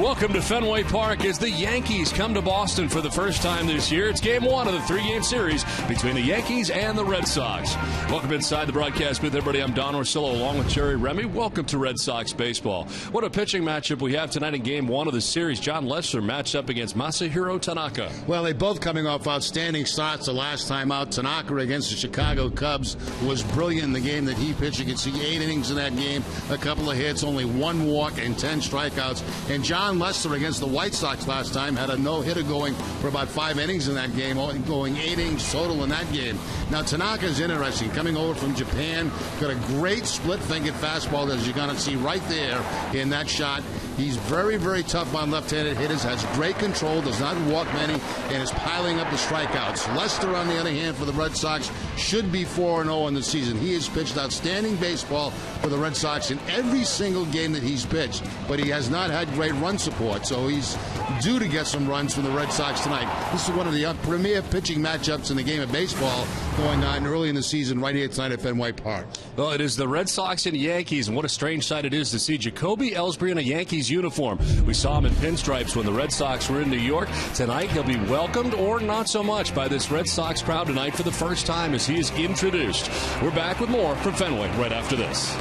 Welcome to Fenway Park as the Yankees come to Boston for the first time this year. It's game one of the three-game series between the Yankees and the Red Sox. Welcome inside the broadcast booth, everybody. I'm Don Orsillo along with Jerry Remy. Welcome to Red Sox baseball. What a pitching matchup we have tonight in game one of the series. John Lester matched up against Masahiro Tanaka. Well, they both coming off outstanding starts the last time out. Tanaka against the Chicago Cubs was brilliant in the game that he pitched. You can see 8 innings in that game, a couple of hits, only 1 walk, and 10 strikeouts. And John Lester against the White Sox last time had a no-hitter going for about 5 innings in that game, going 8 innings total in that game. Now, Tanaka's interesting. Coming over from Japan, got a great split-fingered fastball that you're going to see right there in that shot. He's very, very tough on left-handed hitters, has great control, does not walk many, and is piling up the strikeouts. Lester, on the other hand, for the Red Sox, should be 4-0 in the season. He has pitched outstanding baseball for the Red Sox in every single game that he's pitched, but he has not had great run support, so he's due to get some runs from the Red Sox tonight. This is one of the premier pitching matchups in the game of baseball going on early in the season right here tonight at Fenway Park. Well, it is the Red Sox and Yankees, and what a strange sight it is to see Jacoby Ellsbury in a Yankees uniform. We saw him in pinstripes when the Red Sox were in New York. Tonight, he'll be welcomed, or not so much, by this Red Sox crowd tonight for the first time as he is introduced. We're back with more from Fenway right after this.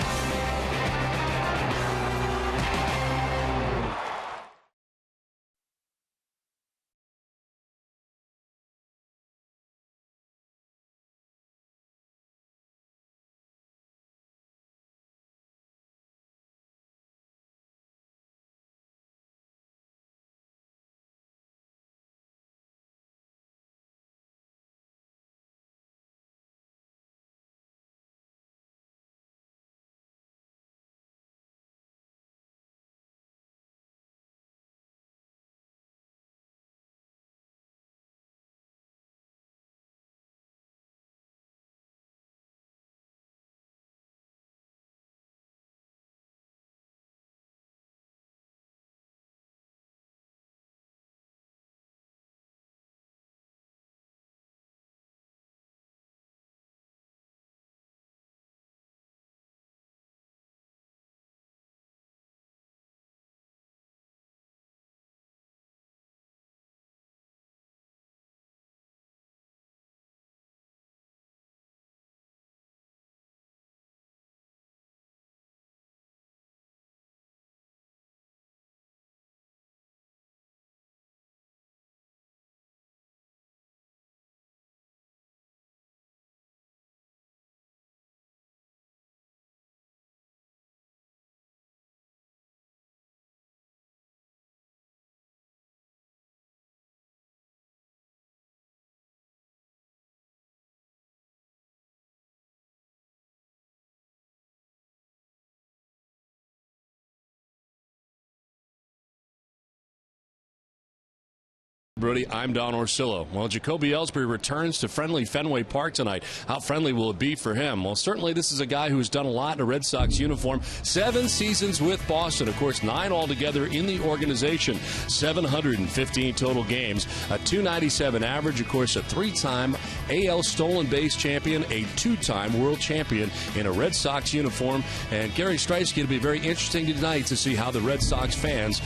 Brody, I'm Don Orsillo. Well, Jacoby Ellsbury returns to friendly Fenway Park tonight. How friendly will it be for him? Well, certainly this is a guy who's done a lot in a Red Sox uniform. 7 seasons with Boston. Of course, 9 altogether in the organization. 715 total games. A .297 average. Of course, a 3-time AL stolen base champion. A 2-time world champion in a Red Sox uniform. And Gary Streisky, it'll be very interesting tonight to see how the Red Sox fans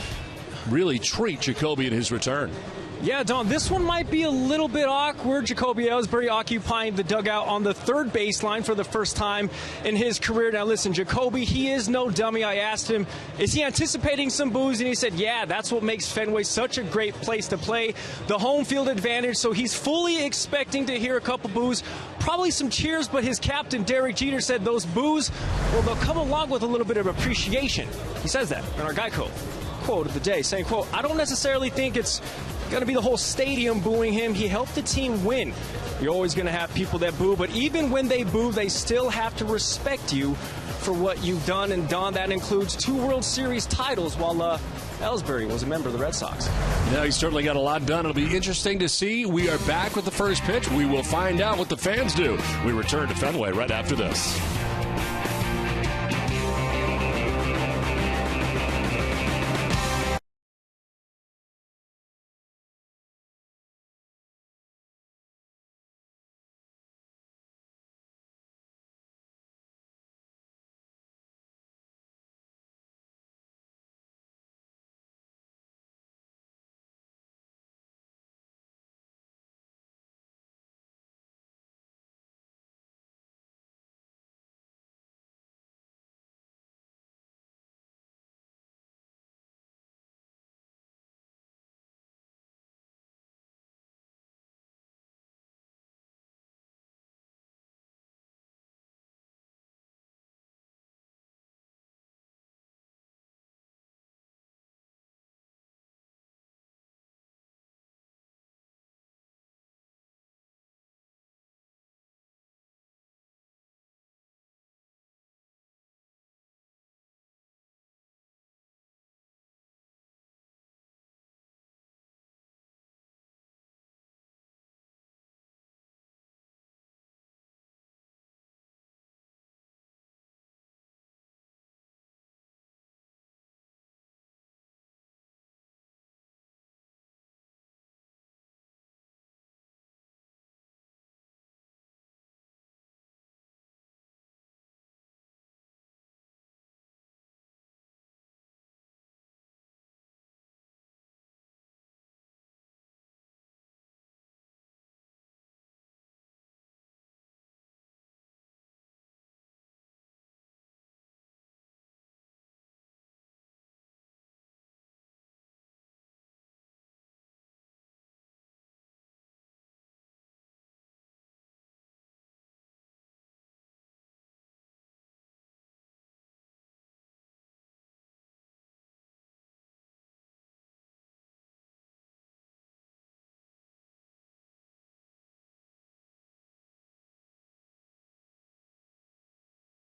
really treat Jacoby in his return. Yeah, Don, this one might be a little bit awkward. Jacoby Ellsbury occupying the dugout on the third baseline for the first time in his career. Now, listen, Jacoby, he is no dummy. I asked him, is he anticipating some boos? And he said, yeah, that's what makes Fenway such a great place to play. The home field advantage, so he's fully expecting to hear a couple boos. Probably some cheers, but his captain, Derek Jeter, said those boos, well, they'll come along with a little bit of appreciation. He says that in our Geico quote of the day, saying, quote, I don't necessarily think it's going to be the whole stadium booing him. He helped the team win. You're always going to have people that boo, but even when they boo, they still have to respect you for what you've done. And Don, that includes 2 World Series titles while Ellsbury was a member of the Red Sox. Yeah, he's certainly got a lot done. It'll be interesting to see. We are back with the first pitch. We will find out what the fans do. We return to Fenway right after this.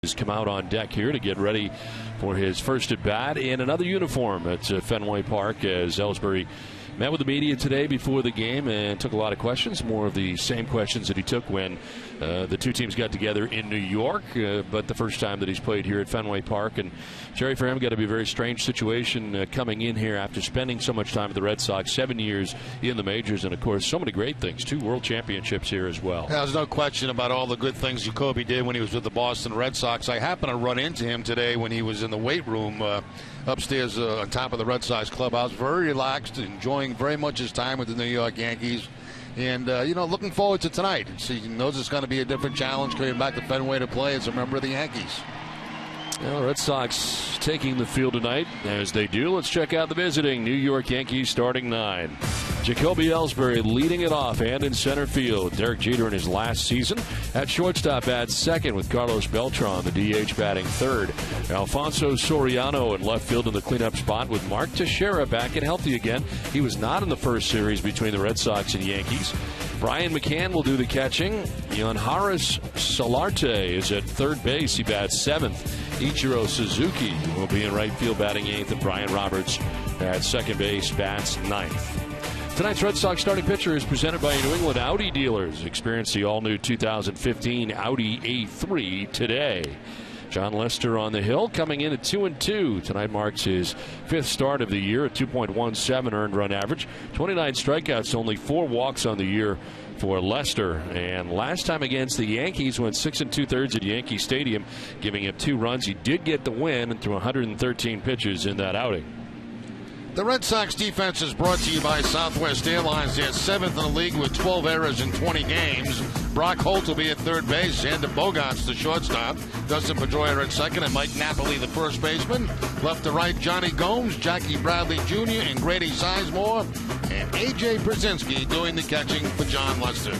has come out on deck here to get ready for his first at bat in another uniform at Fenway Park, as Ellsbury met with the media today before the game and took a lot of questions, more of the same questions that he took when the two teams got together in New York, but the first time that he's played here at Fenway Park. And Jerry, for him, got to be a very strange situation coming in here after spending so much time with the Red Sox, 7 years in the majors, and of course so many great things, 2 world championships here as well. There's no question about all the good things Jacoby did when he was with the Boston Red Sox. I happened to run into him today when he was in the weight room upstairs on top of the Red Sox clubhouse, very relaxed, enjoying very much his time with the New York Yankees. And, looking forward to tonight. He knows it's going to be a different challenge coming back to Fenway to play as a member of the Yankees. Well, the Red Sox taking the field tonight. As they do, let's check out the visiting New York Yankees starting 9. Jacoby Ellsbury leading it off and in center field. Derek Jeter in his last season. At shortstop bats second with Carlos Beltran, the DH batting third. Alfonso Soriano in left field in the cleanup spot with Mark Teixeira back and healthy again. He was not in the first series between the Red Sox and Yankees. Brian McCann will do the catching. Yanharis Solarte is at third base. He bats seventh. Ichiro Suzuki will be in right field batting eighth, and Brian Roberts at second base bats ninth. Tonight's Red Sox starting pitcher is presented by New England Audi dealers. Experience the all-new 2015 Audi A3 today. John Lester on the hill, coming in at 2-2. Tonight marks his 5th start of the year, a 2.17 earned run average. 29 strikeouts, only 4 walks on the year for Lester. And last time against the Yankees, went 6 2/3 at Yankee Stadium, giving up 2 runs. He did get the win and threw 113 pitches in that outing. The Red Sox defense is brought to you by Southwest Airlines. They're 7th in the league with 12 errors in 20 games. Brock Holt will be at third base. Xander Bogaerts, the shortstop. Dustin Pedroia at second, and Mike Napoli, the first baseman. Left to right, Johnny Gomes, Jackie Bradley Jr., and Grady Sizemore. And A.J. Brzezinski doing the catching for John Lester.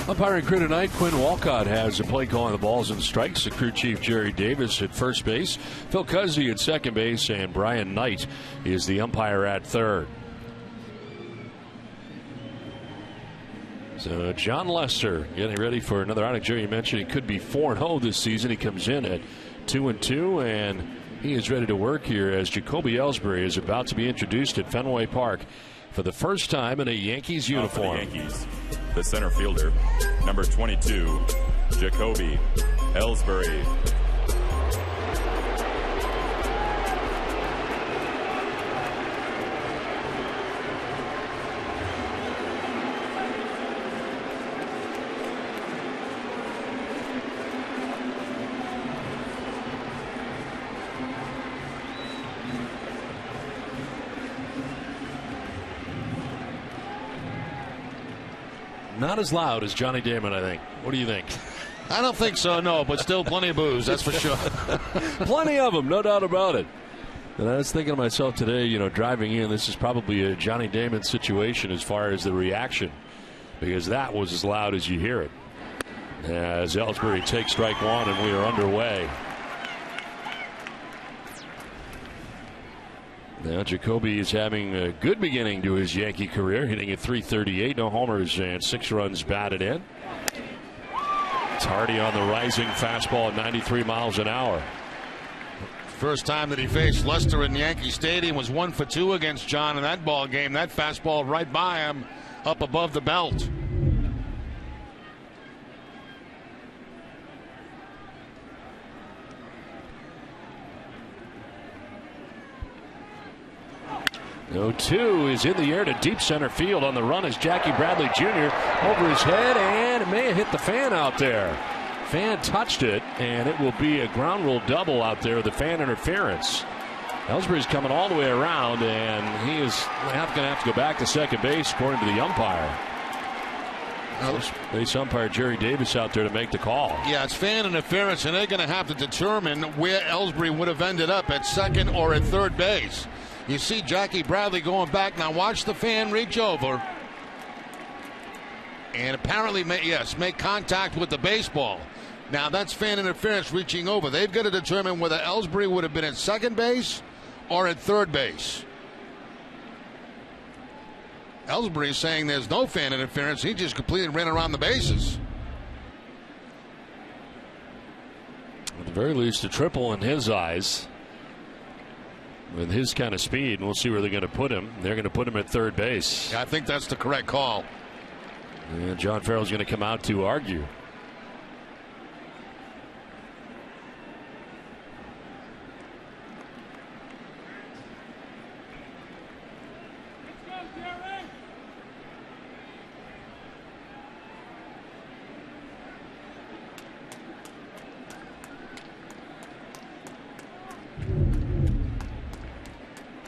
Umpiring crew tonight, Quinn Walcott has a play calling the balls and strikes. The crew chief Jerry Davis at first base, Phil Cuzzi at second base, and Brian Knight is the umpire at third. So John Lester getting ready for another outing. Jerry, you mentioned he could be 4-0 this season. He comes in at 2-2, and he is ready to work here as Jacoby Ellsbury is about to be introduced at Fenway Park for the first time in a Yankees uniform. For the Yankees, the center fielder, number 22, Jacoby Ellsbury. Not as loud as Johnny Damon, I think. What do you think? I don't think so, no, but still plenty of booze, that's for sure. Plenty of them, no doubt about it. And I was thinking to myself today, driving in, this is probably a Johnny Damon situation as far as the reaction, because that was as loud as you hear it. As Ellsbury takes strike one, and we are underway. Now Jacoby is having a good beginning to his Yankee career, hitting at .338, no homers and 6 runs batted in. It's Hardy on the rising fastball at 93 miles an hour. First time that he faced Lester in Yankee Stadium was 1 for 2 against John in that ball game. That fastball right by him, up above the belt. 0-2 is in the air to deep center field. On the run is Jackie Bradley Jr. over his head, and it may have hit the fan out there. Fan touched it, and it will be a ground rule double out there, the fan interference. Ellsbury's coming all the way around, and he is going to have to go back to second base, according to the umpire. First base umpire Jerry Davis out there to make the call. Yeah, it's fan interference, and they're going to have to determine where Ellsbury would have ended up, at second or at third base. You see Jackie Bradley going back. Now watch the fan reach over. And apparently, make contact with the baseball. Now that's fan interference reaching over. They've got to determine whether Ellsbury would have been at second base or at third base. Ellsbury is saying there's no fan interference. He just completely ran around the bases. very least a triple in his eyes. With his kind of speed, and we'll see where they're going to put him. They're going to put him at third base. Yeah, I think that's the correct call. And John Farrell's going to come out to argue.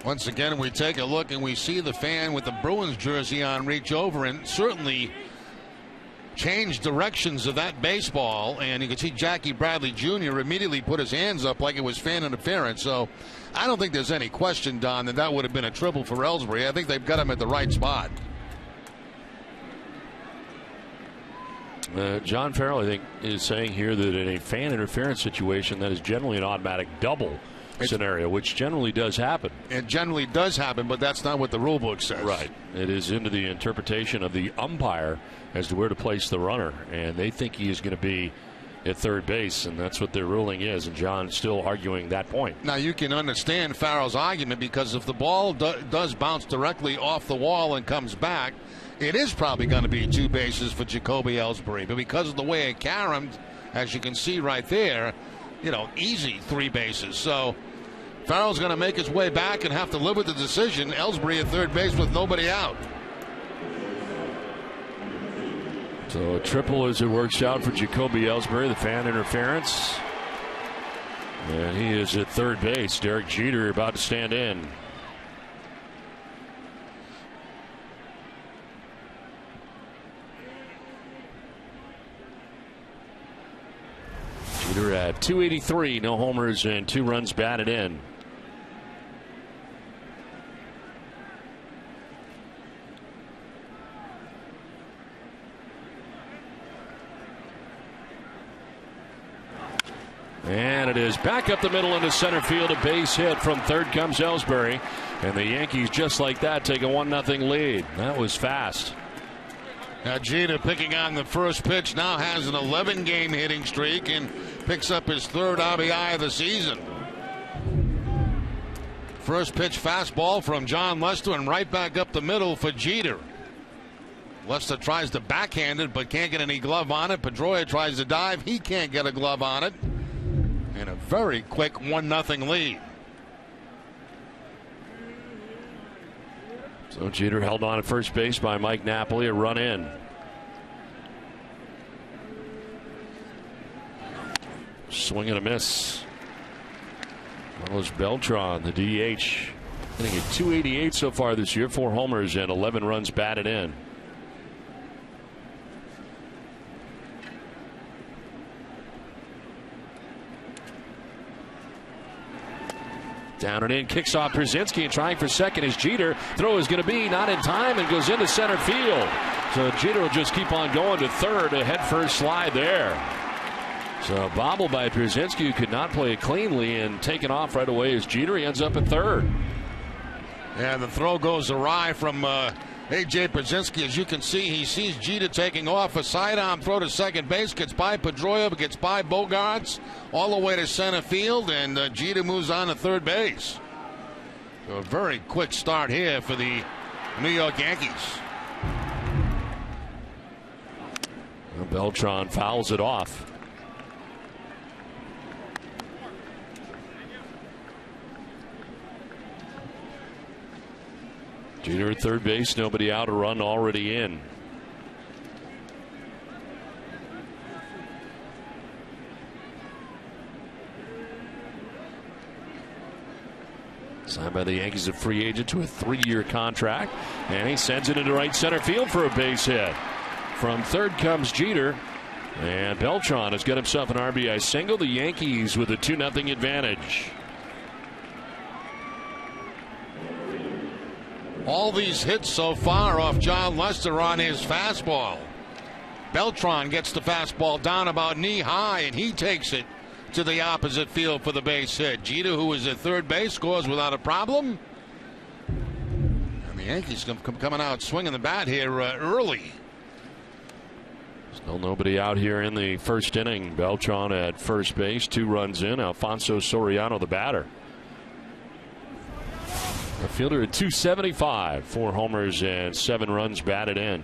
Once again, we take a look and we see the fan with the Bruins jersey on reach over and certainly change directions of that baseball. And you can see Jackie Bradley Jr. immediately put his hands up like it was fan interference. So I don't think there's any question, Don, that that would have been a triple for Ellsbury. I think they've got him at the right spot. John Farrell, I think, is saying here that in a fan interference situation, that is generally an automatic double scenario, which generally does happen. It generally does happen, but that's not what the rule book says. Right. It is into the interpretation of the umpire as to where to place the runner, and they think he is going to be at third base, and that's what their ruling is, and John's still arguing that point. Now, you can understand Farrell's argument, because if the ball does bounce directly off the wall and comes back, it is probably going to be 2 bases for Jacoby Ellsbury, but because of the way it caromed, as you can see right there, easy 3 bases. So Farrell's going to make his way back and have to live with the decision. Ellsbury at third base with nobody out. So a triple as it works out for Jacoby Ellsbury, the fan interference. And he is at third base. Derek Jeter about to stand in. Jeter at 283, no homers and 2 runs batted in. And it is back up the middle into center field. A base hit. From third comes Ellsbury. And the Yankees, just like that, take a 1-0 lead. That was fast. Now Jeter, picking on the first pitch, now has an 11-game hitting streak and picks up his 3rd RBI of the season. First pitch fastball from John Lester, and right back up the middle for Jeter. Lester tries to backhand it, but can't get any glove on it. Pedroia tries to dive. He can't get a glove on it. And a very quick 1-0 lead. So Jeter held on at first base by Mike Napoli, a run in. Swing and a miss. Carlos Beltran, the DH, hitting at 288 so far this year, 4 homers and 11 runs batted in. Down and in, kicks off Brzezinski, and trying for second is Jeter. Throw is going to be not in time and goes into center field. So Jeter will just keep on going to third. A head first slide there. So bobble by Brzezinski, who could not play it cleanly, and taken off right away as Jeter. He ends up at third. And the throw goes awry from A.J. Brzezinski. As you can see, he sees Jeter taking off. A sidearm throw to second base, gets by Pedroia, gets by Bogaerts, all the way to center field, and Jeter moves on to third base. So a very quick start here for the New York Yankees. Well, Beltran fouls it off. Jeter at third base, nobody out, a run already in. Signed by the Yankees, a free agent to a 3-year contract, and he sends it into right center field for a base hit. From third comes Jeter, and Beltran has got himself an RBI single. The Yankees with a 2-0 advantage. All these hits so far off John Lester on his fastball. Beltran gets the fastball down about knee high, and he takes it to the opposite field for the base hit. Jeter, who is at third base, scores without a problem. And the Yankees coming out swinging the bat here early. Still nobody out here in the first inning. Beltran at first base, 2 runs in. Alfonso Soriano, the batter. The fielder at 275, 4 homers and 7 runs batted in.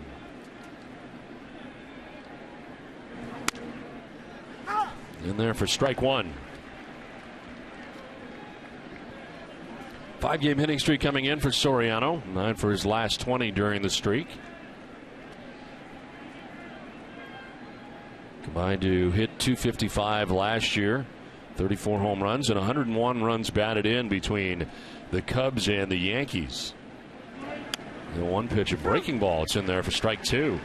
In there for strike 1. 5-game hitting streak coming in for Soriano. 9 for his last 20 during the streak. Combined to hit 255 last year. 34 home runs and 101 runs batted in between the Cubs and the Yankees. The 1-pitch, a breaking ball. It's in there for strike 2.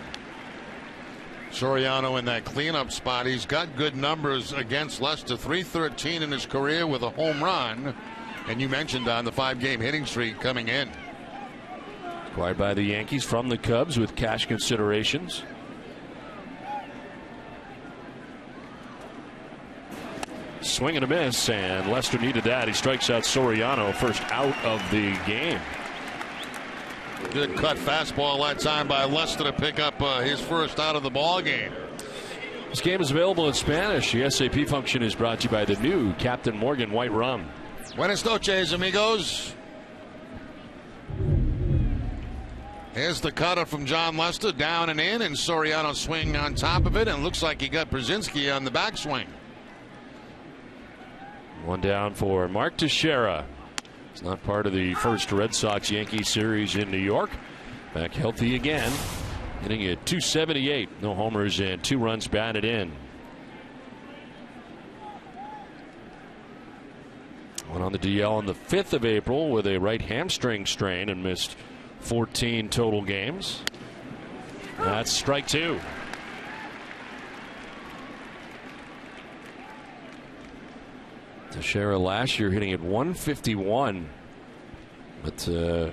Soriano in that cleanup spot. He's got good numbers against Lester. .313 in his career with a home run. And you mentioned on the 5-game hitting streak coming in. Acquired by the Yankees from the Cubs with cash considerations. Swing and a miss, and Lester needed that. He strikes out Soriano, first out of the game. Good cut fastball that time by Lester to pick up his first out of the ball game. This game is available in Spanish. The SAP function is brought to you by the new Captain Morgan White Rum. Buenas noches, amigos. Here's the cutter from John Lester, down and in, and Soriano swing on top of it, and looks like he got Brzezinski on the backswing. 1 down for Mark Teixeira. He's not part of the first Red Sox-Yankees series in New York. Back healthy again, hitting at 278. No homers and 2 runs batted in. Went on the DL on the 5th of April with a right hamstring strain and missed 14 total games. That's strike 2. Teixeira last year hitting at 151, but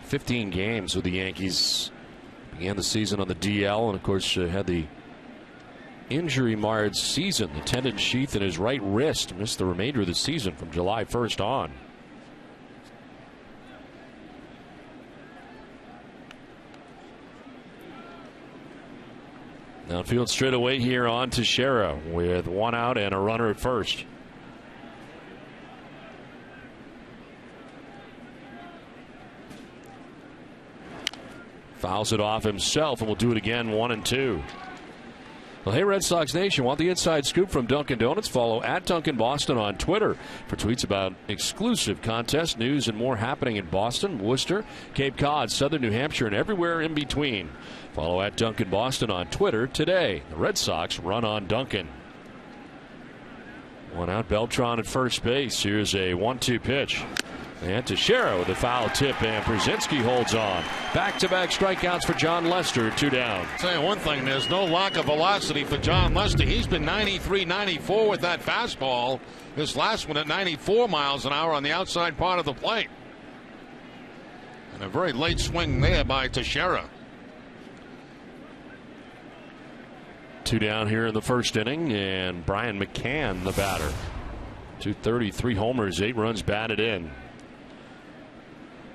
15 games with the Yankees. Began the season on the DL and of course had the injury marred season. The tendon sheath in his right wrist. Missed the remainder of the season from July 1st on. Outfield straight away here on Teixeira with 1 out and a runner at first. Fouls it off himself and will do it again, 1-2. Well, hey, Red Sox Nation, want the inside scoop from Dunkin' Donuts? Follow at Dunkin' Boston on Twitter for tweets about exclusive contest news and more happening in Boston, Worcester, Cape Cod, Southern New Hampshire, and everywhere in between. Follow at Dunkin' Boston on Twitter today. The Red Sox run on Dunkin'. 1 out, Beltran at first base. Here's a 1-2 pitch. And Teixeira with a foul tip, and Brzezinski holds on. Back-to-back strikeouts for John Lester, 2 down. I'll tell you one thing, there's no lack of velocity for John Lester. He's been 93, 94 with that fastball. This last one at 94 miles an hour on the outside part of the plate. And a very late swing there by Teixeira. 2 down here in the first inning, and Brian McCann, the batter. 233 homers, 8 runs batted in.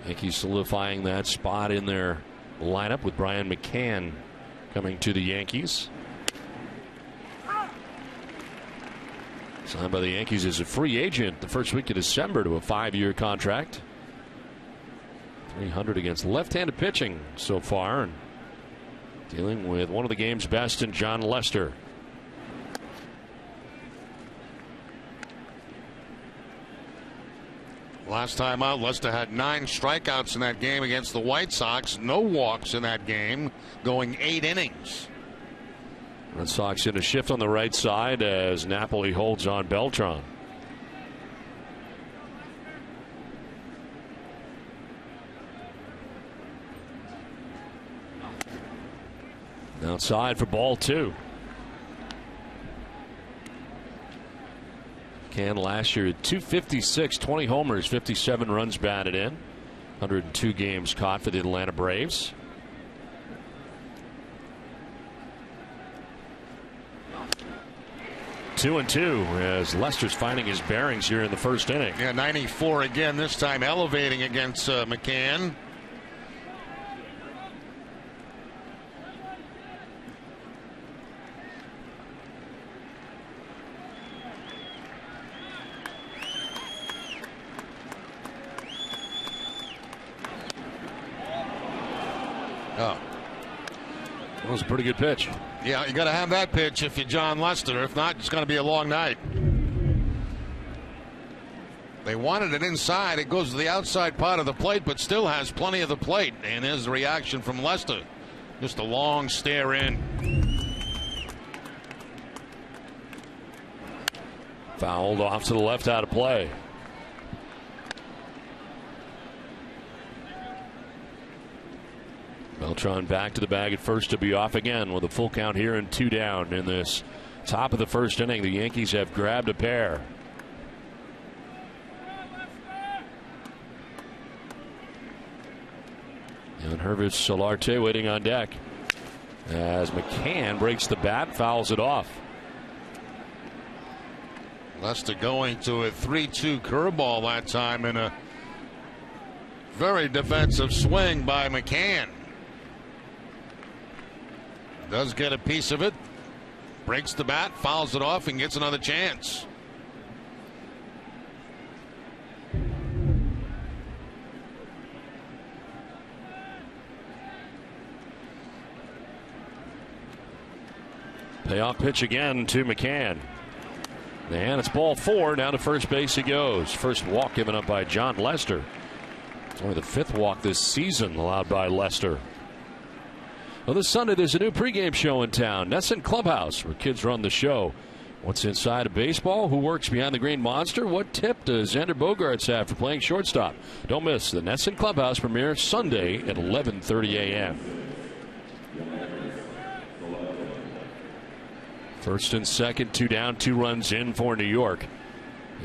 Yankees solidifying that spot in their lineup with Brian McCann coming to the Yankees. Signed by the Yankees as a free agent the first week of December to a 5-year contract. 300 against left-handed pitching so far, and dealing with one of the game's best in John Lester. Last time out, Lester had 9 strikeouts in that game against the White Sox. No walks in that game, going 8 innings. Red Sox in a shift on the right side as Napoli holds on Beltran. Outside for ball 2. Can last year at 256, 20 homers, 57 runs batted in, 102 games caught for the Atlanta Braves. Two and two as Lester's finding his bearings here in the first inning. Yeah, 94 again, this time elevating against McCann. Oh. That was a pretty good pitch. Yeah, you got to have that pitch if you're John Lester. If not, it's going to be a long night. They wanted it inside. It goes to the outside part of the plate, but still has plenty of the plate. And there's the reaction from Lester. Just a long stare in. Fouled off to the left, out of play. Beltran back to the bag at first to be off again with a full count here and 2 down in this top of the first inning. The Yankees have grabbed a pair. And Hervis Solarte waiting on deck as McCann breaks the bat, fouls it off. Lester going to a 3-2 curveball that time in a very defensive swing by McCann. Does get a piece of it, breaks the bat, fouls it off, and gets another chance. Payoff pitch again to McCann. And it's ball 4. Down to first base he goes. First walk given up by John Lester. It's only the 5th walk this season allowed by Lester. Well, this Sunday there's a new pregame show in town. Nesson Clubhouse, where kids run the show. What's inside of baseball? Who works behind the green monster? What tip does Xander Bogaerts have for playing shortstop? Don't miss the Nesson Clubhouse premiere Sunday at 11:30 a.m. First and second, 2 down, 2 runs in for New York.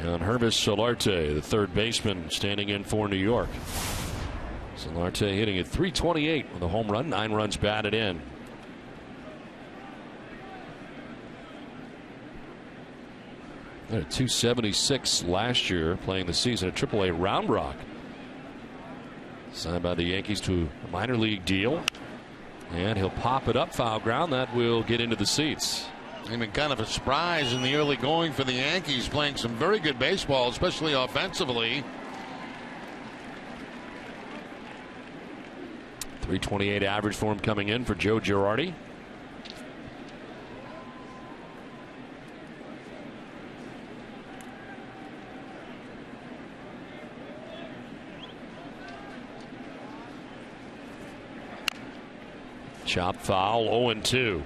And Hervis Solarte, the third baseman, standing in for New York. Solarte hitting at .328 with a home run, 9 runs batted in. At .276 last year, playing the season at AAA Round Rock. Signed by the Yankees to a minor league deal. And he'll pop it up, foul ground. That will get into the seats. Been kind of a surprise in the early going for the Yankees, playing some very good baseball, especially offensively. .328 average for him coming in for Joe Girardi. Chop foul, 0-2.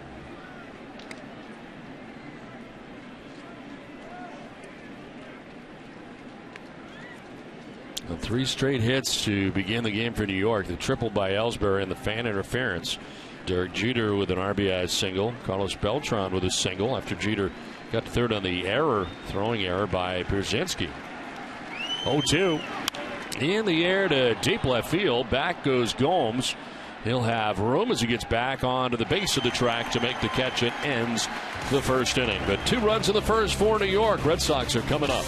3 straight hits to begin the game for New York. The triple by Ellsbury and the fan interference. Derek Jeter with an RBI single. Carlos Beltran with a single after Jeter got to third on the throwing error by Pierzynski. 0-2. In the air to deep left field. Back goes Gomes. He'll have room as he gets back onto the base of the track to make the catch. It ends the first inning. But 2 runs in the first for New York. Red Sox are coming up.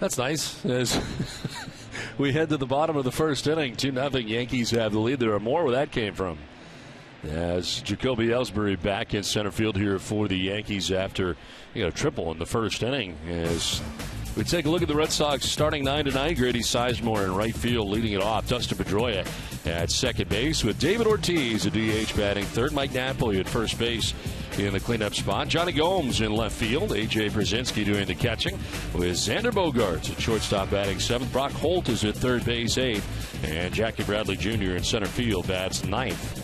That's nice. As we head to the bottom of the first inning, 2-0 Yankees have the lead. There are more where that came from. As Jacoby Ellsbury back in center field here for the Yankees after a triple in the first inning. As we take a look at the Red Sox starting 9 tonight, Grady Sizemore in right field leading it off. Dustin Pedroia at second base with David Ortiz, a DH, batting third. Mike Napoli at first base in the cleanup spot. Johnny Gomes in left field. A.J. Brzezinski doing the catching with Xander Bogaerts at shortstop batting seventh. Brock Holt is at third base eighth. And Jackie Bradley Jr. in center field bats ninth.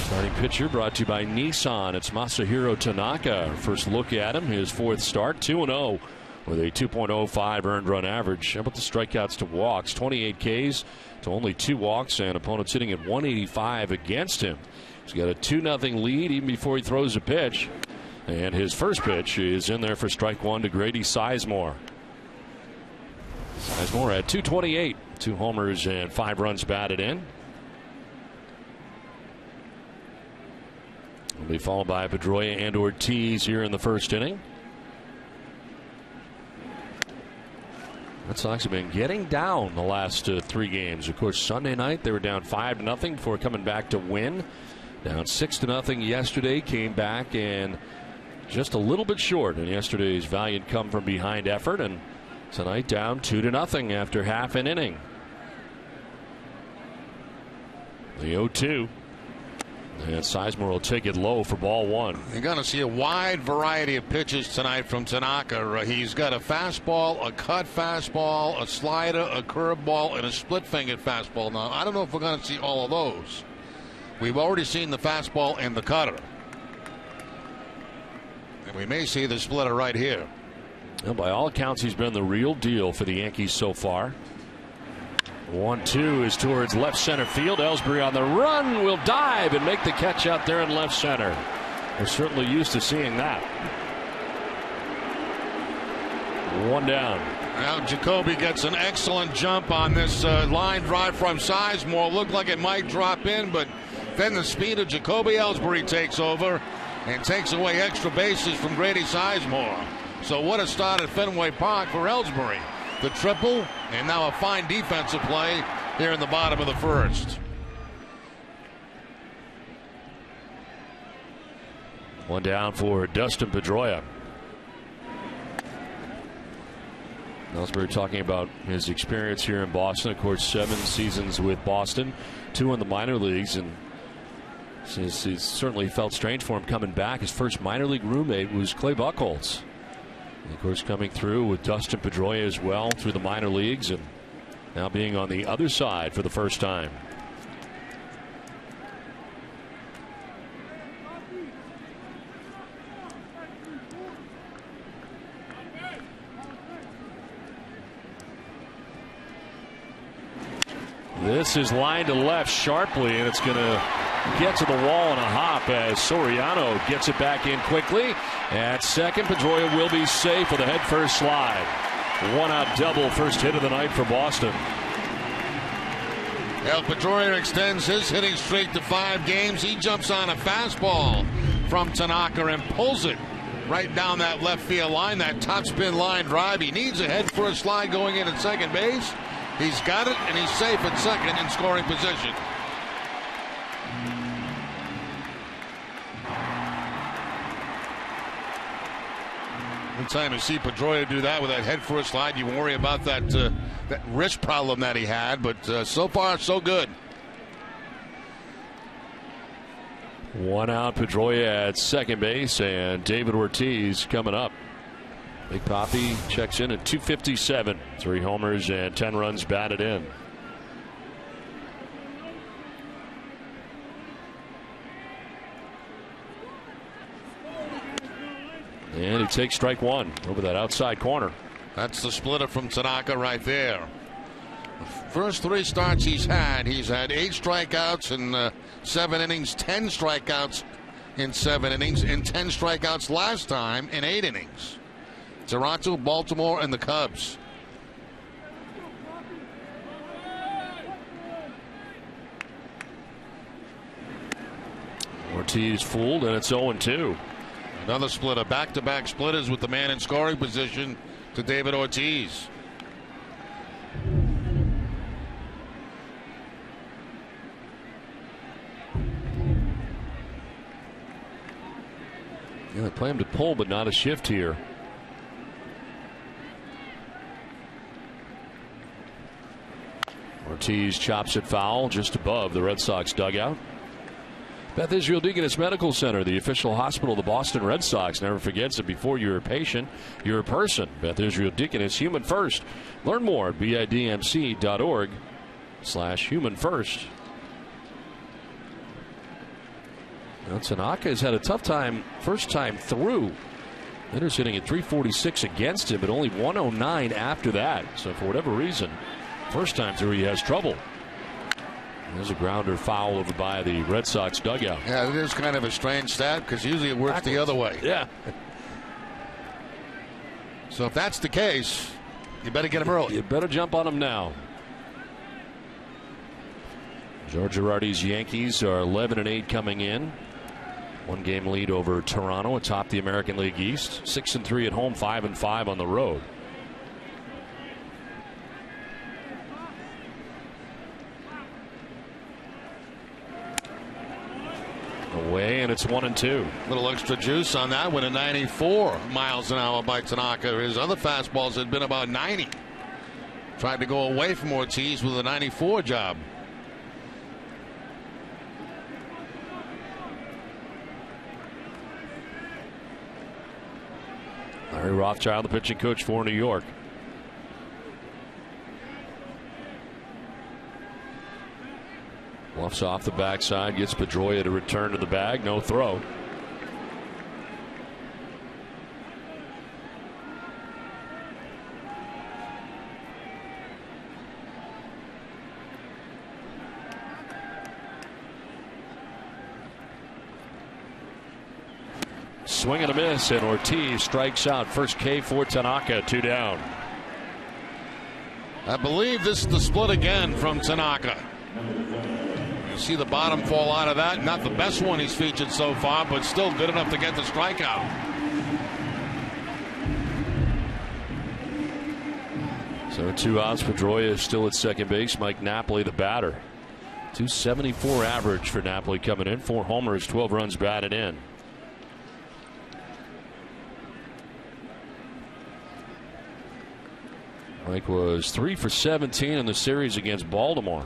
Starting pitcher brought to you by Nissan. It's Masahiro Tanaka. First look at him, his fourth start, 2-0 with a 2.05 earned run average. How about the strikeouts to walks? 28 Ks to only 2 walks, and opponents hitting at 185 against him. He's got a 2-0 lead even before he throws a pitch. And his first pitch is in there for strike one to Grady Sizemore. Sizemore at 228, 2 homers and 5 runs batted in. Will be followed by Pedroia and Ortiz here in the first inning. Red Sox have been getting down the last 3 games. Of course, Sunday night they were down 5-0 before coming back to win. Down 6-0 yesterday, came back and just a little bit short in yesterday's valiant come from behind effort. And tonight down 2-0 after half an inning. The 0-2. And Sizemore will take it low for ball one. You're going to see a wide variety of pitches tonight from Tanaka. He's got a fastball, a cut fastball, a slider, a curveball, and a split-fingered fastball. Now, I don't know if we're going to see all of those. We've already seen the fastball and the cutter. And we may see the splitter right here. Well, by all accounts, he's been the real deal for the Yankees so far. 1-2 is towards left center field. Ellsbury on the run will dive and make the catch out there in left center. We're certainly used to seeing that. 1 down. Now Jacoby gets an excellent jump on this line drive from Sizemore. Looked like it might drop in, but then the speed of Jacoby Ellsbury takes over and takes away extra bases from Grady Sizemore. So what a start at Fenway Park for Ellsbury. The triple, and now a fine defensive play here in the bottom of the first. 1 down for Dustin Pedroia. Ellsbury talking about his experience here in Boston. Of course, 7 seasons with Boston, 2 in the minor leagues, and he certainly felt strange for him coming back. His first minor league roommate was Clay Buchholz. And of course, coming through with Dustin Pedroia as well through the minor leagues, and now being on the other side for the first time. This is lined to left sharply, and it's going to get to the wall in a hop as Soriano gets it back in quickly. At second, Pedroia will be safe with a head-first slide. 1-out double, first hit of the night for Boston. Pedroia extends his hitting streak to 5 games. He jumps on a fastball from Tanaka and pulls it right down that left field line, that topspin line drive. He needs a head-first slide going in at second base. He's got it, and he's safe at second in scoring position. Anytime you see Pedroia do that with that head-first slide, you worry about that wrist problem that he had. But so far, so good. 1 out, Pedroia at second base, and David Ortiz coming up. Big Papi checks in at 257. 3 homers and 10 runs batted in. And he takes strike one over that outside corner. That's the splitter from Tanaka right there. First 3 starts he's had 8 strikeouts in 7 innings, 10 strikeouts in 7 innings, and 10 strikeouts last time in 8 innings. Toronto, Baltimore, and the Cubs. Ortiz fooled, and it's 0-2. Another splitter, back-to-back splitters with the man in scoring position to David Ortiz. Yeah, they play him to pull, but not a shift here. Ortiz chops it foul just above the Red Sox dugout. Beth Israel Deaconess Medical Center, the official hospital of the Boston Red Sox, never forgets that before you're a patient, you're a person. Beth Israel Deaconess, human first. Learn more at bidmc.org/human first. Now, Tanaka has had a tough time first time through. Hitter's hitting at 346 against him, but only 109 after that. So for whatever reason, first time through he has trouble. There's a grounder foul over by the Red Sox dugout. Yeah, it is kind of a strange stat because usually it works the other way. Yeah. So if that's the case, you better get him early. You better jump on him now. George Girardi's Yankees are 11-8 coming in. 1-game lead over Toronto atop the American League East. 6-3 at home, 5-5 on the road. Away, and it's 1-2. A little extra juice on that one at 94 miles an hour by Tanaka. His other fastballs had been about 90. Tried to go away from Ortiz with a 94 job. Larry Rothschild, the pitching coach for New York. Bluffs off the backside, gets Pedroia to return to the bag. No throw. Swing and a miss, and Ortiz strikes out. First K for Tanaka, 2 down. I believe this is the split again from Tanaka. You see the bottom fall out of that. Not the best one he's featured so far, but still good enough to get the strikeout. So 2 outs. Pedroia is still at second base. Mike Napoli, the batter. 274 average for Napoli coming in. 4 homers, 12 runs batted in. Mike was 3 for 17 in the series against Baltimore.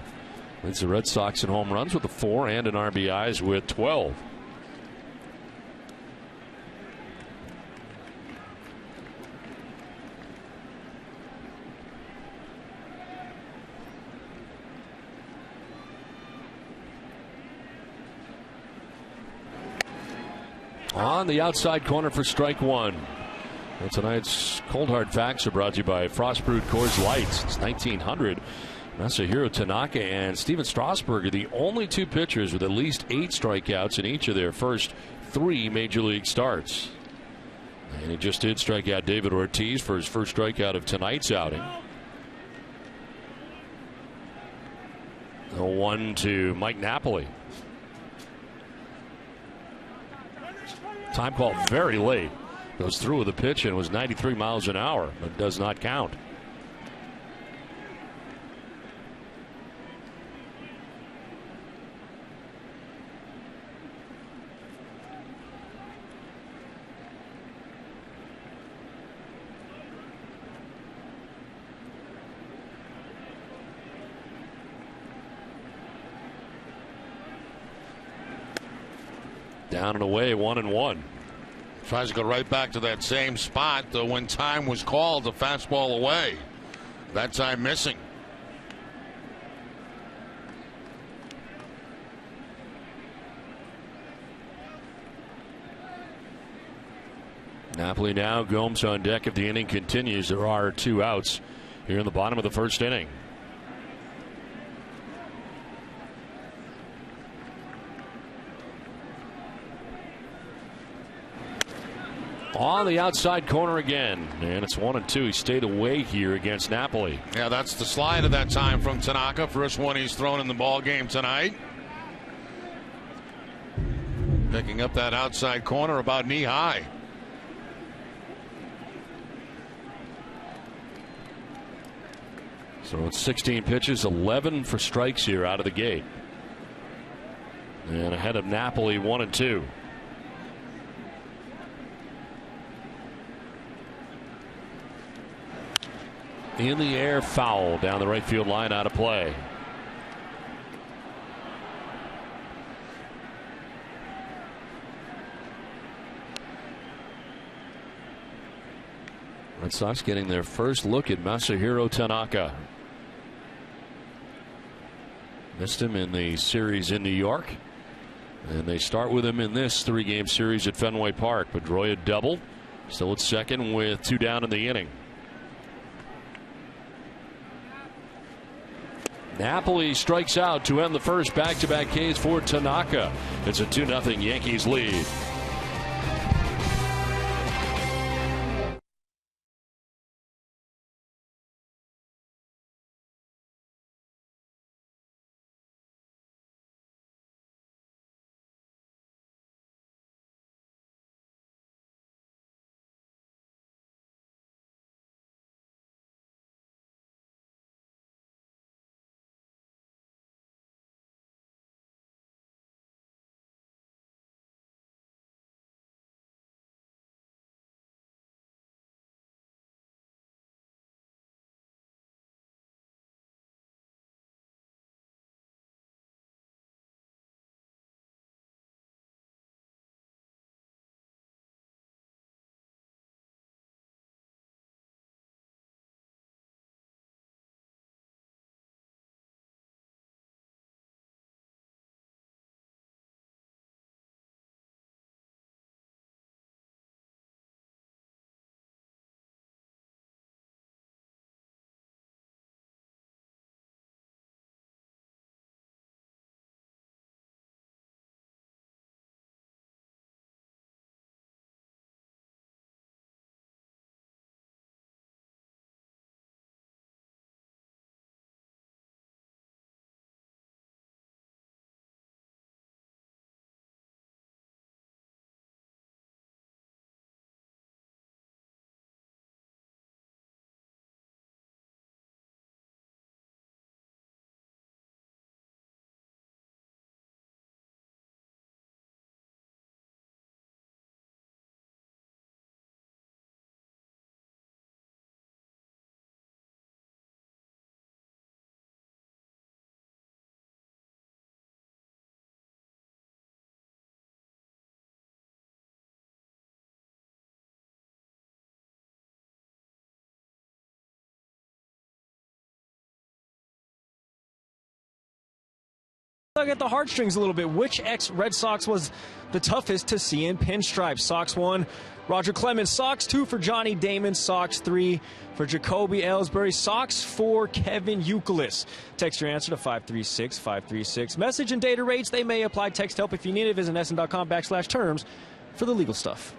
Leads the Red Sox in home runs with a 4 and in RBIs with 12. On the outside corner for strike 1. Well, tonight's Cold Hard Facts are brought to you by Frost Brewed Coors Light. Since 1900. Masahiro Tanaka and Steven Strasburg are the only 2 pitchers with at least 8 strikeouts in each of their first 3 major league starts. And he just did strike out David Ortiz for his first strikeout of tonight's outing. The 1 to Mike Napoli. Time call very late. Goes through with a pitch and was 93 miles an hour, but does not count. Down and away, 1-1. Tries to go right back to that same spot when time was called, the fastball away. That time missing. Napoli now. Gomes on deck if the inning continues. There are 2 outs here in the bottom of the first inning. On the outside corner again, and it's 1-2. He stayed away here against Napoli. Yeah, that's the slide of that time from Tanaka. First one he's thrown in the ball game tonight. Picking up that outside corner about knee high. So it's 16 pitches, 11 for strikes here out of the gate. And ahead of Napoli, 1-2. In the air, foul down the right field line, out of play. Red Sox getting their first look at Masahiro Tanaka. Missed him in the series in New York. And they start with him in this 3-game series at Fenway Park. Pedroia double. Still at second with 2 down in the inning. Napoli strikes out to end the first. Back-to-back Ks for Tanaka. It's a 2-0 Yankees lead. Tug at the heartstrings a little bit. Which ex-Red Sox was the toughest to see in pinstripes? Sox 1, Roger Clemens. Sox 2 for Johnny Damon. Sox 3 for Jacoby Ellsbury. Sox 4, Kevin Youkilis. Text your answer to 536-536. Message and data rates, they may apply. Text help if you need it. Visit sn.com/terms for the legal stuff.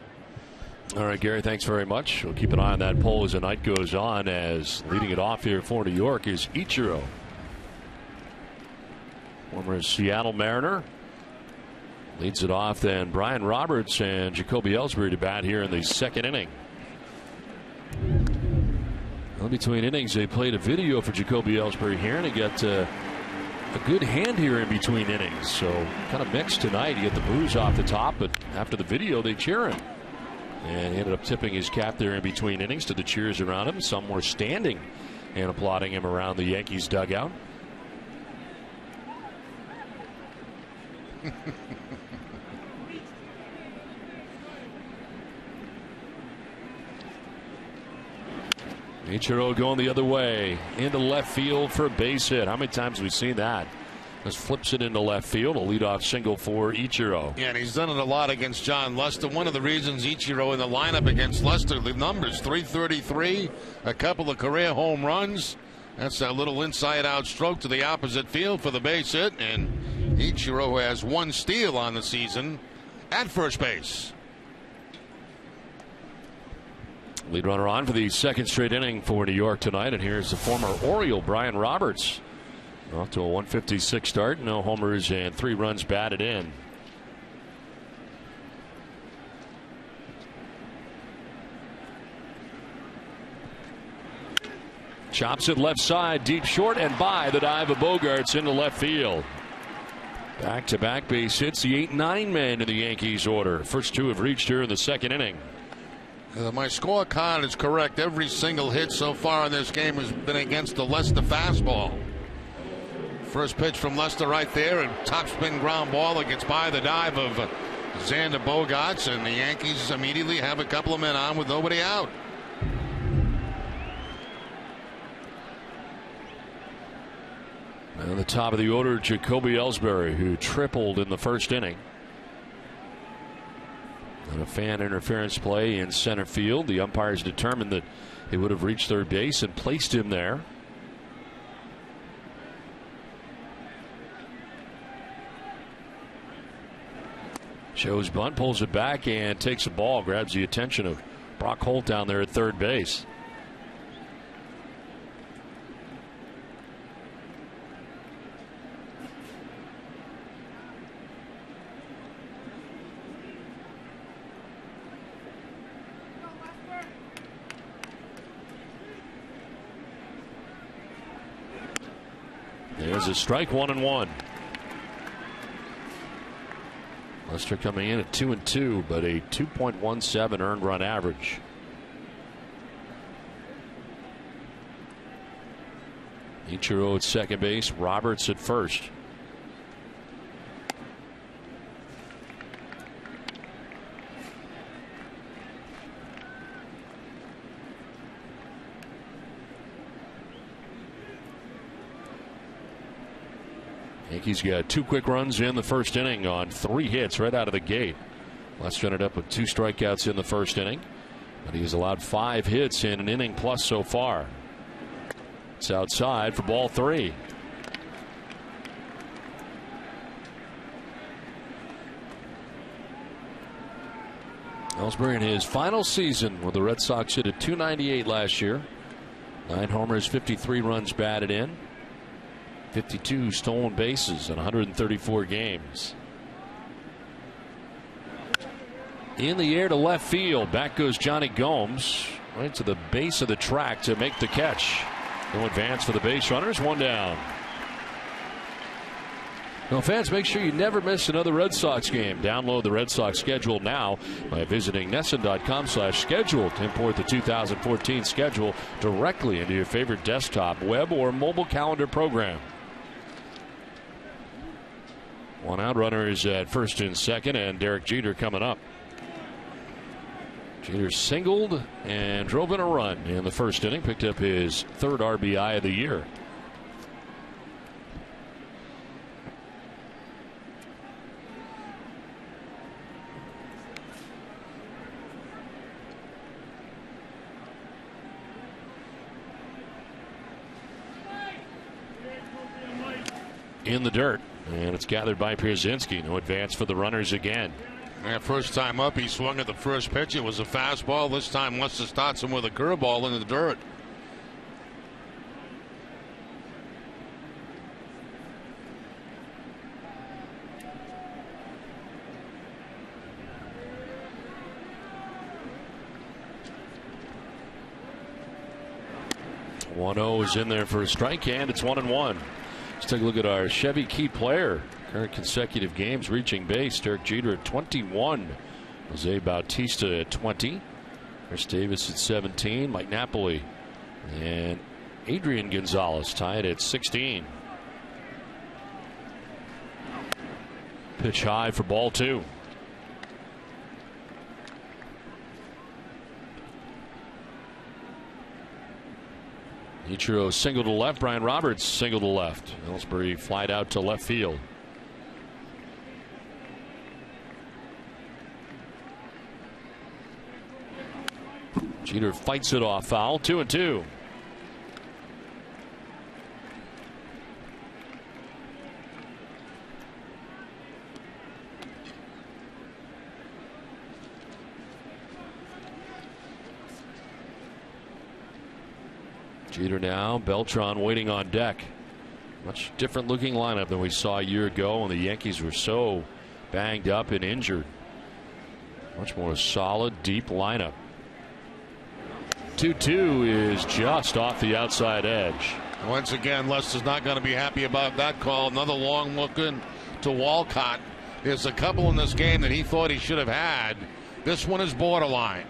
All right, Gary, thanks very much. We'll keep an eye on that poll as the night goes on, as leading it off here for New York is Ichiro. Former Seattle Mariner leads it off. Then Brian Roberts and Jacoby Ellsbury to bat here in the second inning. Well, between innings, they played a video for Jacoby Ellsbury here, and he got a good hand here in between innings. So kind of mixed tonight. You get the boos off the top, but after the video, they cheer him. And he ended up tipping his cap there in between innings to the cheers around him. Some were standing and applauding him around the Yankees dugout. Ichiro going the other way into left field for a base hit. How many times have we seen that? Just flips it into left field. A leadoff single for Ichiro. Yeah, and he's done it a lot against John Lester. One of the reasons Ichiro in the lineup against Lester, the numbers 333, a couple of career home runs. That's a little inside-out stroke to the opposite field for the base hit, and Ichiro has 1 steal on the season at first base. Lead runner on for the second straight inning for New York tonight, and here's the former Oriole Brian Roberts. Off to a 156 start, no homers and 3 runs batted in. Chops it left side, deep short, and by the dive of Bogaerts into left field. Back-to-back base hits, the 8-9 man in the Yankees order. First two have reached here in the second inning. My scorecard is correct. Every single hit so far in this game has been against the Lester fastball. First pitch from Lester right there, and topspin ground ball that gets by the dive of Xander Bogaerts, and the Yankees immediately have a couple of men on with nobody out. And the top of the order, Jacoby Ellsbury, who tripled in the first inning. And a fan interference play in center field. The umpires determined that he would have reached third base and placed him there. Shows bunt, pulls it back, and takes a ball. Grabs the attention of Brock Holt down there at third base. There's a strike, 1-1. Lester coming in at 2-2, but a 2.17 earned run average. Ichiro at second base, Roberts at first. Yankees got two quick runs in the first inning on 3 hits right out of the gate. Lester ended up with 2 strikeouts in the first inning, but he has allowed 5 hits in an inning plus so far. It's outside for ball 3. Ellsbury in his final season with the Red Sox hit at .298 last year. 9 homers, 53 runs batted in. 52 stolen bases in 134 games. In the air to left field. Back goes Johnny Gomes right to the base of the track to make the catch. No advance for the base runners. 1 down. Now, fans, make sure you never miss another Red Sox game. Download the Red Sox schedule now by visiting NESN.com/schedule to import the 2014 schedule directly into your favorite desktop, web, or mobile calendar program. 1 out, runners at first and second, and Derek Jeter coming up. Jeter singled and drove in a run in the first inning, picked up his 3rd RBI of the year. In the dirt, and it's gathered by Pierzynski. No advance for the runners again. And first time up, he swung at the first pitch. It was a fastball. This time Lester starts him with a curveball in the dirt. .10 is in there for a strike, and it's 1-1. Let's take a look at our Chevy key player. Current consecutive games reaching base. Derek Jeter at 21. Jose Bautista at 20. Chris Davis at 17. Mike Napoli and Adrian Gonzalez tied at 16. Pitch high for ball 2. Ichiro single to left. Brian Roberts single to left. Ellsbury flied out to left field. Jeter fights it off foul. 2-2. Jeter now, Beltran waiting on deck. Much different looking lineup than we saw a year ago when the Yankees were so banged up and injured. Much more solid, deep lineup. 2-2 is just off the outside edge. Once again, Lester's not going to be happy about that call. Another long look in to Walcott. There's a couple in this game that he thought he should have had. This one is borderline.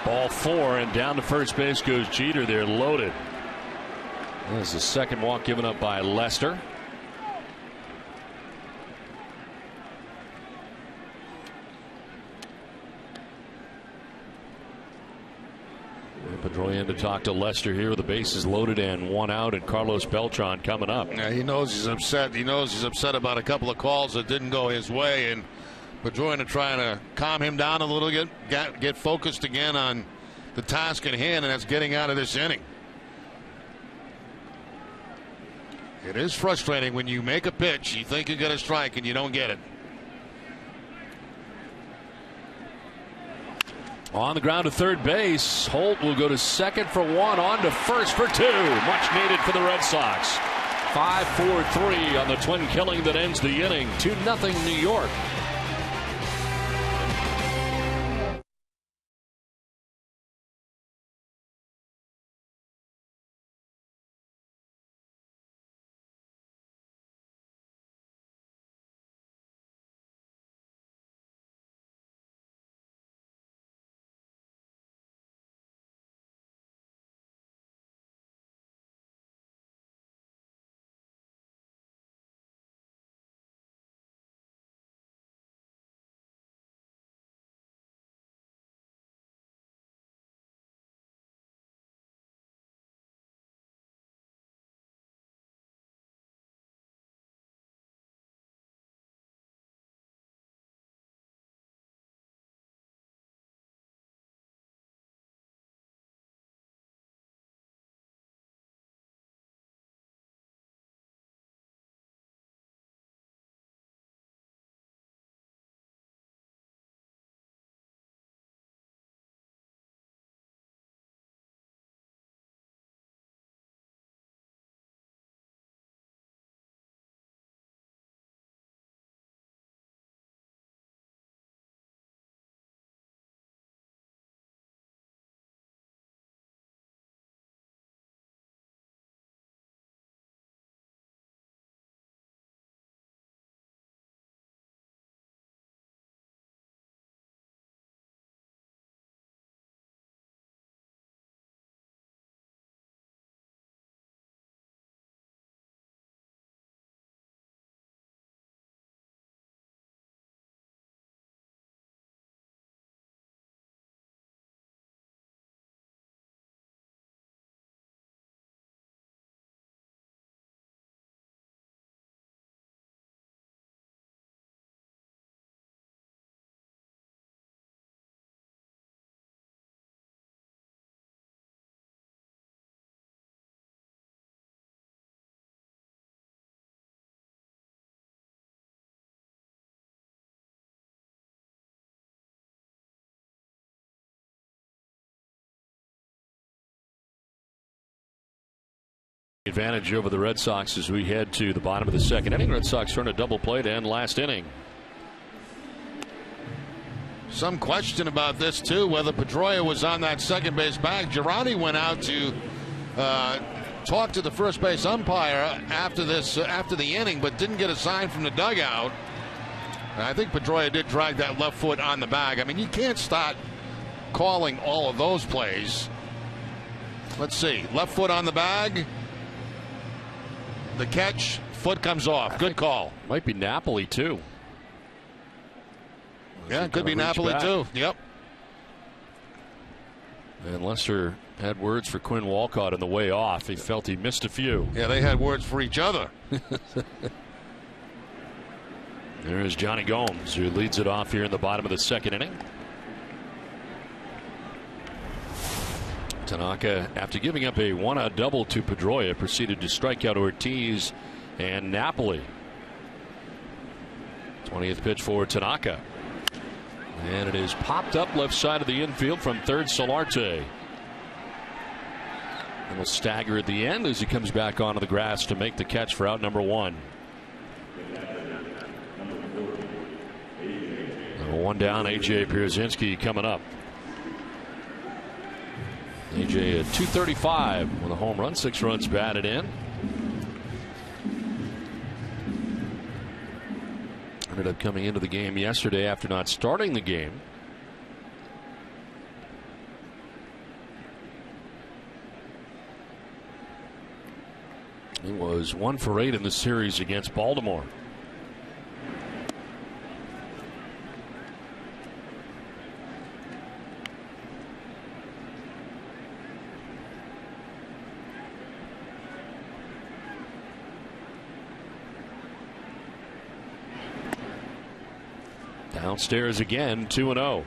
Ball 4, and down to first base goes Jeter. They're loaded. There's the second walk given up by Lester. Pedroia in to talk to Lester here with the bases loaded and 1 out, and Carlos Beltran coming up. Yeah, he knows he's upset. He knows he's upset about a couple of calls that didn't go his way, and Pedroia trying to calm him down a little bit, get focused again on the task at hand, and that's getting out of this inning. It is frustrating when you make a pitch, you think you get a strike, and you don't get it. On the ground to third base, Holt will go to second for 1, on to first for 2. Much needed for the Red Sox. 5-4-3 on the twin killing that ends the inning. 2-0 New York. Advantage over the Red Sox as we head to the bottom of the second inning. Red Sox turn a double play to end last inning. Some question about this too, whether Pedroia was on that second base bag. Girardi went out to talk to the first base umpire after the inning, but didn't get a sign from the dugout. And I think Pedroia did drag that left foot on the bag. I mean, you can't start calling all of those plays. Let's see, left foot on the bag. The catch, foot comes off. Good call. Might be Napoli too. Yeah, it could be Napoli too. Yep. And Lester had words for Quinn Walcott on the way off. He felt he missed a few. Yeah, they had words for each other. There is Johnny Gomes, who leads it off here in the bottom of the second inning. Tanaka, after giving up a 1-out double to Pedroia, proceeded to strike out Ortiz and Napoli. 20th pitch for Tanaka. And it is popped up left side of the infield from third. Solarte. And will stagger at the end as he comes back onto the grass to make the catch for out number 1. One down. A.J. Pierzynski coming up. A.J. at 235 with a home run, 6 runs batted in. Ended up coming into the game yesterday after not starting the game. He was 1 for 8 in the series against Baltimore. Downstairs again, 2-0.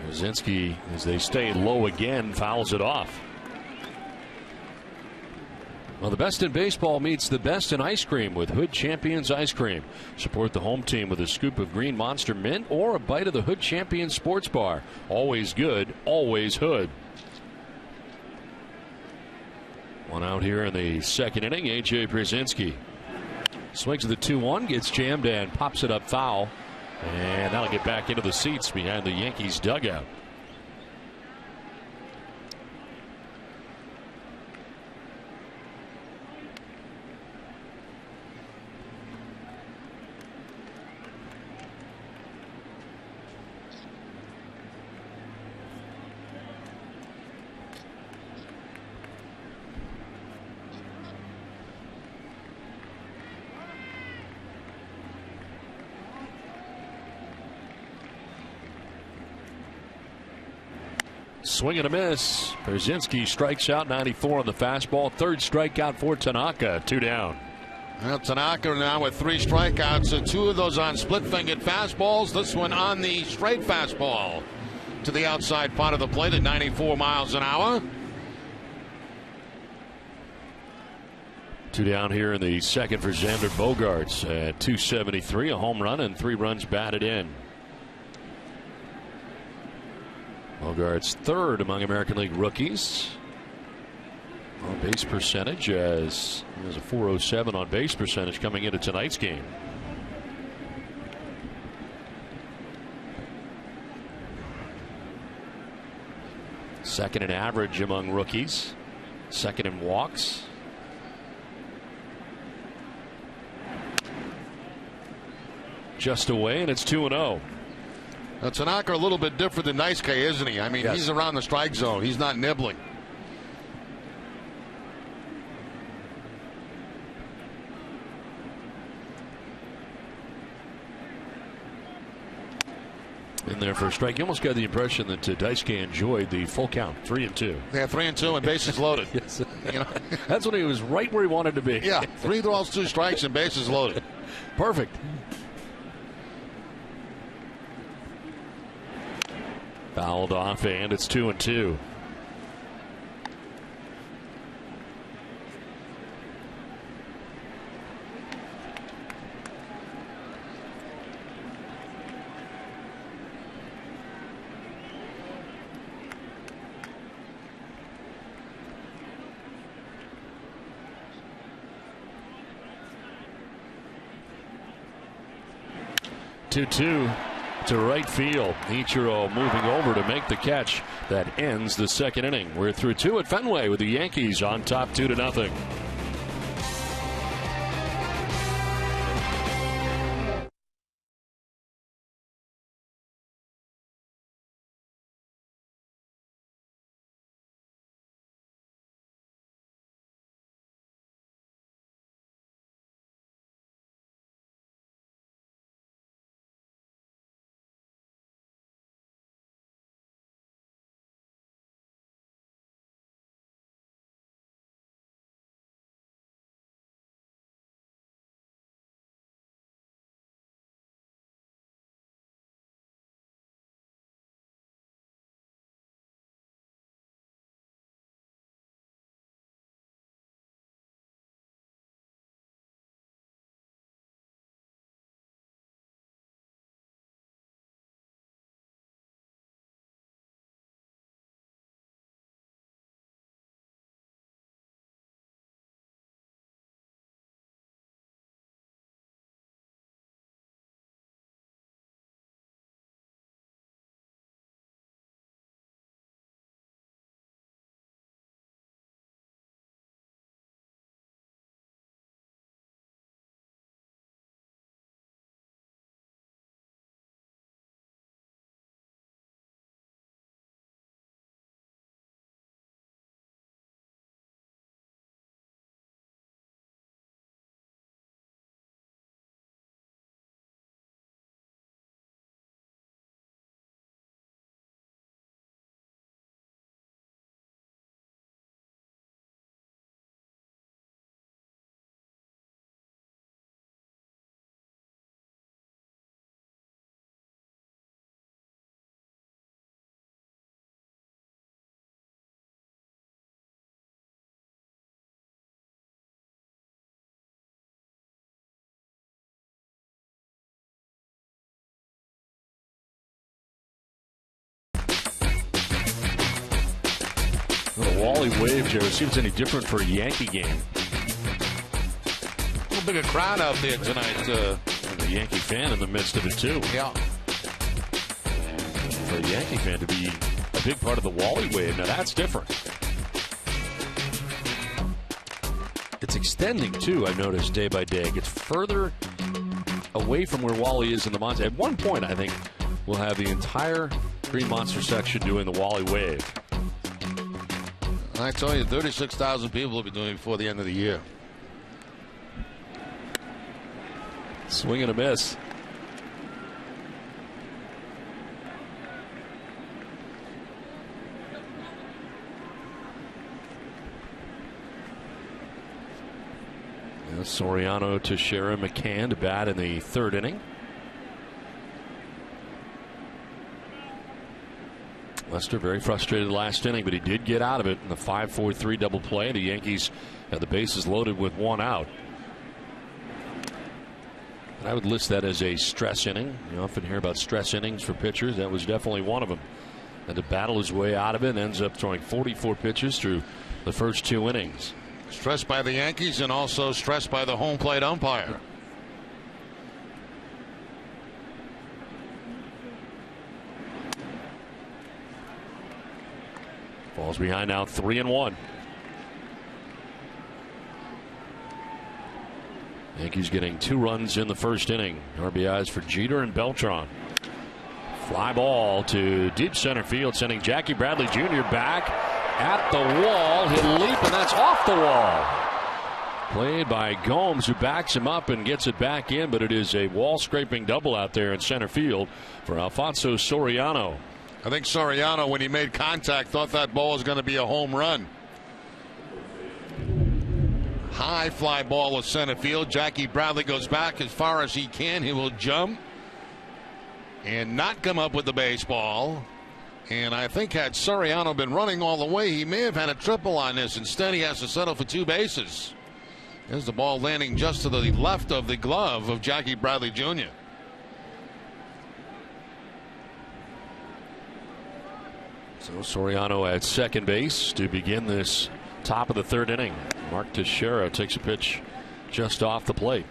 Pierzynski, as they stay low again, fouls it off. Well, the best in baseball meets the best in ice cream with Hood Champions Ice Cream. Support the home team with a scoop of Green Monster Mint or a bite of the Hood Champions Sports Bar. Always good, always Hood. 1 out here in the second inning. A.J. Pierzynski swings at the 2-1, gets jammed and pops it up foul. And that'll get back into the seats behind the Yankees dugout. Swing and a miss. Pierzynski strikes out, 94 on the fastball. Third strikeout for Tanaka. 2 down. Well, Tanaka now with 3 strikeouts. 2 of those on split-fingered fastballs. This one on the straight fastball to the outside part of the plate at 94 miles an hour. 2 down here in the second for Xander Bogaerts at 273. A home run and 3 runs batted in. Bogaerts third among American League rookies. On base percentage, as he has a 407 on base percentage coming into tonight's game. Second in average among rookies. Second in walks. Just away, and it's 2-0. Now, Tanaka a little bit different than Nice K, isn't he? I mean, yes. He's around the strike zone. He's not nibbling. In there for a strike. You almost got the impression that Daisuke enjoyed the full count, 3-2. Yeah, 3-2 and bases loaded. Yes. You know, that's when he was right where he wanted to be. Yeah, 3 balls, 2 strikes, and bases loaded. Perfect. Fouled off, and it's 2-2. Two to right field. Ichiro moving over to make the catch that ends the second inning. We're through 2 at Fenway with the Yankees on top 2-0. Wally wave, Joe, seems any different for a Yankee game. A little bigger crowd out there tonight. And a Yankee fan in the midst of it, too. Yeah. For a Yankee fan to be a big part of the Wally wave, now that's different. It's extending, too, I've noticed, day by day. It gets further away from where Wally is in the Monster. At one point, I think, we'll have the entire Green Monster section doing the Wally wave. I tell you, 36,000 people will be doing it before the end of the year. Swing and a miss. Soriano, Teixeira, McCann to bat in the third inning. Lester very frustrated last inning, but he did get out of it in the 5-4-3 double play. The Yankees had the bases loaded with one out. And I would list that as a stress inning. You often hear about stress innings for pitchers. That was definitely one of them. And to battle his way out of it, ends up throwing 44 pitches through the first two innings. Stressed by the Yankees and also stressed by the home plate umpire. Falls behind now 3-1. Yankees getting 2 runs in the first inning. RBIs for Jeter and Beltran. Fly ball to deep center field, sending Jackie Bradley Jr. back at the wall. He'll leap, and that's off the wall. Played by Gomes, who backs him up and gets it back in, but it is a wall-scraping double out there in center field for Alfonso Soriano. I think Soriano, when he made contact, thought that ball was going to be a home run. High fly ball to center field. Jackie Bradley goes back as far as he can. He will jump and not come up with the baseball. And I think had Soriano been running all the way, he may have had a triple on this. Instead, he has to settle for 2 bases. There's the ball landing just to the left of the glove of Jackie Bradley Jr. So Soriano at second base to begin this top of the third inning. Mark Teixeira takes a pitch just off the plate.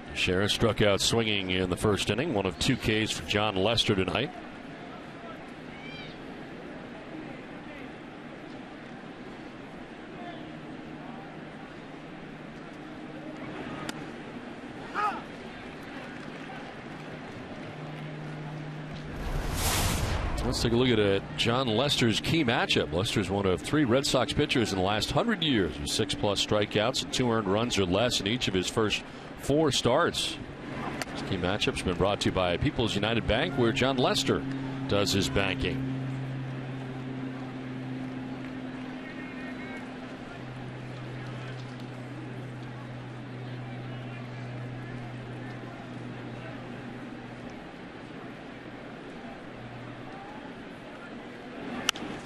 Teixeira struck out swinging in the first inning. One of 2 Ks for John Lester tonight. Let's take a look at John Lester's key matchup. Lester's one of 3 Red Sox pitchers in the last 100 years with 6+ strikeouts and 2 earned runs or less in each of his first 4 starts. This key matchup's been brought to you by People's United Bank, where John Lester does his banking.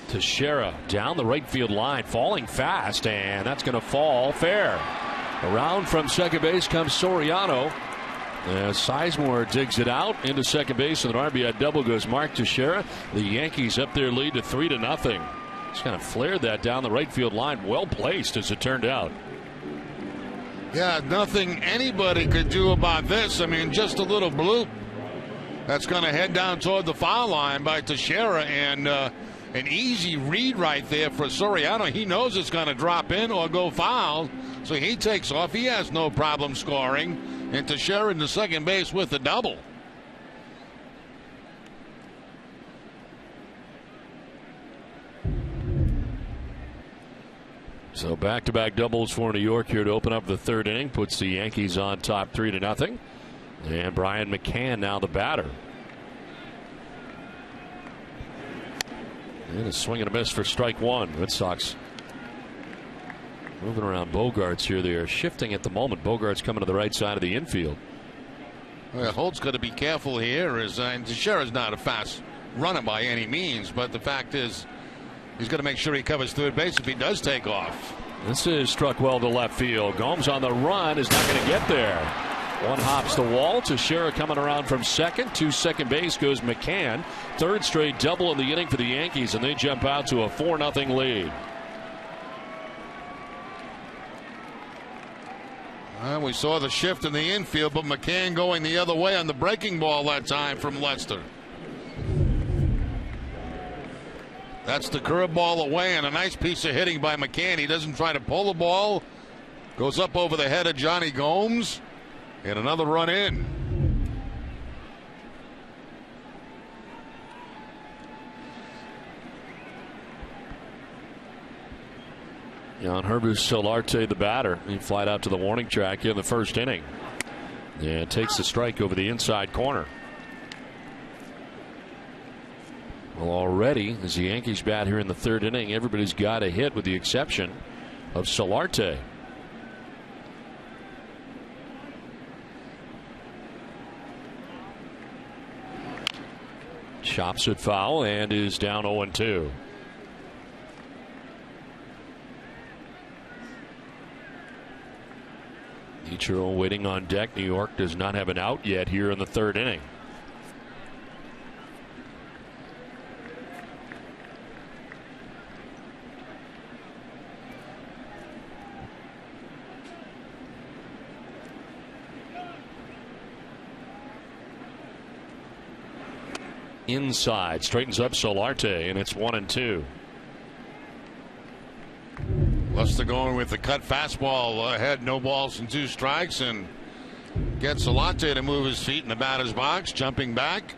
Teixeira down the right field line, falling fast, and that's going to fall fair. Around from second base comes Soriano. Sizemore digs it out into second base, and an RBI double goes Mark Teixeira. The Yankees up their lead to 3-0. Just kind of flared that down the right field line. Well placed, as it turned out. Yeah, nothing anybody could do about this. I mean, just a little bloop. That's going to head down toward the foul line by Teixeira, and an easy read right there for Soriano. He knows it's going to drop in or go foul, so he takes off. He has no problem scoring, and Teixeira into second base with the double. So back-to-back doubles for New York here to open up the third inning. Puts the Yankees on top 3-0. And Brian McCann now the batter. And a swing and a miss for strike one. Red Sox moving around Bogarts here. They are shifting at the moment. Bogarts coming to the right side of the infield. Well, Holt's got to be careful here. Teixeira's not a fast runner by any means, but the fact is he's got to make sure he covers third base if he does take off. This is struck well to left field. Gomes on the run is not going to get there. One hops the wall. Teixeira coming around from second. To second base goes McCann. Third straight double in the inning for the Yankees, and they jump out to a 4-0 lead. We saw the shift in the infield, but McCann going the other way on the breaking ball that time from Lester. That's the curveball away, and a nice piece of hitting by McCann. He doesn't try to pull the ball. Goes up over the head of Johnny Gomes, and another run in. Jan Herbus Solarte, the batter. He flied out to the warning track in the first inning. And takes the strike over the inside corner. Well, already, as the Yankees bat here in the third inning, everybody's got a hit with the exception of Solarte. Chops it foul and is down 0-2. Ichiro waiting on deck. New York does not have an out yet here in the third inning. Inside, straightens up Solarte, and it's 1-2. Lester going with the cut fastball ahead, no balls and 2 strikes, and gets Solarte to move his feet in the batter's box, jumping back.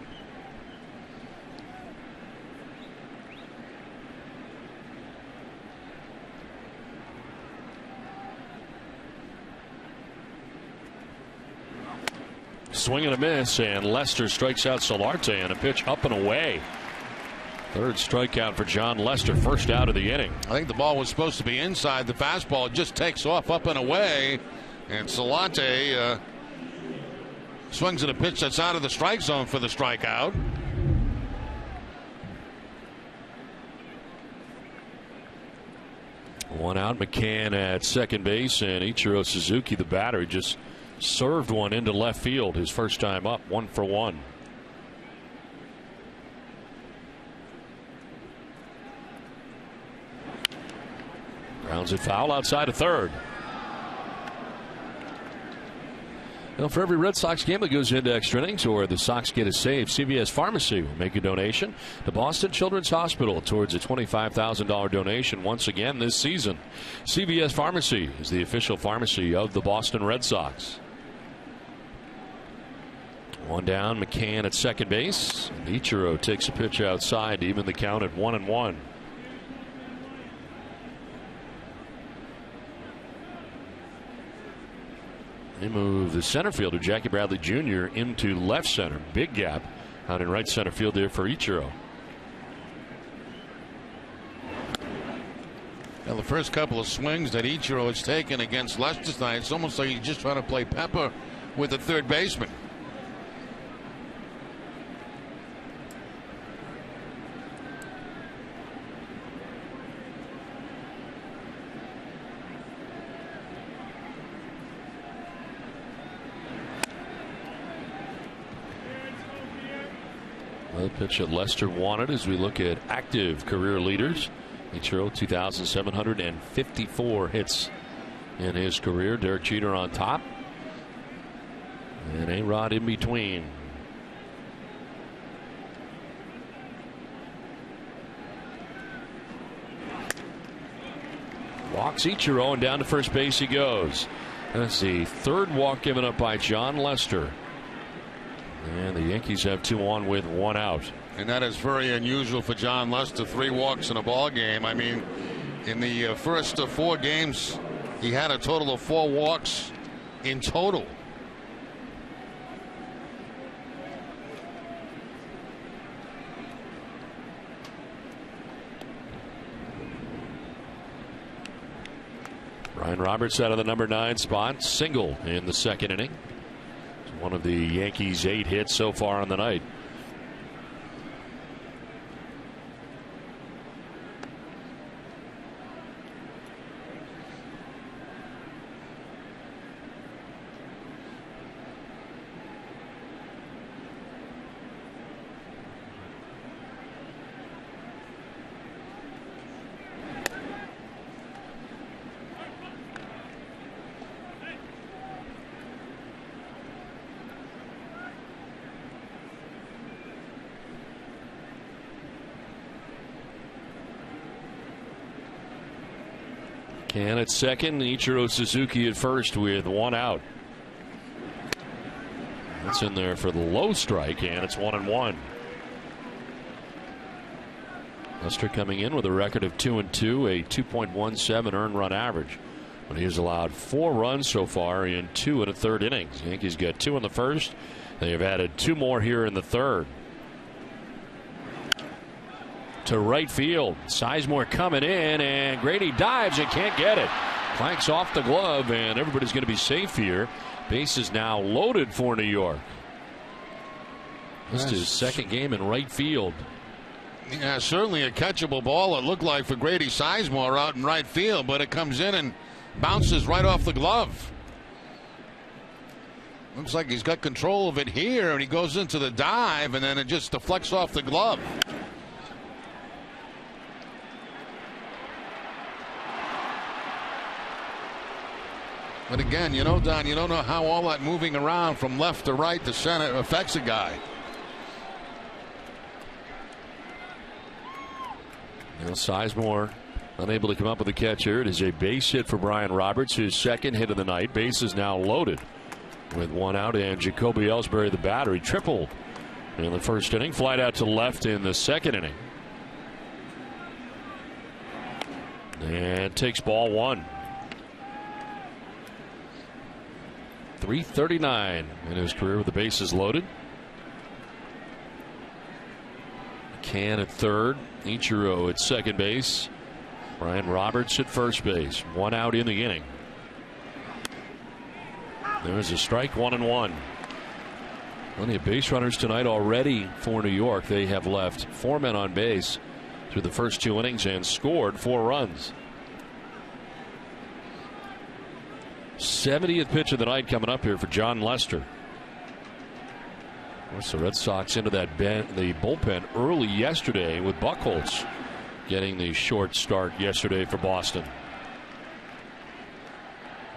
Swing and a miss, and Lester strikes out Solarte, and a pitch up and away. Third strikeout for John Lester, first out of the inning. I think the ball was supposed to be inside the fastball. It just takes off up and away, and Solarte swings at a pitch that's out of the strike zone for the strikeout. One out, McCann at second base, and Ichiro Suzuki, the batter, just served one into left field his first time up, 1-for-1. Grounds it foul outside of third. Well, for every Red Sox game that goes into extra innings or the Sox get a save, CVS Pharmacy will make a donation to Boston Children's Hospital towards a $25,000 donation once again this season. CVS Pharmacy is the official pharmacy of the Boston Red Sox. One down, McCann at second base. Ichiro takes a pitch outside to even the count at 1-1. They move the center fielder, Jackie Bradley Jr., into left center. Big gap out in right center field there for Ichiro. Now, the first couple of swings that Ichiro has taken against Lester tonight, it's almost like he's just trying to play pepper with the third baseman. The pitch that Lester wanted as we look at active career leaders. Ichiro, 2,754 hits in his career. Derek Jeter on top. And A-Rod in between. Walks Ichiro, and down to first base he goes. That's the third walk given up by John Lester. And the Yankees have 2 on with 1 out. And that is very unusual for John Lester. 3 walks in a ball game. I mean, in the first 4 games, he had a total of 4 walks in total. Ryan Roberts out of the number 9 spot, single in the second inning. One of the Yankees' 8 hits so far on the night. Can at second, Ichiro Suzuki at first with one out. That's in there for the low strike, and it's 1-1. Lester coming in with a record of 2-2, a 2.17 earned run average. But he has allowed 4 runs so far in 2 1/3 innings. Yankees get 2 in the first. They have added 2 more here in the third. To right field. Sizemore coming in, and Grady dives and can't get it. Clanks off the glove, and everybody's going to be safe here. Base is now loaded for New York. This is his second game in right field. Yeah, certainly a catchable ball, it looked like, for Grady Sizemore out in right field, but it comes in and bounces right off the glove. Looks like he's got control of it here, and he goes into the dive, and then it just deflects off the glove. But again, you know, Don, you don't know how all that moving around from left to right to center affects a guy. Now Sizemore unable to come up with a catch here. It is a base hit for Brian Roberts, his second hit of the night. Base is now loaded with 1 out, and Jacoby Ellsbury, the batter, he tripled in the first inning. Flied out to left in the second inning. And takes ball 1. 339 in his career with the bases loaded. Can at third. Ichiro at second base. Brian Roberts at first base. 1 out in the inning. There's a strike, 1-1. Plenty of base runners tonight already for New York. They have left 4 men on base through the first 2 innings and scored 4 runs. 70th pitch of the night coming up here for John Lester. Of course, the Red Sox into the bullpen early yesterday with Buchholz getting the short start yesterday for Boston.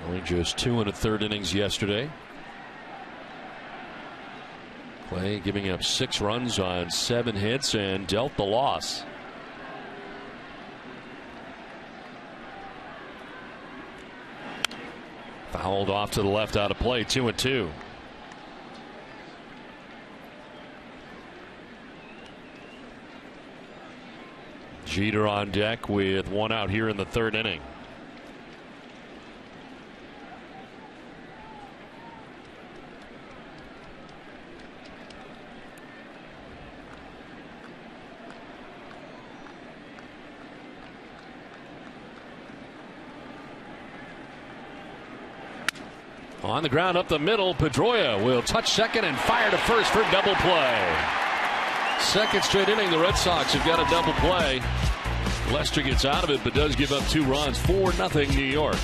Only just 2 1/3 innings yesterday. Clay giving up 6 runs on 7 hits and dealt the loss. Fouled off to the left out of play, 2-2. Jeter on deck with 1 out here in the third inning. On the ground up the middle, Pedroia will touch second and fire to first for double play. Second straight inning, the Red Sox have got a double play. Lester gets out of it, but does give up 2 runs. 4-0 New York.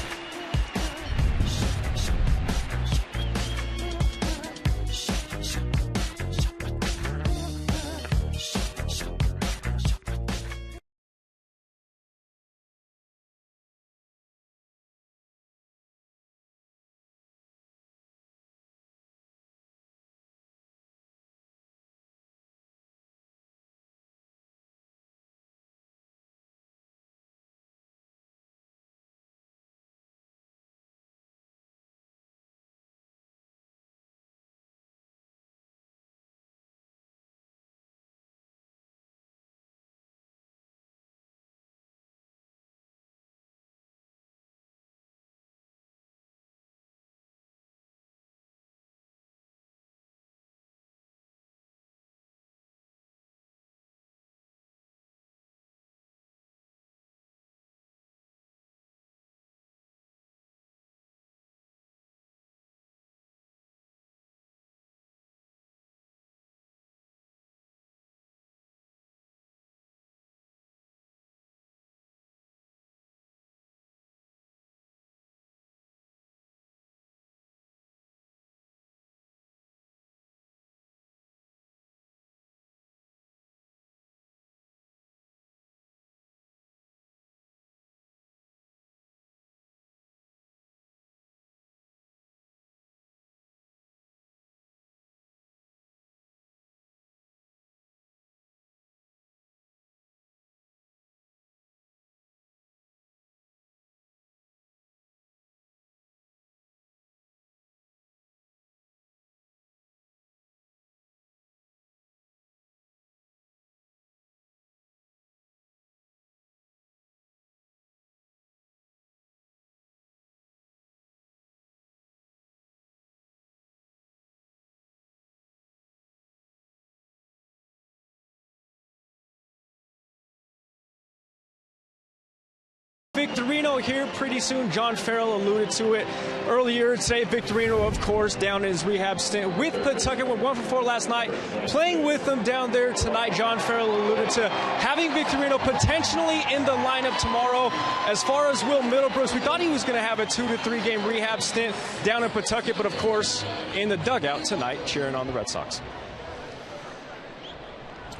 Victorino here pretty soon. John Farrell alluded to it earlier today. Victorino, of course, down in his rehab stint with Pawtucket. Went 1 for 4 last night. Playing with them down there tonight. John Farrell alluded to having Victorino potentially in the lineup tomorrow. As far as Will Middlebrooks, we thought he was going to have a 2 to 3 game rehab stint down in Pawtucket, but of course in the dugout tonight cheering on the Red Sox.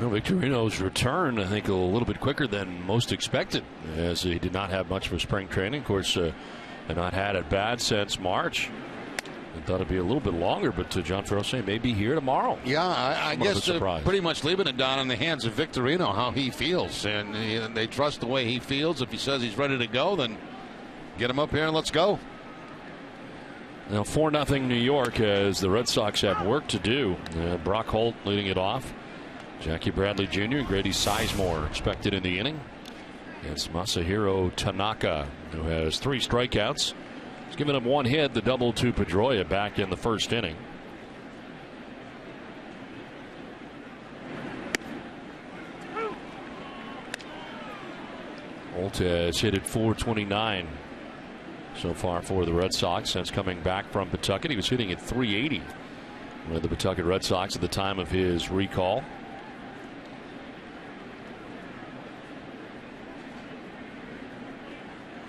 Well, Victorino's return, I think, a little bit quicker than most expected, as he did not have much for spring training. Of course, had not had it bad since March. I thought it'd be a little bit longer, but John Farrell saying maybe here tomorrow. Yeah, I guess pretty much leaving it down in the hands of Victorino how he feels, and they trust the way he feels. If he says he's ready to go, then get him up here and let's go. Now 4-0 New York, as the Red Sox have work to do. Brock Holt leading it off. Jackie Bradley Jr. and Grady Sizemore expected in the inning. It's Masahiro Tanaka, who has 3 strikeouts. He's given up 1 hit, the double to Pedroia back in the first inning. Holt has hit at .429 so far for the Red Sox since coming back from Pawtucket. He was hitting at .380 with the Pawtucket Red Sox at the time of his recall.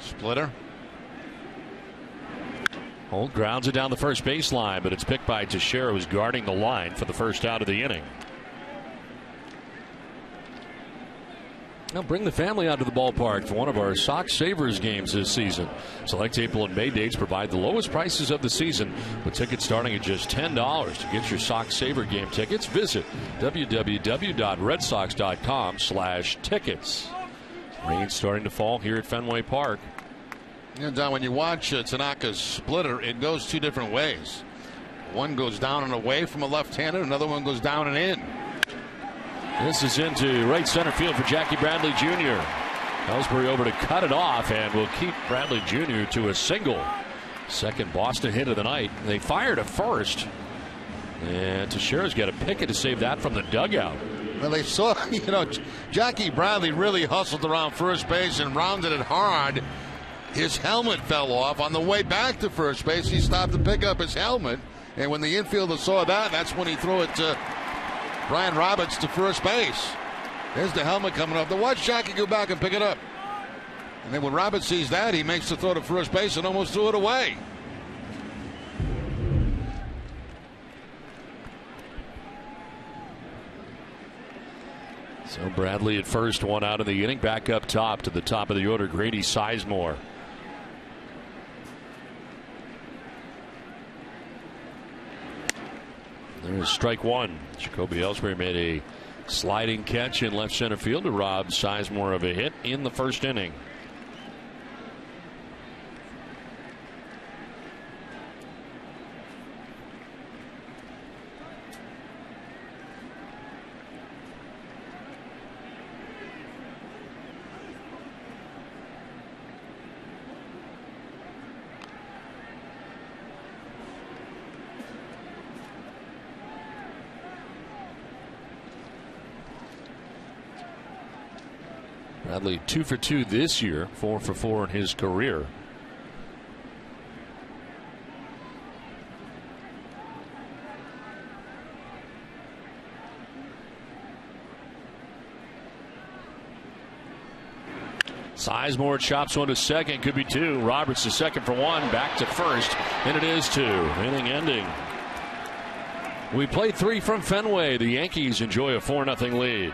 Splitter. Holt grounds it down the first baseline, but it's picked by Teixeira, who's guarding the line for the first out of the inning. Now bring the family out to the ballpark for one of our Sox Savers games this season. Select April and May dates provide the lowest prices of the season, with tickets starting at just $10. To get your Sox Saver game tickets, visit www.redsox.com/tickets. Rain starting to fall here at Fenway Park. And Don, when you watch Tanaka's splitter, it goes 2 different ways. One goes down and away from a left-hander, another one goes down and in. This is into right center field for Jackie Bradley Jr. Ellsbury over to cut it off, and will keep Bradley Jr. to a single. Second Boston hit of the night. They fired at first, and Teixeira's got a picket to save that from the dugout. Well, they saw, Jackie Bradley really hustled around first base and rounded it hard. His helmet fell off. On the way back to first base, he stopped to pick up his helmet. And when the infielder saw that, that's when he threw it to Brian Roberts to first base. There's the helmet coming off. Watch Jackie go back and pick it up. And then when Roberts sees that, he makes the throw to first base and almost threw it away. So Bradley at first, 1 out of the inning. Back up top to the top of the order, Grady Sizemore. There's strike 1. Jacoby Ellsbury made a sliding catch in left center field to rob Sizemore of a hit in the first inning. Bradley 2 for 2 this year, 4 for 4 in his career. Sizemore chops one to second, could be 2. Roberts to second for 1, back to first, and it is 2. Inning ending. We played 3 from Fenway. The Yankees enjoy a 4-0 lead.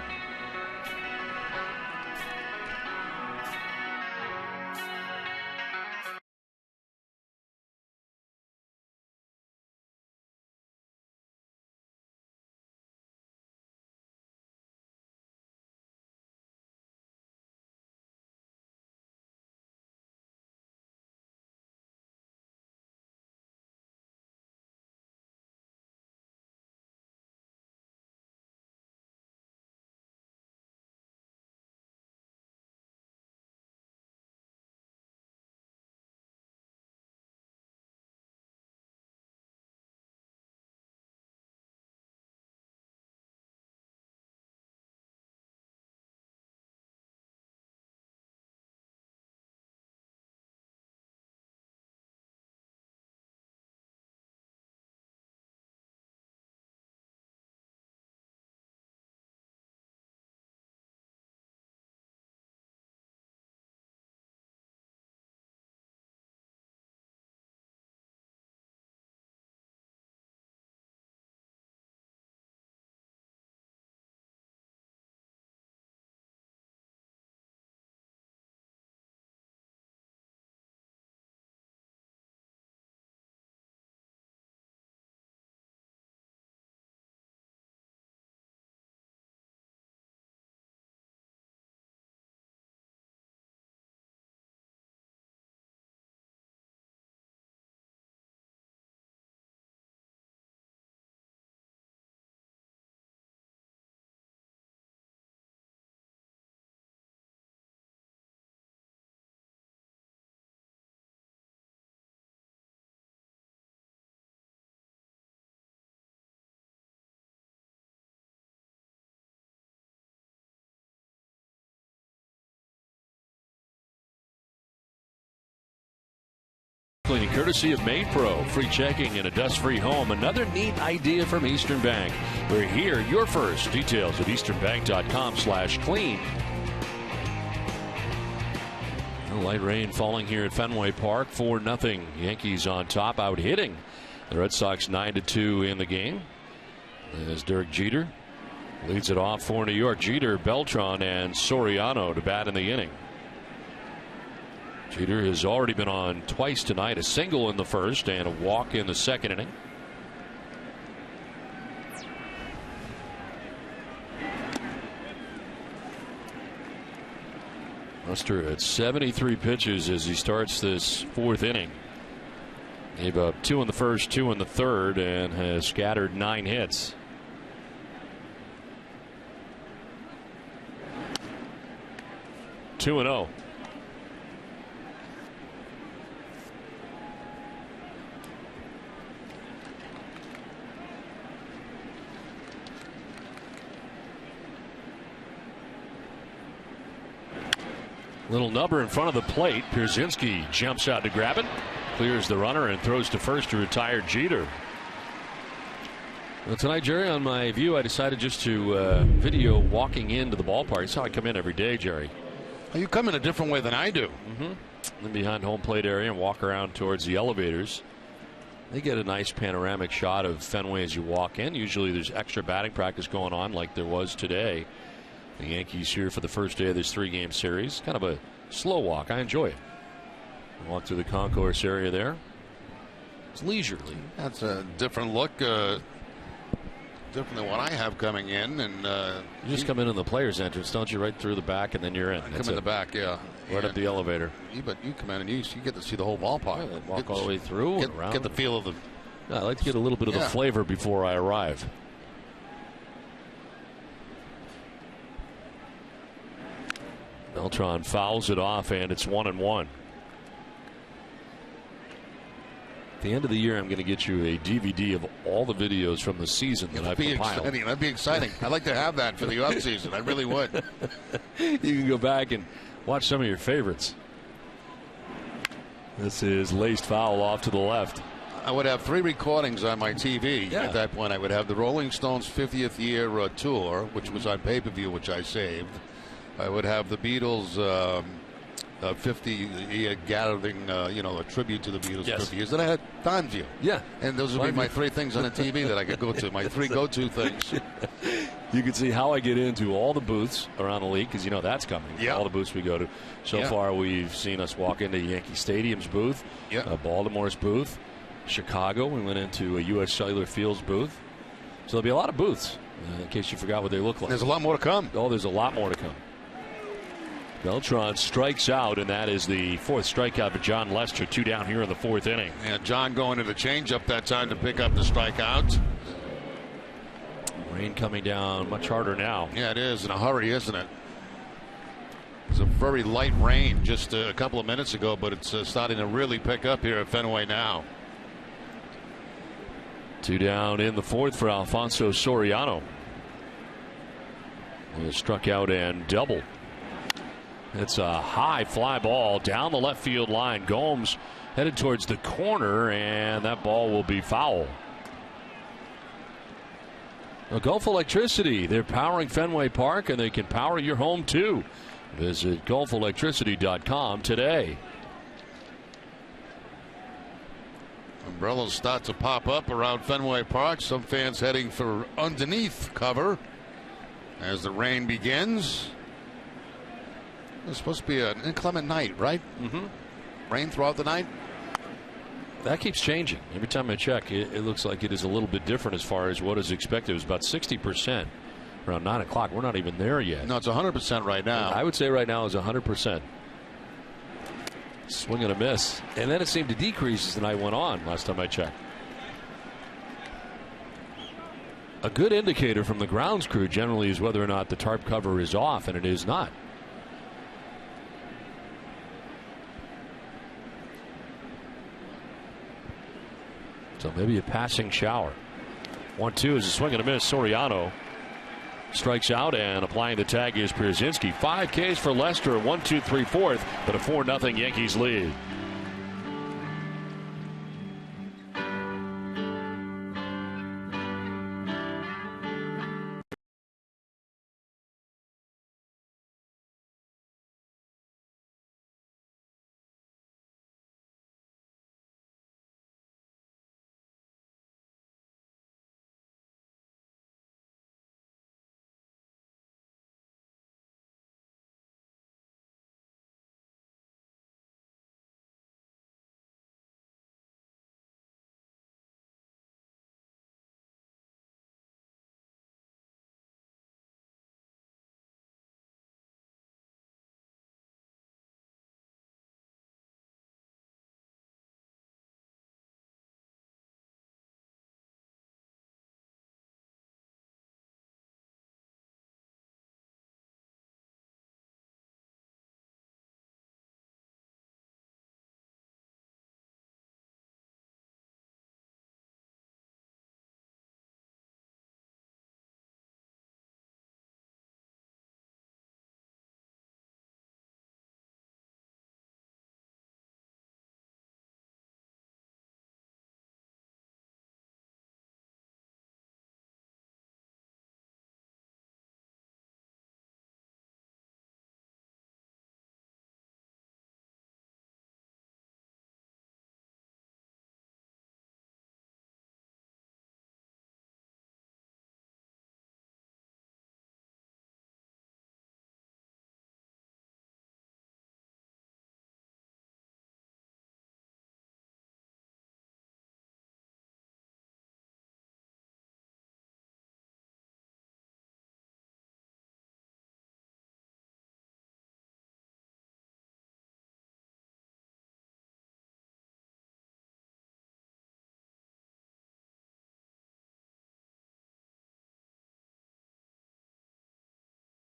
Cleaning courtesy of Made Pro. Free checking and a dust-free home. Another neat idea from Eastern Bank. We're here. Your first. Details at easternbank.com/clean. Light rain falling here at Fenway Park. 4-0. Yankees on top, out hitting the Red Sox 9-2 in the game. As Derek Jeter leads it off for New York. Jeter, Beltran, and Soriano to bat in the inning. Jeter has already been on twice tonight. A single in the first and a walk in the second inning. Buster at 73 pitches as he starts this fourth inning. Gave up 2 in the first, 2 in the third, and has scattered 9 hits. Two and 0. Little number in front of the plate. Pierzynski jumps out to grab it, clears the runner, and throws to first to retire Jeter. Well, tonight, Jerry, on my view, I decided just to video walking into the ballpark. That's how I come in every day, Jerry. You come in a different way than I do. Then behind home plate area and walk around towards the elevators. They get a nice panoramic shot of Fenway as you walk in. Usually there's extra batting practice going on like there was today. The Yankees here for the first day of this 3-game series. Kind of a slow walk. I enjoy it. Walk through the concourse area there. It's leisurely. That's a different look. Different than what I have coming in. And you just come in the players' entrance, don't you? Right through the back, and then you're in. I come in the back, yeah. Right up the elevator. But you come in and you get to see the whole ballpark. Yeah, walk all the way through and around. Get the feel of the. I like to get a little bit of the flavor before I arrive. Beltran fouls it off, and it's 1-1. At the end of the year, I'm going to get you a DVD of all the videos from the season that I've compiled. That'd be exciting. I'd like to have that for the off season. I really would. You can go back and watch some of your favorites. This is laced foul off to the left. I would have 3 recordings on my TV. Yeah. At that point, I would have the Rolling Stones 50th year tour, which was on pay-per-view, which I saved. I would have the Beatles 50-year gathering, a tribute to the Beatles. Yes. 50 years. Then I had Time View. Yeah. And those would be my 3 things on the TV that I could go to, my 3 go-to things. You can see how I get into all the booths around the league, because you know that's coming. Yeah. All the booths we go to. So far, we've seen us walk into Yankee Stadium's booth, Baltimore's booth, Chicago. We went into a U.S. Cellular Field's booth. So there'll be a lot of booths, in case you forgot what they look like. There's a lot more to come. Oh, there's a lot more to come. Beltran strikes out, and that is the 4th strikeout for John Lester. 2 down here in the 4th inning. Yeah, John going to the changeup that time to pick up the strikeout. Rain coming down much harder now. Yeah, it is in a hurry, isn't it? It was a very light rain just a couple of minutes ago, but it's starting to really pick up here at Fenway now. 2 down in the 4th for Alfonso Soriano. He struck out and doubled. It's a high fly ball down the left field line. Gomes headed towards the corner, and that ball will be foul. Now, Gulf Electricity, they're powering Fenway Park, and they can power your home too. Visit gulfelectricity.com today. Umbrellas start to pop up around Fenway Park. Some fans heading for underneath cover as the rain begins. It's supposed to be an inclement night, right? Rain throughout the night. That keeps changing. Every time I check, it looks like it is a little bit different as far as what is expected. It was about 60% around 9 o'clock. We're not even there yet. No, it's 100% right now. I would say right now is 100%. Swing and a miss. And then it seemed to decrease as the night went on last time I checked. A good indicator from the grounds crew generally is whether or not the tarp cover is off, and it is not. So maybe a passing shower. 1-2 is a swing and a miss. Soriano strikes out, and applying the tag is Pierzynski. 5 Ks for Lester, 1, 2, 3, 4th, but a 4-0 Yankees lead.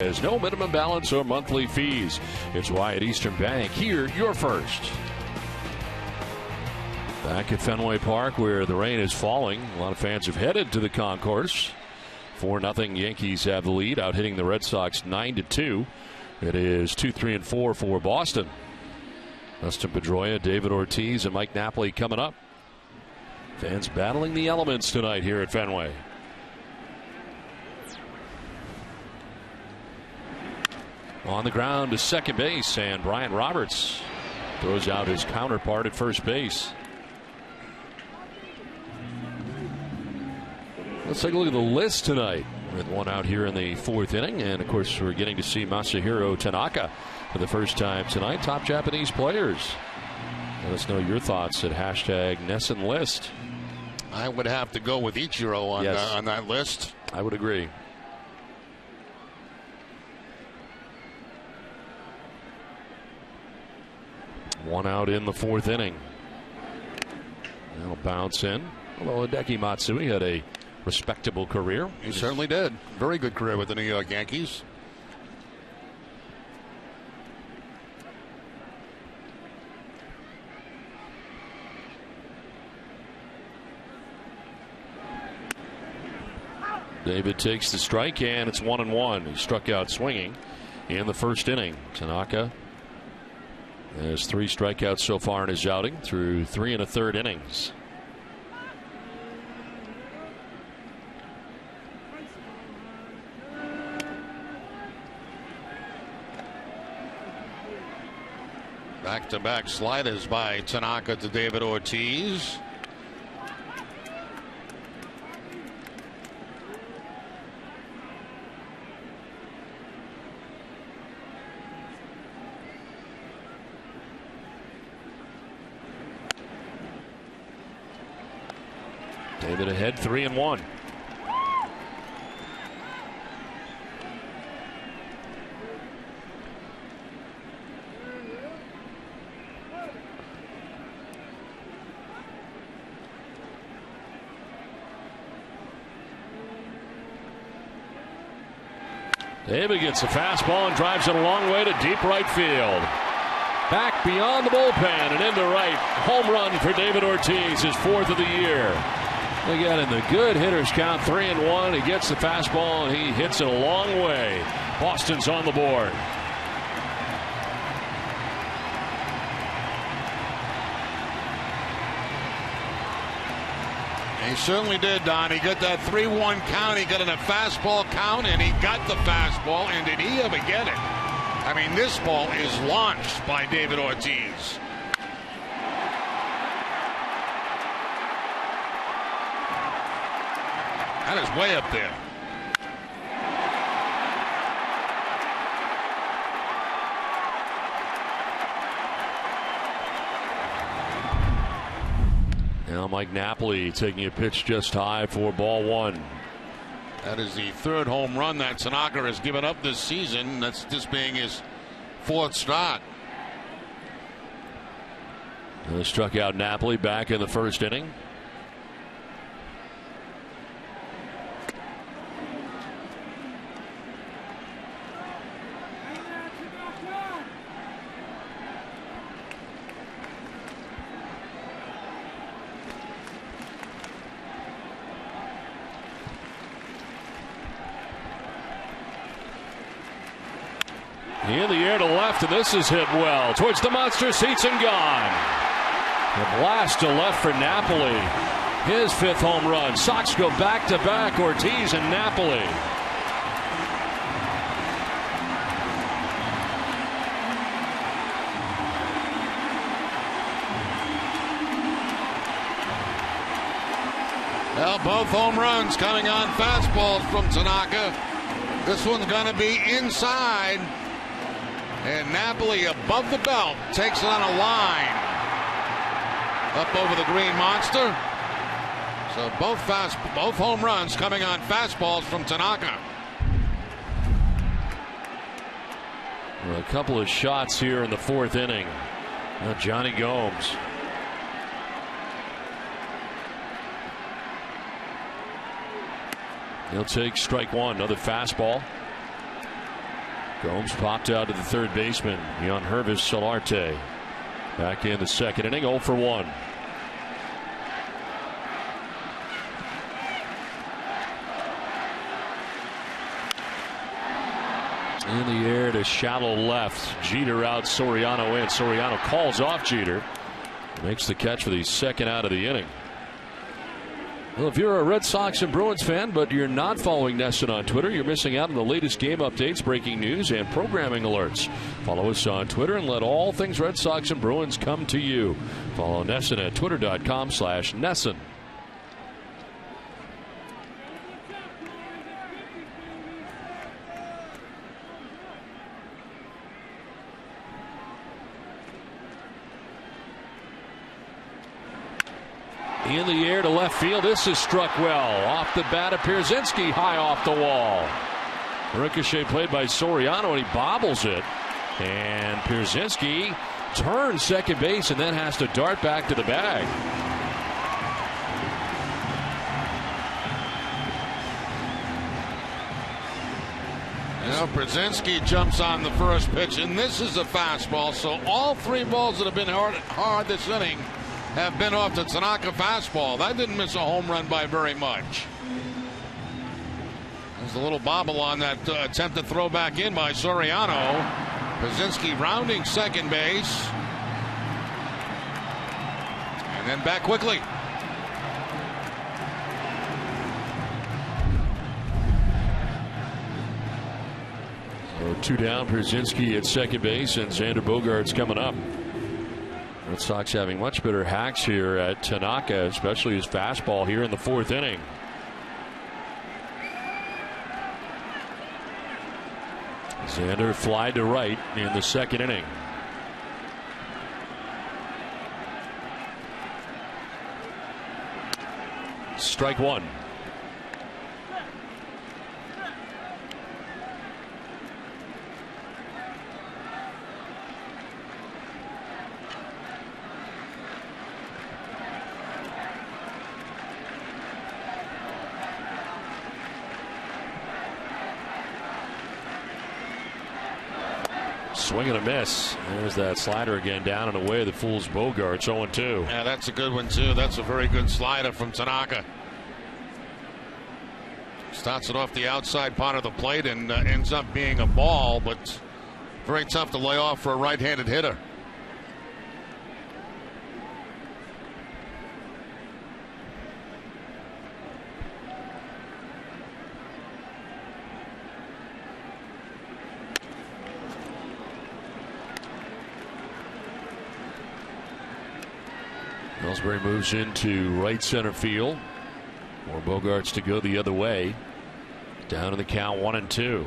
There's no minimum balance or monthly fees. It's why at Eastern Bank, here you're first. Back at Fenway Park where the rain is falling. A lot of fans have headed to the concourse. 4-0 Yankees have the lead, out hitting the Red Sox 9-2. It is 2-3 and 4 for Boston. Dustin Pedroia, David Ortiz, and Mike Napoli coming up. Fans battling the elements tonight here at Fenway. On the ground to second base, and Brian Roberts throws out his counterpart at first base. Let's take a look at the list tonight with one out here in the fourth inning. And, of course, we're getting to see Masahiro Tanaka for the first time tonight. Top Japanese players. Let us know your thoughts at #NESSENList. I would have to go with Ichiro on that list. I would agree. One out in the fourth inning. That'll bounce in. Although Hideki Matsui had a respectable career. He certainly did. Very good career with the New York Yankees. David takes the strike, and it's 1-1. He struck out swinging in the first inning. Tanaka has 3 strikeouts so far in his outing through 3 1/3 innings. Back-to-back sliders by Tanaka to David Ortiz. David ahead 3-1. David gets a fastball and drives it a long way to deep right field. Back beyond the bullpen and into right. Home run for David Ortiz, his 4th of the year. Again, in the good hitters count, 3-1. He gets the fastball and he hits it a long way. Boston's on the board. He certainly did, Don. He got that 3-1 count. He got in a fastball count, and he got the fastball. And did he ever get it? I mean, this ball is launched by David Ortiz. That is way up there. Now Mike Napoli taking a pitch just high for ball 1. That is the 3rd home run that Tanaka has given up this season. That's just being his 4th start. Struck out Napoli back in the first inning. In the air to left, and this is hit well towards the monster seats and gone. A blast to left for Napoli. His 5th home run. Sox go back-to-back, Ortiz and Napoli. Well, both home runs coming on fastballs from Tanaka. This one's going to be inside. And Napoli above the belt takes it on a line up over the green monster. So both home runs coming on fastballs from Tanaka. Well, a couple of shots here in the 4th inning. Now Johnny Gomes. He'll take strike 1, another fastball. Gomes popped out to the third baseman, Jan Hervis Solarte. Back in the second inning, 0 for 1. In the air to shallow left. Jeter out, Soriano in. Soriano calls off Jeter. Makes the catch for the second out of the inning. Well, if you're a Red Sox and Bruins fan, but you're not following NESN on Twitter, you're missing out on the latest game updates, breaking news, and programming alerts. Follow us on Twitter and let all things Red Sox and Bruins come to you. Follow NESN at twitter.com/NESN. In the air to left field. This is struck well. Off the bat of Pierzynski, high off the wall. Ricochet played by Soriano, and he bobbles it. And Pierzynski turns second base and then has to dart back to the bag. Now Pierzynski jumps on the first pitch, and this is a fastball. So all three balls that have been hard this inning have been off the Tanaka fastball. That didn't miss a home run by very much. There's a little bobble on that attempted throw back in by Soriano. Pierzynski rounding second base. And then back quickly. So 2 down, Pierzynski at second base, and Xander Bogaerts coming up. Red Sox having much better hacks here at Tanaka, especially his fastball here in the fourth inning. Xander fly to right in the second inning. Strike one. Swing and a miss. There's that slider again down and away that fools Bogaerts. 0-2. Yeah, that's a good one too. That's a very good slider from Tanaka. Starts it off the outside part of the plate and ends up being a ball, but very tough to lay off for a right-handed hitter. Ellsbury moves into right center field. For Bogaerts to go the other way. Down in the count, 1-2.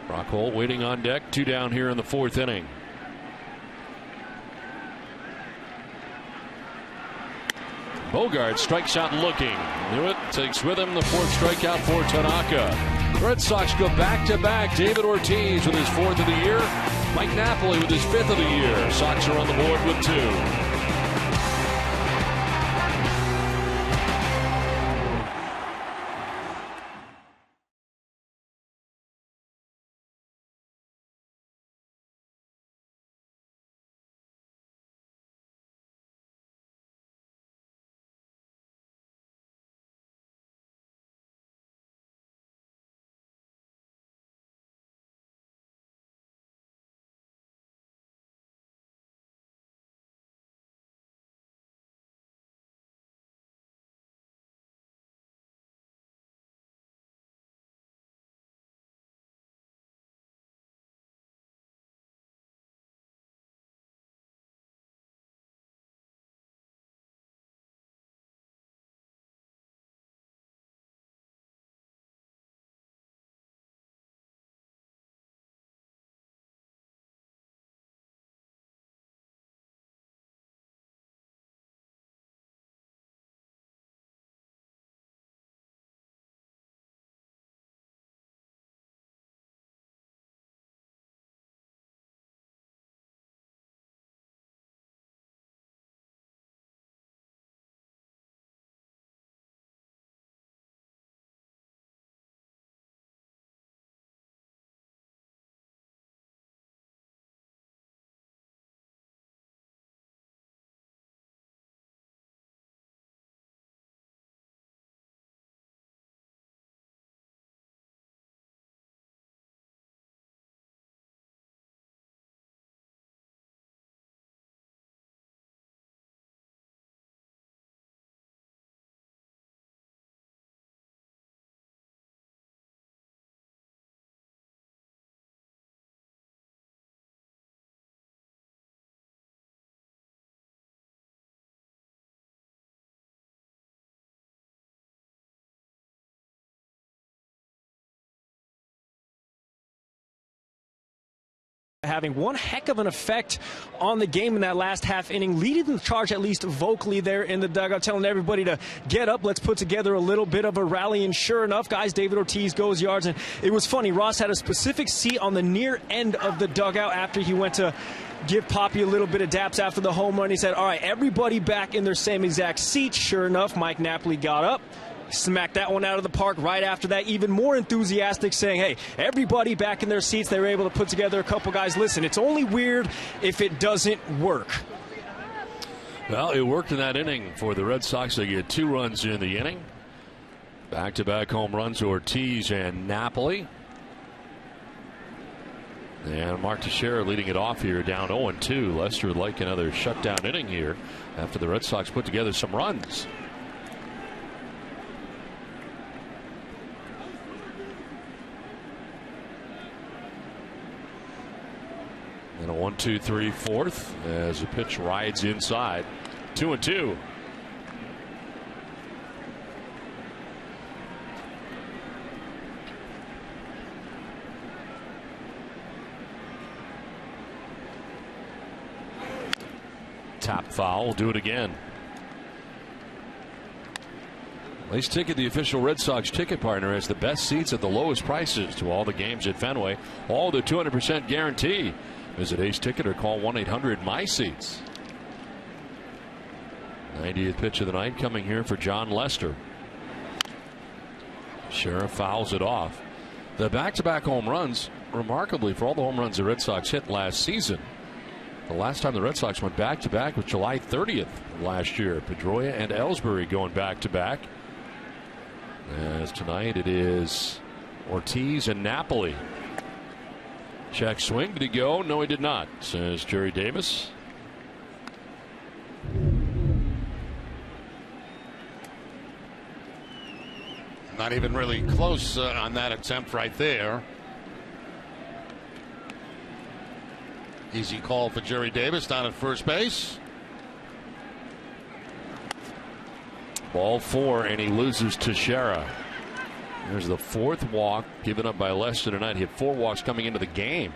Rockhold waiting on deck. 2 down here in the fourth inning. Bogaerts strikes out looking. Knew it. Takes with him the fourth strikeout for Tanaka. Red Sox go back-to-back. David Ortiz with his 4th of the year. Mike Napoli with his 5th of the year. Sox are on the board with 2. having one heck of an effect on the game in that last half inning, leading the charge at least vocally there in the dugout, telling everybody to get up, let's put together a little bit of a rally. And sure enough, guys, David Ortiz goes yards. And it was funny, Ross had a specific seat on the near end of the dugout after he went to give Poppy a little bit of daps after the home run. He said, all right, everybody back in their same exact seat. Sure enough, Mike Napoli got up, smacked that one out of the park. Right after that, even more enthusiastic, saying, hey, everybody back in their seats. They were able to put together a couple guys. Listen, it's only weird if it doesn't work. Well, it worked in that inning for the Red Sox. They get 2 runs in the inning. Back-to-back home runs, Ortiz and Napoli. And Mark Teixeira leading it off here, down 0-2. Lester would like another shutdown inning here after the Red Sox put together some runs. And a 1-2-3 fourth as the pitch rides inside. 2-2. Top foul. We'll do it again. Lace Ticket, the official Red Sox ticket partner, has the best seats at the lowest prices to all the games at Fenway. All the 200% guarantee. Visit Ace Ticket or call 1-800-MY-SEATS. 90th pitch of the night coming here for John Lester. Sheriff fouls it off. The back-to-back home runs, remarkably for all the home runs the Red Sox hit last season. The last time the Red Sox went back-to-back was July 30th last year. Pedroia and Ellsbury going back-to-back. As tonight it is Ortiz and Napoli. Check swing. Did he go? No, he did not, says Jerry Davis. Not even really close on that attempt right there. Easy call for Jerry Davis down at first base. Ball 4, and he loses Teixeira. There's the 4th walk given up by Lester tonight. He had 4 walks coming into the game.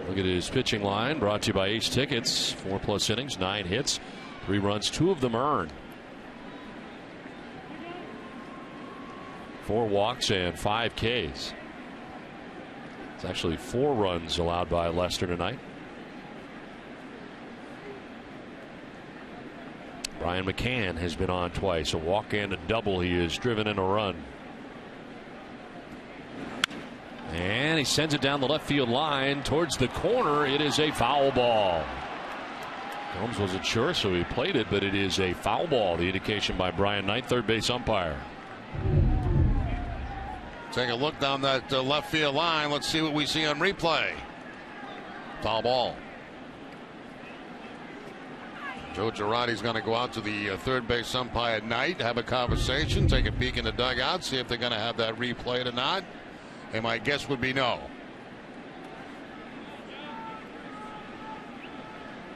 Look at his pitching line, brought to you by Ace Tickets. 4+ innings, 9 hits, 3 runs, 2 of them earned. 4 walks and 5 Ks. It's actually 4 runs allowed by Lester tonight. Brian McCann has been on twice. A walk and a double. He has driven in a run. And he sends it down the left field line towards the corner. It is a foul ball. Holmes wasn't sure, so he played it, but it is a foul ball. The indication by Brian Knight, third base umpire. Take a look down that left field line. Let's see what we see on replay. Foul ball. Joe Girardi's going to go out to the third base umpire at night, have a conversation, take a peek in the dugout, see if they're going to have that replayed or not. And my guess would be no.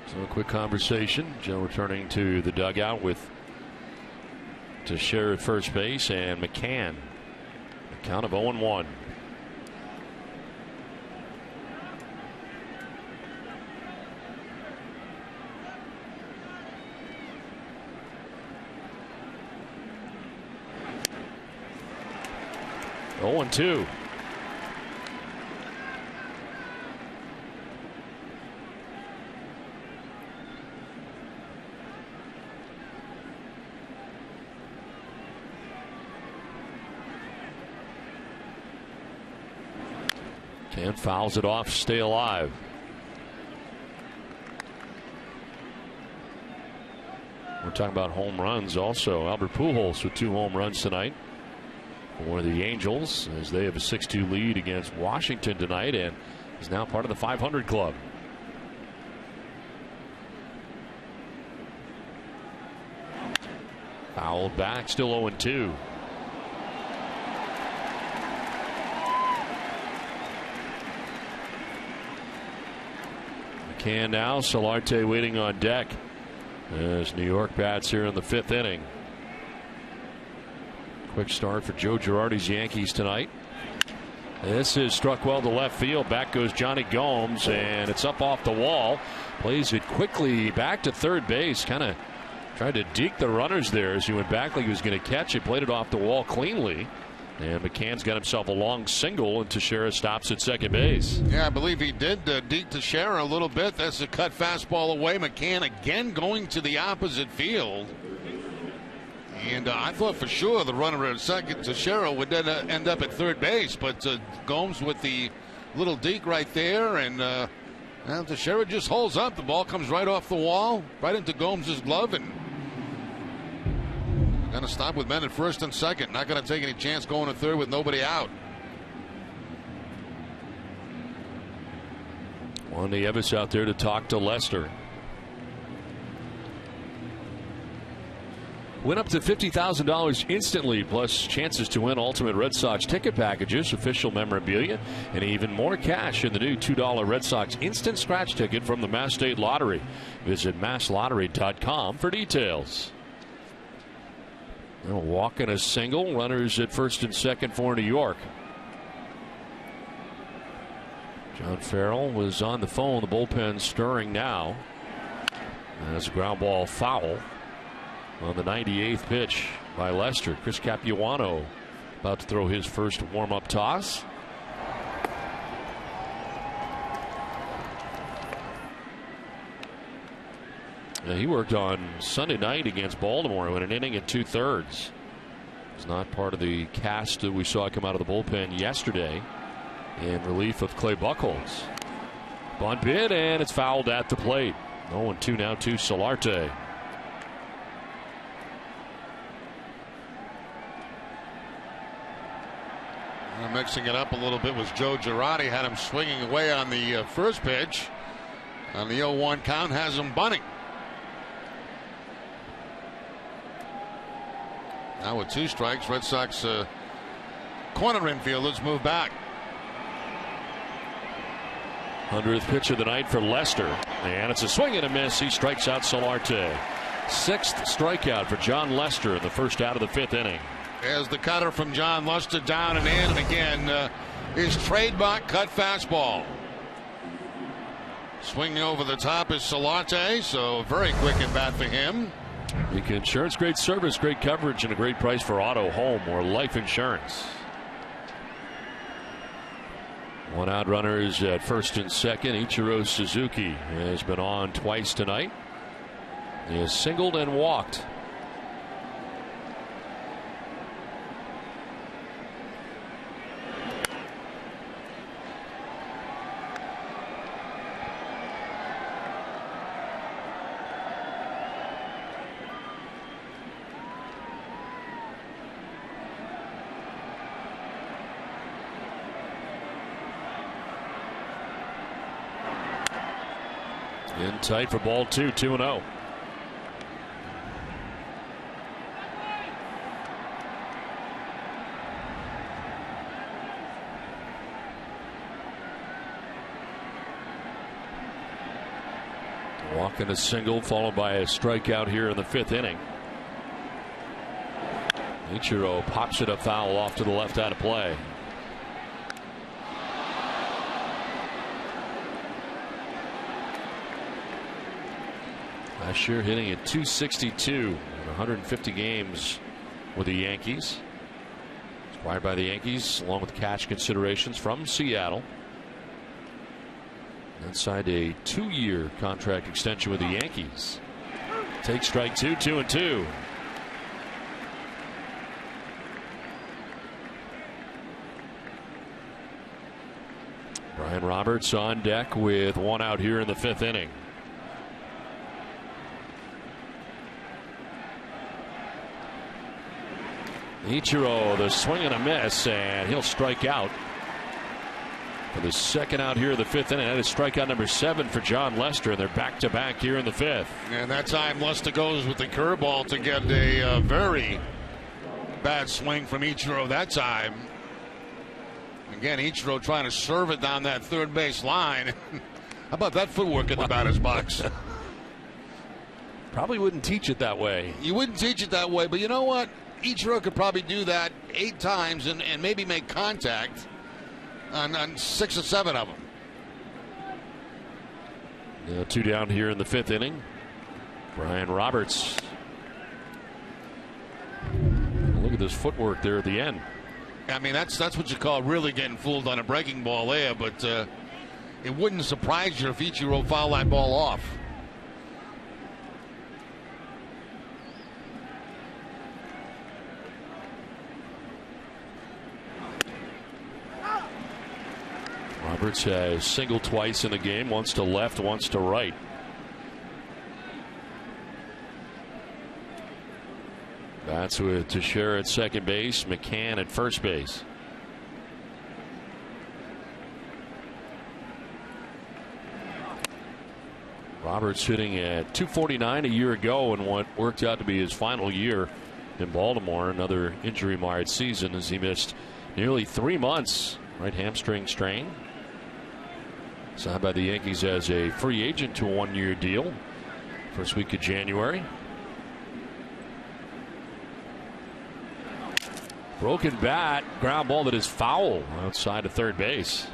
So a quick conversation. Joe returning to the dugout with Teixeira at first base and McCann. A count of 0-1. Oh, 2. Can fouls it off, stay alive. We're talking about home runs also. Albert Pujols with 2 home runs tonight for the Angels as they have a 6-2 lead against Washington tonight and is now part of the 500 club. Fouled back, still 0-2. McCann now, Solarte waiting on deck as New York bats here in the 5th inning. Quick start for Joe Girardi's Yankees tonight. This is struck well to left field. Back goes Johnny Gomes, and it's up off the wall. Plays it quickly back to third base. Kind of tried to deke the runners there as he went back like he was going to catch it. Played it off the wall cleanly. And McCann's got himself a long single, and Teixeira stops at second base. Yeah, I believe he did deke Teixeira a little bit. That's a cut fastball away. McCann again going to the opposite field. And I thought for sure the runner at second, Teixeira, would then end up at third base. But Gomes with the little deke right there. And Teixeira just holds up. The ball comes right off the wall, right into Gomes' glove. And going to stop with men at first and second. Not going to take any chance going to third with nobody out. Juan Nieves out there to talk to Lester. Win up to $50,000 instantly, plus chances to win Ultimate Red Sox ticket packages, official memorabilia, and even more cash in the new $2 Red Sox instant scratch ticket from the Mass State Lottery. Visit masslottery.com for details. A walk and a single. Runners at first and second for New York. John Farrell was on the phone. The bullpen stirring now. As a ground ball foul on the 98th pitch by Lester. Chris Capuano about to throw his first warm-up toss. He worked on Sunday night against Baltimore in an inning and 2/3. He's not part of the cast that we saw come out of the bullpen yesterday in relief of Clay Buchholz. Bunt bid, and it's fouled at the plate. 0-2 now to Solarte. Mixing it up a little bit was Joe Girardi. Had him swinging away on the first pitch. On the 0-1 count, has him bunting. Now with 2 strikes, Red Sox corner infielders move back. 100th pitch of the night for Lester, and it's a swing and a miss. He strikes out Solarte. 6th strikeout for John Lester in the first out of the 5th inning. As the cutter from John Lester down and in, and again his trademark cut fastball. Swinging over the top is Solarte, so very quick at bat for him. Week Insurance, great service, great coverage, and a great price for auto, home, or life insurance. 1 out runners at first and second. Ichiro Suzuki has been on twice tonight. He has singled and walked. In tight for ball 2, 2-0. Walk and a single, followed by a strikeout here in the 5th inning. Ichiro pops it a foul off to the left out of play. Last year hitting at .262 in 150 games with the Yankees. Acquired by the Yankees along with cash considerations from Seattle. Then signed a 2-year contract extension with the Yankees. Take strike 2, 2-2. Brian Roberts on deck with 1 out here in the 5th inning. Ichiro, the swing and a miss, and he'll strike out for the 2nd out here of the 5th inning. That is strikeout number 7 for John Lester, and they're back-to-back here in the 5th. And that time Lester goes with the curveball to get a very bad swing from Ichiro that time. Again, Ichiro trying to serve it down that third base line. How about that footwork in the batter's box? Probably wouldn't teach it that way. You wouldn't teach it that way, but you know what? Ichiro could probably do that 8 times and maybe make contact. on 6 or 7 of them. 2 down here in the 5th inning. Brian Roberts. Look at this footwork there at the end. I mean, that's what you call really getting fooled on a breaking ball there, but it wouldn't surprise you if Ichiro fouled that ball off. Roberts has singled twice in the game, once to left, once to right. That's with Teixeira at second base, McCann at first base. Roberts hitting at .249 a year ago in what worked out to be his final year in Baltimore. Another injury-mired season as he missed nearly 3 months. Right hamstring strain. Signed by the Yankees as a free agent to a 1-year deal. First week of January. Broken bat, ground ball that is foul outside of third base.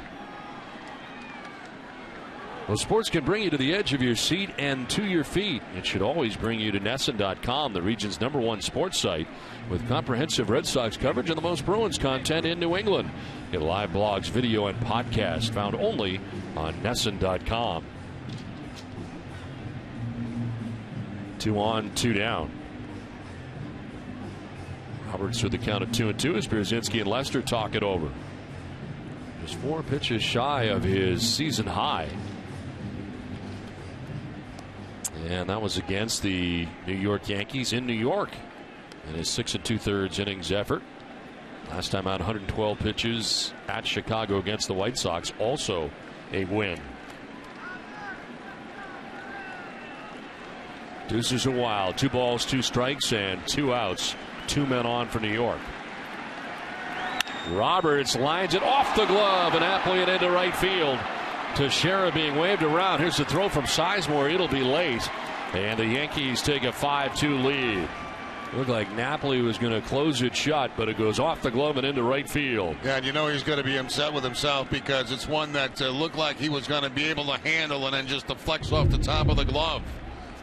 Well, sports can bring you to the edge of your seat and to your feet. It should always bring you to NESN.com, the region's #1 sports site, with comprehensive Red Sox coverage and the most Bruins content in New England. Get live blogs, video, and podcasts found only on NESN.com. 2 on, 2 down. Roberts with the count of 2-2 as Pierzynski and Lester talk it over. Just 4 pitches shy of his season high. And that was against the New York Yankees in New York in his 6 2/3 innings effort. Last time out, 112 pitches at Chicago against the White Sox, also a win. Deuces are wild. 2 balls, 2 strikes, and 2 outs. 2 men on for New York. Roberts lines it off the glove and aptly into right field. Teixeira being waved around. Here's the throw from Sizemore. It'll be late. And the Yankees take a 5-2 lead. Looked like Napoli was going to close it shut, but it goes off the glove and into right field. Yeah, and you know he's going to be upset with himself because it's one that looked like he was going to be able to handle and then just deflects off the top of the glove.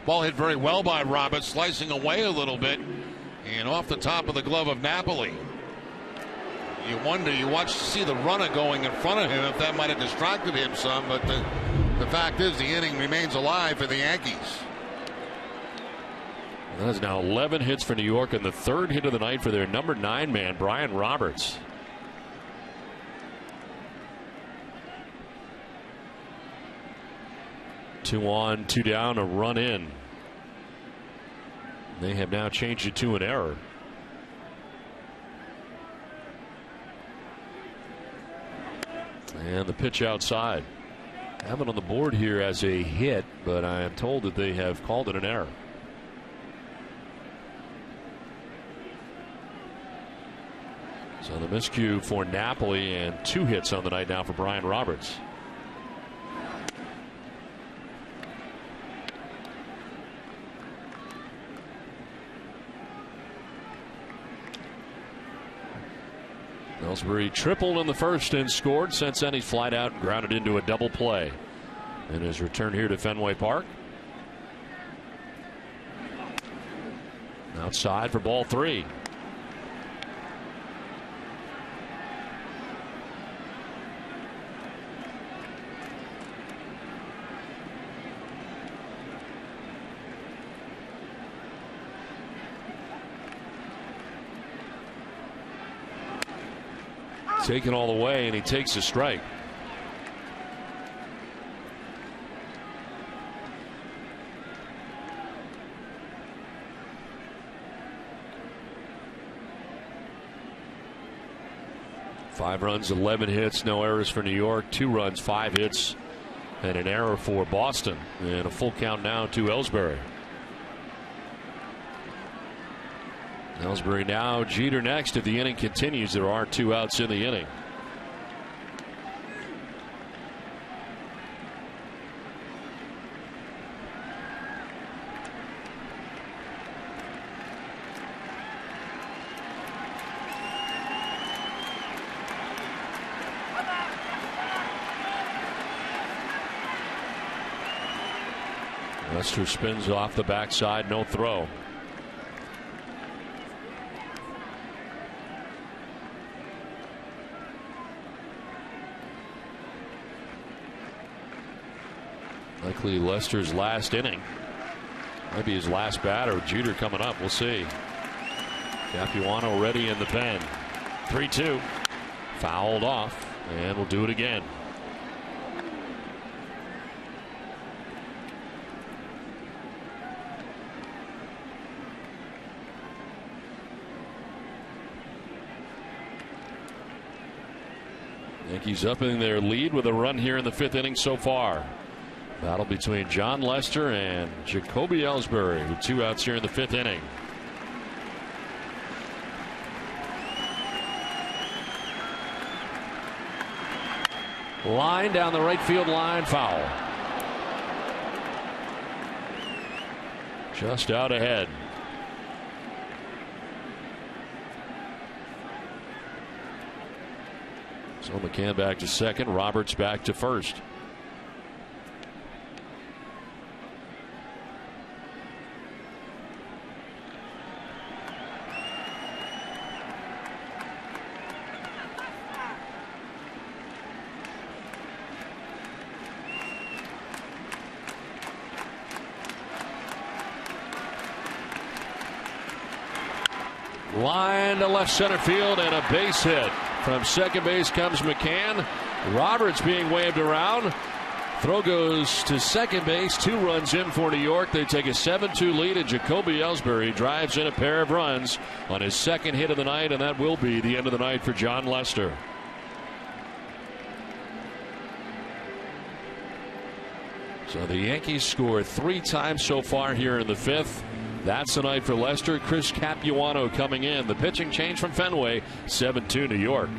Ball hit very well by Roberts, slicing away a little bit and off the top of the glove of Napoli. You wonder, you watch to see the runner going in front of him, if that might have distracted him some, but the fact is the inning remains alive for the Yankees. That is now 11 hits for New York and the 3rd hit of the night for their number 9 man, Brian Roberts. Two on, 2 down, a run in. They have now changed it to an error. And the pitch outside. I have it on the board here as a hit, but I am told that they have called it an error. So the miscue for Napoli and 2 hits on the night now for Brian Roberts. Ellsbury tripled in the first and scored. Since then, he's flied out and grounded into a double play in his return here to Fenway Park. Outside for ball 3. Taken all the way, and he takes a strike. Five runs, 11 hits, no errors for New York. 2 runs, 5 hits, and an error for Boston. And a full count now to Ellsbury. Ellsbury now, Jeter next. If the inning continues, there are 2 outs in the inning. Lester spins off the backside, no throw. Likely Lester's last inning. Might be his last batter. Jeter coming up. We'll see. Capuano ready in the pen. 3-2. Fouled off. And we'll do it again. Yankees up in their lead with a run here in the 5th inning so far. Battle between John Lester and Jacoby Ellsbury with 2 outs here in the 5th inning. Line down the right field line, foul. Just out ahead. So McCann back to second, Roberts back to first. Line to left center field and a base hit. From second base comes McCann. Roberts being waved around. Throw goes to second base. 2 runs in for New York. They take a 7-2 lead, and Jacoby Ellsbury drives in a pair of runs on his second hit of the night, and that will be the end of the night for John Lester. So the Yankees score 3 times so far here in the 5th. That's the night for Lester. Chris Capuano coming in. The pitching change from Fenway, 7-2 New York.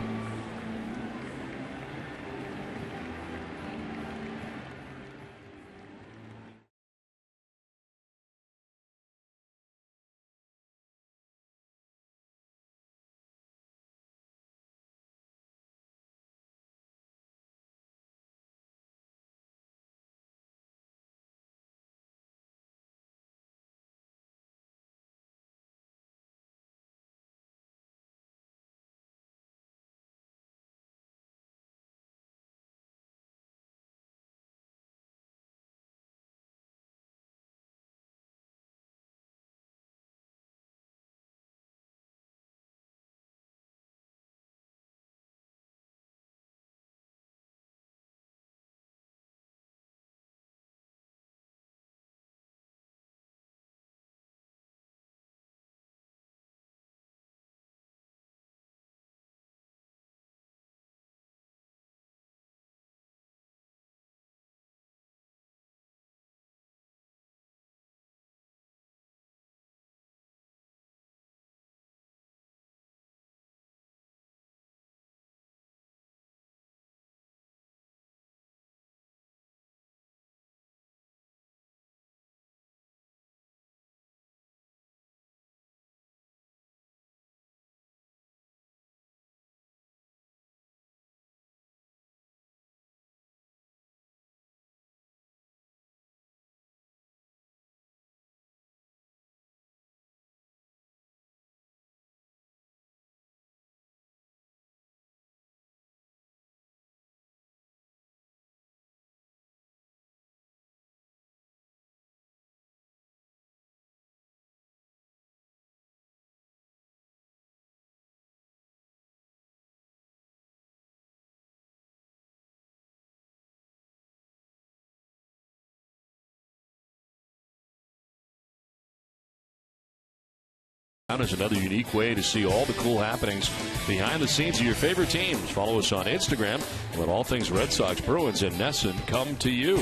Is another unique way to see all the cool happenings behind the scenes of your favorite teams. Follow us on Instagram. Let all things Red Sox, Bruins, and Nesson come to you.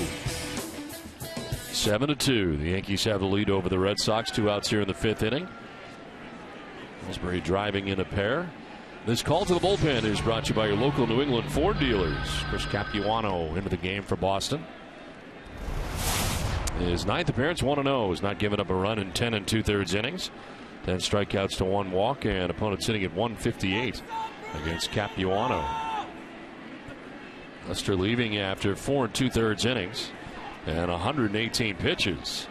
7-2. The Yankees have the lead over the Red Sox. 2 outs here in the 5th inning. Ellsbury driving in a pair. This call to the bullpen is brought to you by your local New England Ford dealers. Chris Capuano into the game for Boston. His 9th appearance, 1-0. Has not given up a run in 10 2/3 innings. 10 strikeouts to 1 walk, and opponents sitting at 158 against Capuano. Lester leaving after 4 2/3 innings. and 118 pitches.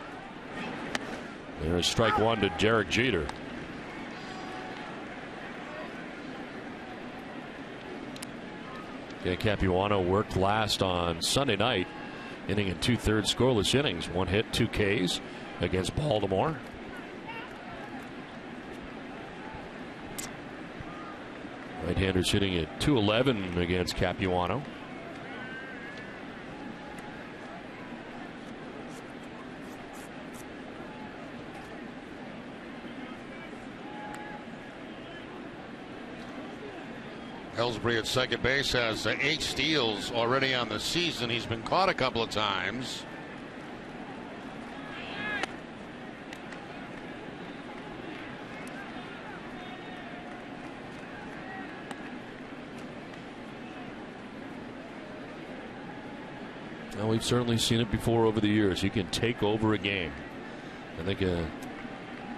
There's strike one to Derek Jeter. Capuano worked last on Sunday night, inning in 2/3 scoreless innings, 1 hit, 2 Ks against Baltimore. Right-handers hitting at .211 against Capuano. Ellsbury at second base has 8 steals already on the season. He's been caught a couple of times. Well, we've certainly seen it before over the years. He can take over a game. I think a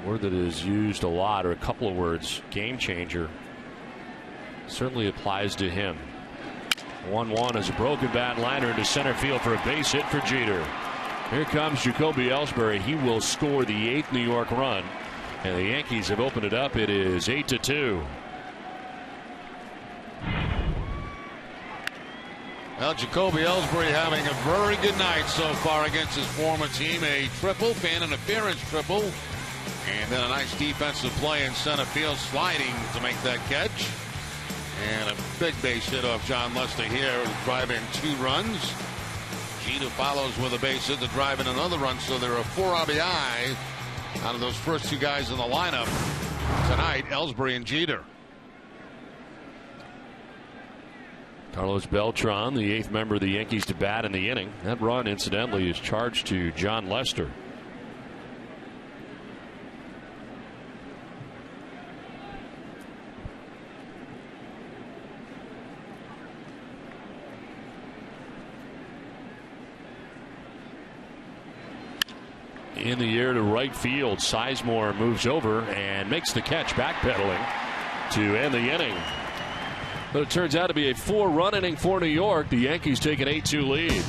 word that is used a lot, or a couple of words, game changer, certainly applies to him. 1-1 as a broken bat liner into center field for a base hit for Jeter. Here comes Jacoby Ellsbury. He will score the 8th New York run, and the Yankees have opened it up. It is 8-2. Well, Jacoby Ellsbury having a very good night so far against his former team. A triple, fan interference triple, and then a nice defensive play in center field, sliding to make that catch. And a big base hit off John Lester here to drive in 2 runs. Jeter follows with a base hit to drive in another run, so there are 4 RBI out of those first 2 guys in the lineup tonight, Ellsbury and Jeter. Carlos Beltran, the 8th member of the Yankees to bat in the inning. That run, incidentally, is charged to John Lester. In the air to right field, Sizemore moves over and makes the catch, backpedaling to end the inning. But it turns out to be a 4-run inning for New York. The Yankees take an 8-2 lead.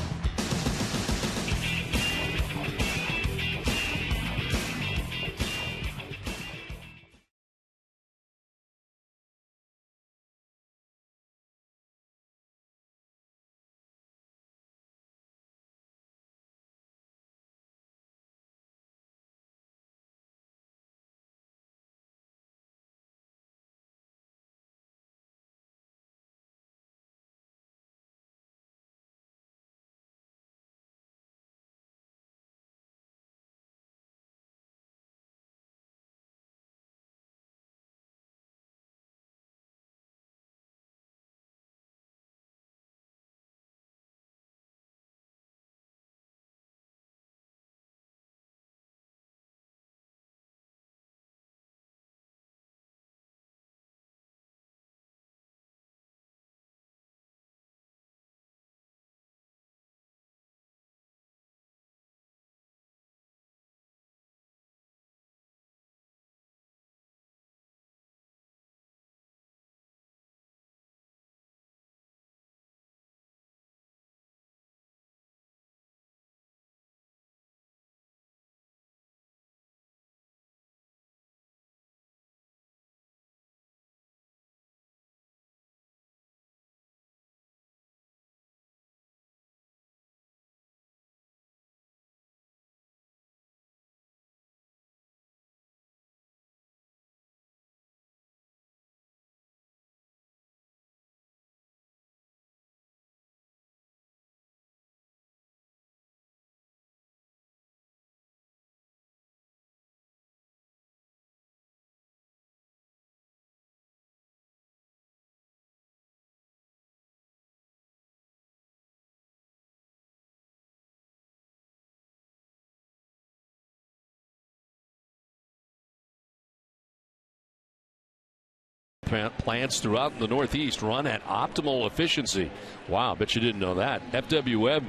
Plants throughout the Northeast run at optimal efficiency. Wow, bet you didn't know that. FW Web,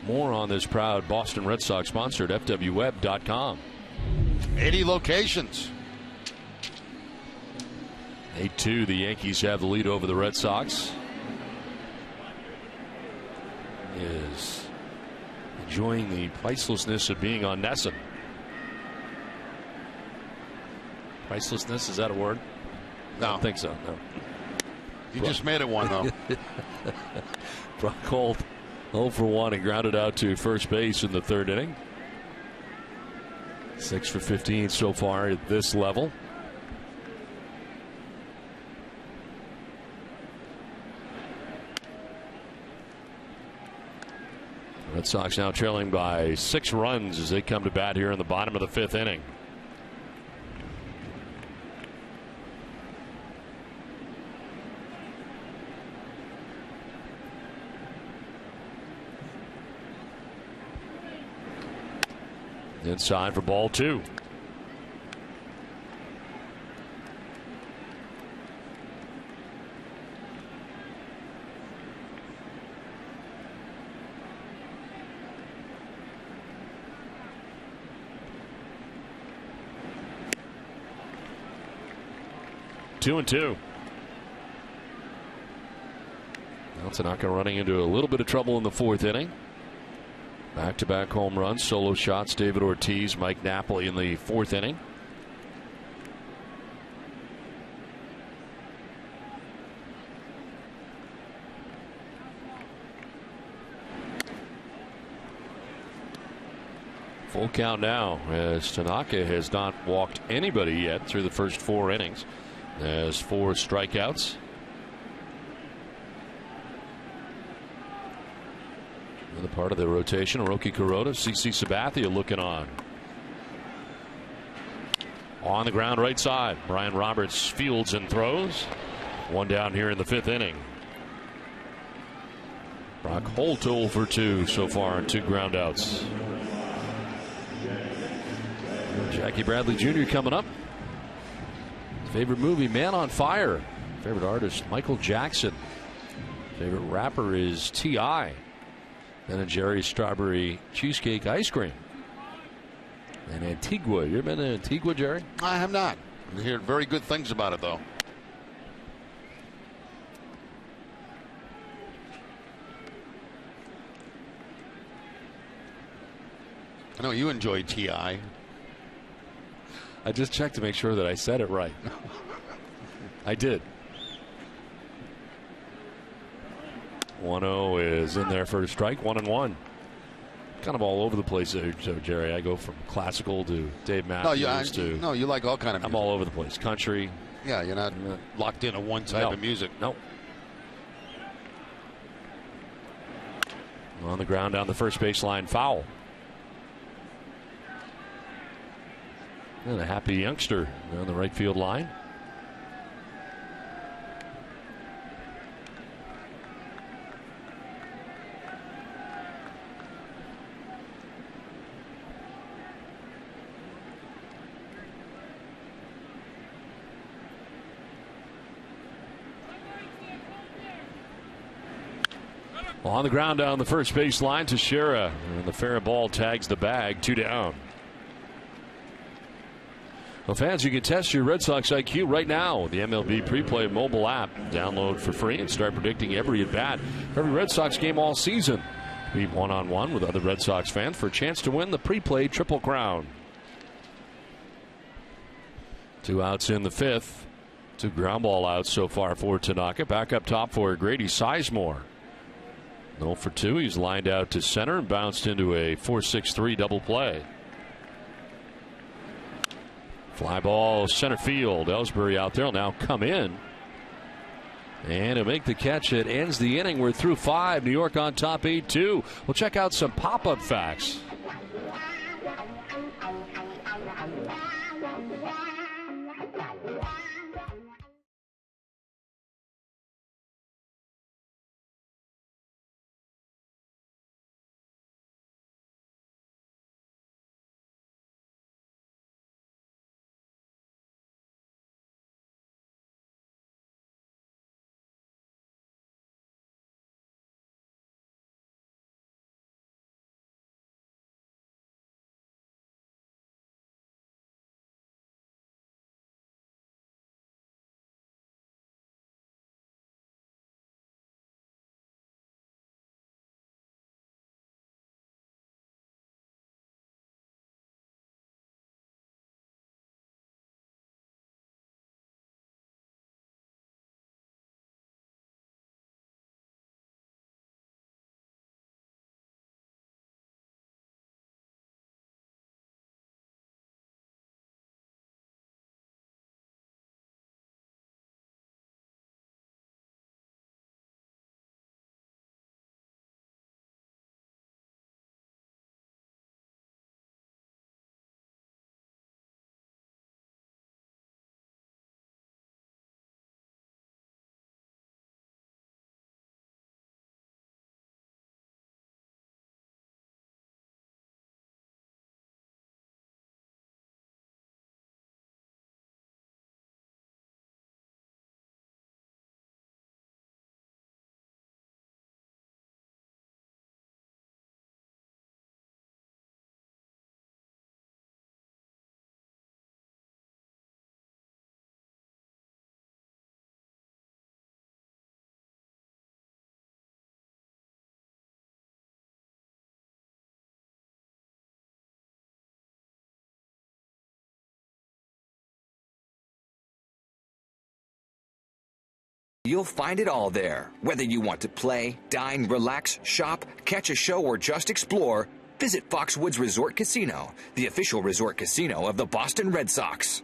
more on this proud Boston Red Sox sponsor at FWWeb.com. 80 locations. 8-2, the Yankees have the lead over the Red Sox. enjoying the pricelessness of being on NESN. Pricelessness, is that a word? No. I don't think so. No. You just made it one, though. Brock Holt 0 for 1 and grounded out to first base in the third inning. 6 for 15 so far at this level. Red Sox now trailing by 6 runs as they come to bat here in the bottom of the 5th inning. Inside for ball 2. Two and two. Now Tanaka running into a little bit of trouble in the 4th inning. Back-to-back home runs, solo shots, David Ortiz, Mike Napoli in the 4th inning. Full count now as Tanaka has not walked anybody yet through the first 4 innings. There's 4 strikeouts. Another part of the rotation, Roki Kuroda, CC Sabathia looking on. On the ground right side, Brian Roberts fields and throws. 1 down here in the 5th inning. Brock Holt 0 for 2 so far and 2 groundouts. Jackie Bradley Jr. coming up. Favorite movie, Man on Fire. Favorite artist, Michael Jackson. Favorite rapper is T.I. Ben and Jerry's Strawberry Cheesecake Ice Cream. And Antigua. You ever been to Antigua, Jerry? I have not. I hear very good things about it, though. I know you enjoy T.I. I just checked to make sure that I said it right. I did. 1-0 is in there for a strike. 1-1. Kind of all over the place there, so Jerry. I go from classical to Dave Matthews to. No, you like all kind of music. I'm all over the place. Country. Yeah, you're not locked into one type of music. No. On the ground down the first baseline, foul. And a happy youngster on the right field line. On the ground down the first base line, Teixeira, and the fair ball tags the bag. 2 down. Well, fans, you can test your Red Sox IQ right now with the MLB Preplay mobile app. Download for free and start predicting every at-bat for every Red Sox game all season. Meet one-on-one with other Red Sox fans for a chance to win the Preplay Triple Crown. 2 outs in the 5th. 2 ground ball outs so far for Tanaka. Back up top for Grady Sizemore. 0 for 2. He's lined out to center and bounced into a 4-6-3 double play. Fly ball center field. Ellsbury out there will now come in. And to make the catch that ends the inning. We're through 5. New York on top 8-2. We'll check out some pop-up facts. You'll find it all there. Whether you want to play, dine, relax, shop, catch a show, or just explore, visit Foxwoods Resort Casino, the official resort casino of the Boston Red Sox.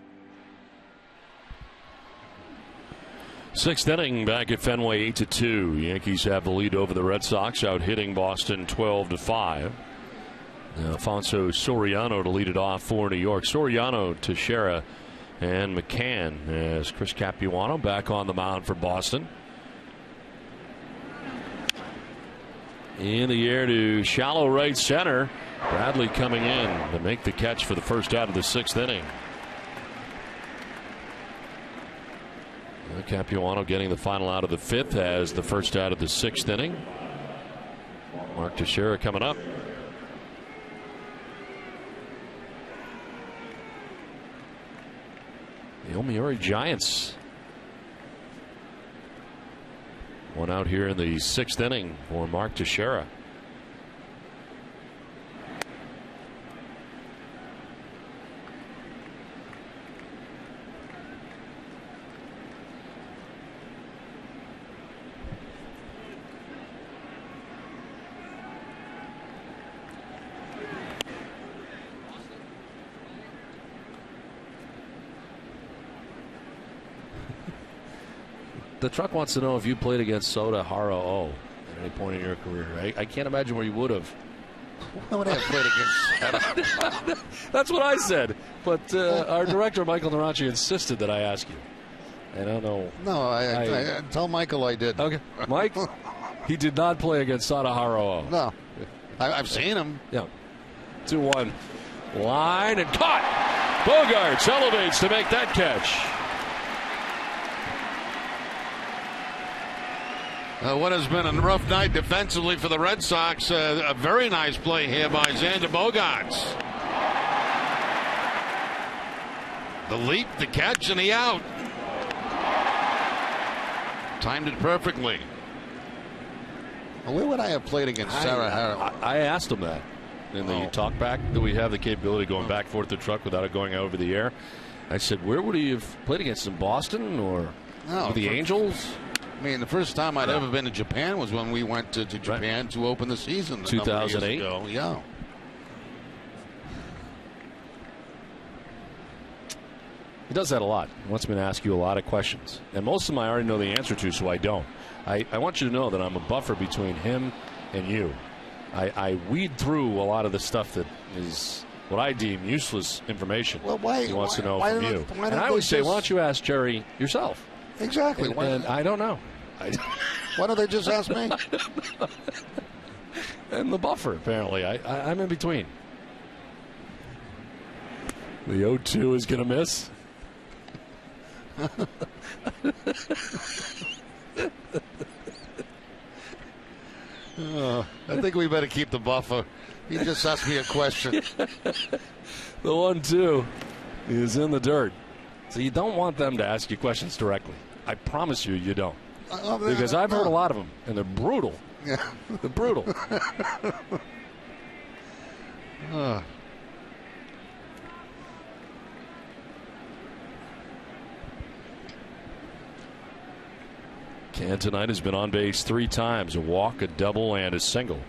Sixth inning back at Fenway, 8-2. Yankees have the lead over the Red Sox, out hitting Boston 12-5. Alfonso Soriano to lead it off for New York. Soriano, Teixeira, and McCann as Chris Capuano back on the mound for Boston. In the air to shallow right center. Bradley coming in to make the catch for the first out of the sixth inning. Capuano getting the final out of the fifth as the first out of the sixth inning. Mark Teixeira coming up. The Yomiuri Giants. One out here in the sixth inning for Mark Teixeira. The truck wants to know if you played against Soda Haro at any point in your career. I can't imagine where you would have. Why would I have played against Soda? That's what I said. But our director, Michael Naranchi, insisted that I ask you. I don't know. No, I tell Michael I did. Okay. Mike, he did not play against Soda Haro. No. I've seen him. Yeah. 2-1. Line and caught. Bogarts elevates to make that catch. What has been a rough night defensively for the Red Sox. A very nice play here by Xander Bogaerts. The leap, the catch, and the out. Timed it perfectly. Where would I have played against Sarah Harrell? I asked him that in the talk back. Do we have the capability of going back and forth the truck without it going over the air? I said, where would he have played against, in Boston or with the Angels? I mean, the first time I'd ever been to Japan was when we went to Japan to open the season 2008. Yeah. He does that a lot. He wants me to ask you a lot of questions. And most of them I already know the answer to, so I don't. I want you to know that I'm a buffer between him and you. I weed through a lot of the stuff that is what I deem useless information. Well, why, he wants to know why from you. And I always say, why don't you ask Jerry yourself? Exactly. And I don't know. Why don't they just ask me? And the buffer, apparently. I'm in between. The 0-2 is going to miss. I think we better keep the buffer. He just asked me a question. The 1-2 is in the dirt. So you don't want them to ask you questions directly. I promise you, you don't. Because I've heard a lot of them, and they're brutal. Yeah. They're brutal. Can tonight has been on base 3 times, a walk, a double, and a single.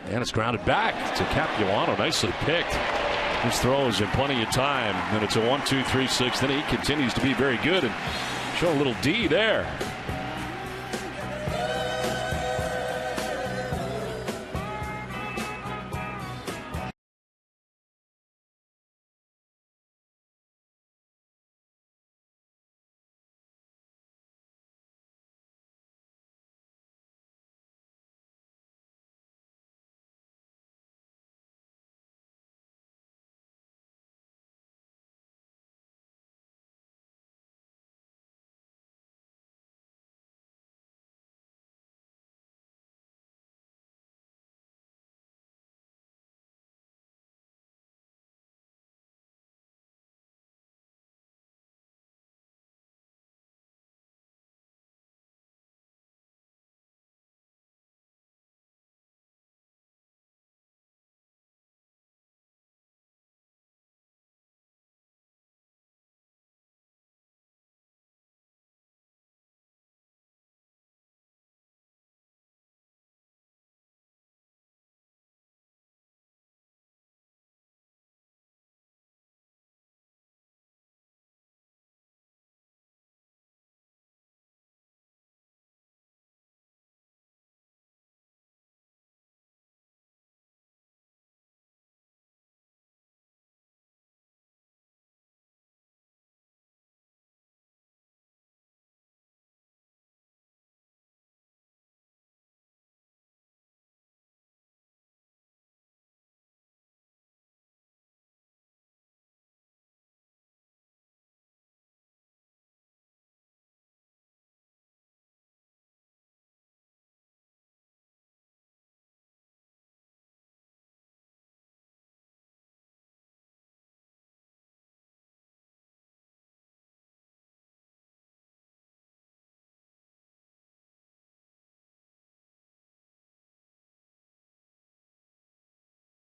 And it's grounded back to Capuano, nicely picked. His throw is in plenty of time, and it's a 1-2-3 6th inning. He continues to be very good and show a little D there.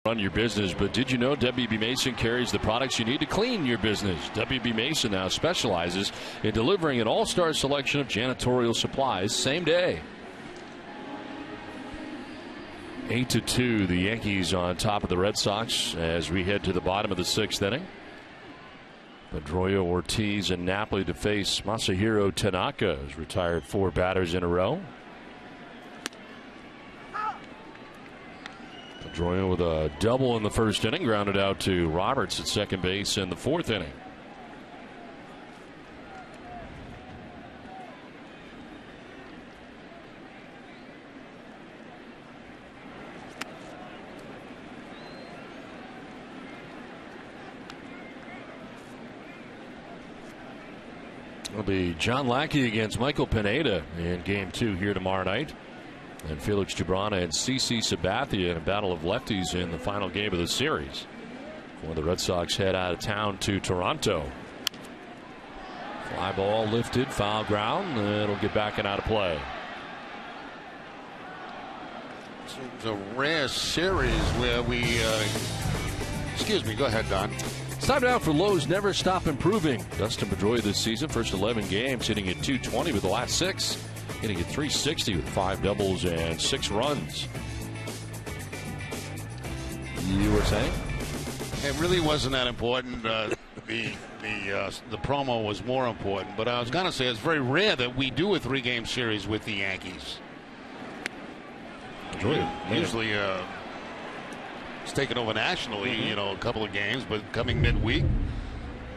run your business, but did you know WB Mason carries the products you need to clean your business? WB Mason now specializes in delivering an all-star selection of janitorial supplies same day. 8-2, the Yankees on top of the Red Sox as we head to the bottom of the 6th inning. Pedroia, Ortiz, and Napoli to face Masahiro Tanaka, who's retired 4 batters in a row. Pedroia with a double in the 1st inning, grounded out to Roberts at second base in the 4th inning. It'll be John Lackey against Michael Pineda in Game 2 here tomorrow night. And Felix Jabrana and CC Sabathia in a battle of lefties in the final game of the series. Before the Red Sox head out of town to Toronto. Fly ball lifted, foul ground. It'll get back and out of play. It's a rare series where we. Excuse me, go ahead, Don. It's time now for Lowe's Never Stop Improving. Dustin Pedroia this season, first 11 games, hitting at .220 with the last 6. Hitting at .360 with 5 doubles and 6 runs. You were saying? It really wasn't that important. The promo was more important. But I was going to say it's very rare that we do a 3-game series with the Yankees. Usually it's taken over nationally, a couple of games. But coming midweek,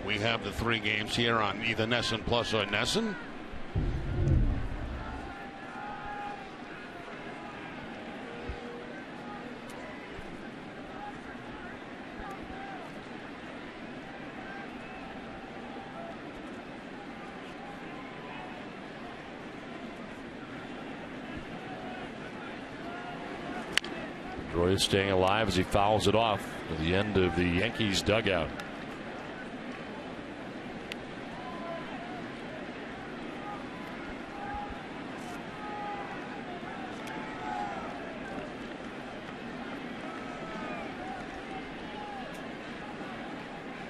we have the 3 games here on either NESN Plus or NESN. Roy is staying alive as he fouls it off at the end of the Yankees dugout.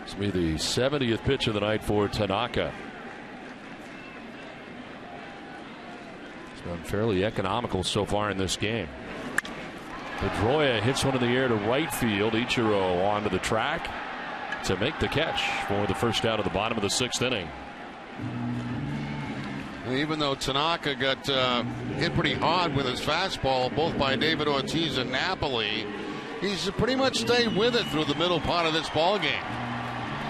This will be the 70th pitch of the night for Tanaka. It's been fairly economical so far in this game. Pedroia hits one in the air to right field. Ichiro onto the track to make the catch for the first out of the bottom of the 6th inning. Even though Tanaka got hit pretty hard with his fastball, both by David Ortiz and Napoli, he's pretty much stayed with it through the middle part of this ball game.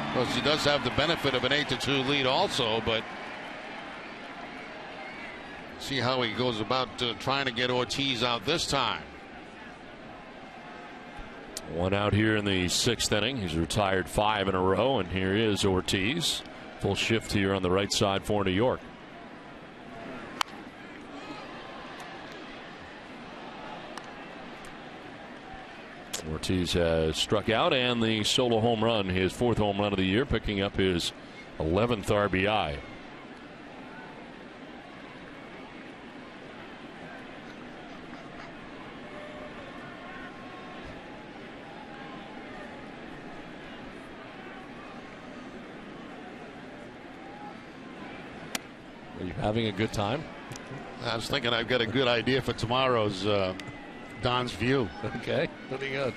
Of course, he does have the benefit of an 8-2 lead also, but see how he goes about trying to get Ortiz out this time. One out here in the 6th inning. He's retired 5 in a row, and here is Ortiz. Full shift here on the right side for New York. Ortiz has struck out, and the solo home run, his 4th home run of the year, picking up his 11th RBI. Are you having a good time? I was thinking I've got a good idea for tomorrow's Don's View. Okay. What do you got?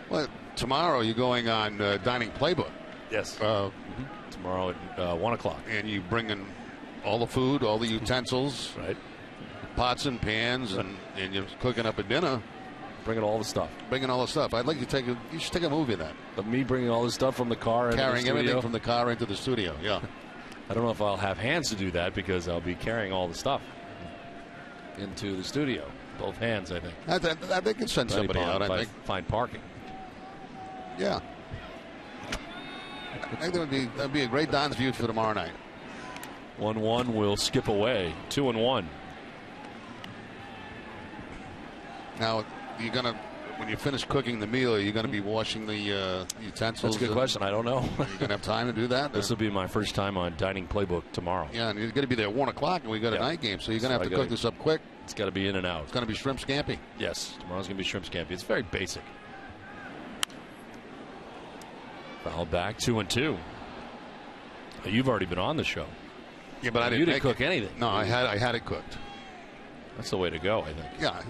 Well, tomorrow you're going on Dining Playbook. Yes. Tomorrow at 1 o'clock. And you bring in all the food, all the utensils. Right. Pots and pans, and you're cooking up a dinner. Bringing all the stuff. Bringing all the stuff. I'd like you you should take a movie of that. Of me bringing all the stuff from the car into the studio? Carrying everything from the car into the studio, yeah. I don't know if I'll have hands to do that because I'll be carrying all the stuff into the studio. Both hands, I think. I think can send somebody out. I think. Find parking. Yeah. I think that'd be a great Don's View for tomorrow night. 1-1 will skip away. 2-1. Now you're gonna, when you finish cooking the meal, you're gonna be washing the utensils. That's a good question. I don't know. You're gonna have time to do that. This will be my first time on Dining Playbook tomorrow. Yeah, and you're gonna be there at 1 o'clock, and we got a night game, so you're gonna have to cook this up quick. It's got to be in and out. It's gonna be shrimp scampi. Yes, tomorrow's gonna be shrimp scampi. It's very basic. Foul back 2-2. You've already been on the show. Yeah, but I You didn't cook anything. No, I had it cooked. That's the way to go, I think. Yeah,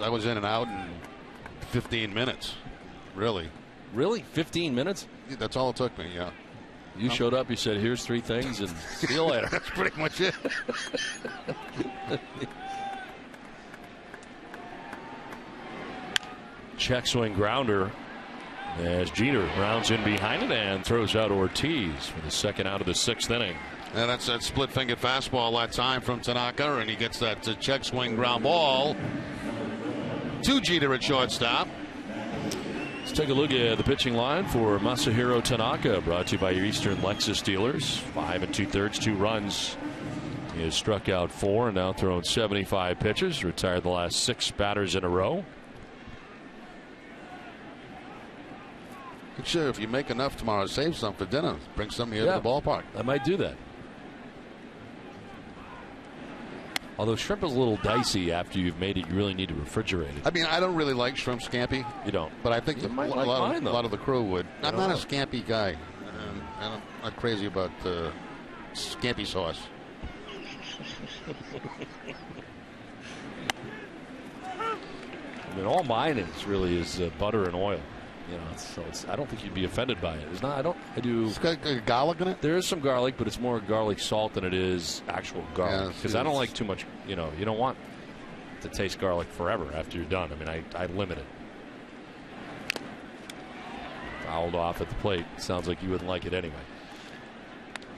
I was in and out in 15 minutes. Really? Really? 15 minutes? That's all it took me. Yeah. You showed up. You said, "Here's 3 things, and see you later." That's pretty much it. Check swing grounder as Jeter rounds in behind it and throws out Ortiz for the second out of the 6th inning. And that's that split-fingered fastball that time from Tanaka, and he gets that check swing ground ball to Jeter at shortstop. Let's take a look at the pitching line for Masahiro Tanaka, brought to you by your Eastern Lexus dealers. 5 2/3, 2 runs. He has struck out 4 and now thrown 75 pitches, retired the last 6 batters in a row. Sure, if you make enough tomorrow, save some for dinner. Bring some here to the ballpark. I might do that. Although shrimp is a little dicey after you've made it, you really need to refrigerate it. I mean, I don't really like shrimp scampi. You don't? But I think a lot of the crew would. I'm not a scampi guy. I'm not crazy about scampi sauce. I mean, all mine is butter and oil. You know, so I don't think you'd be offended by it. It's not. I do. It's got garlic in it. There is some garlic, but it's more garlic salt than it is actual garlic. Because I don't like too much. You know, you don't want to taste garlic forever after you're done. I mean, I limit it. Fouled off at the plate. Sounds like you wouldn't like it anyway.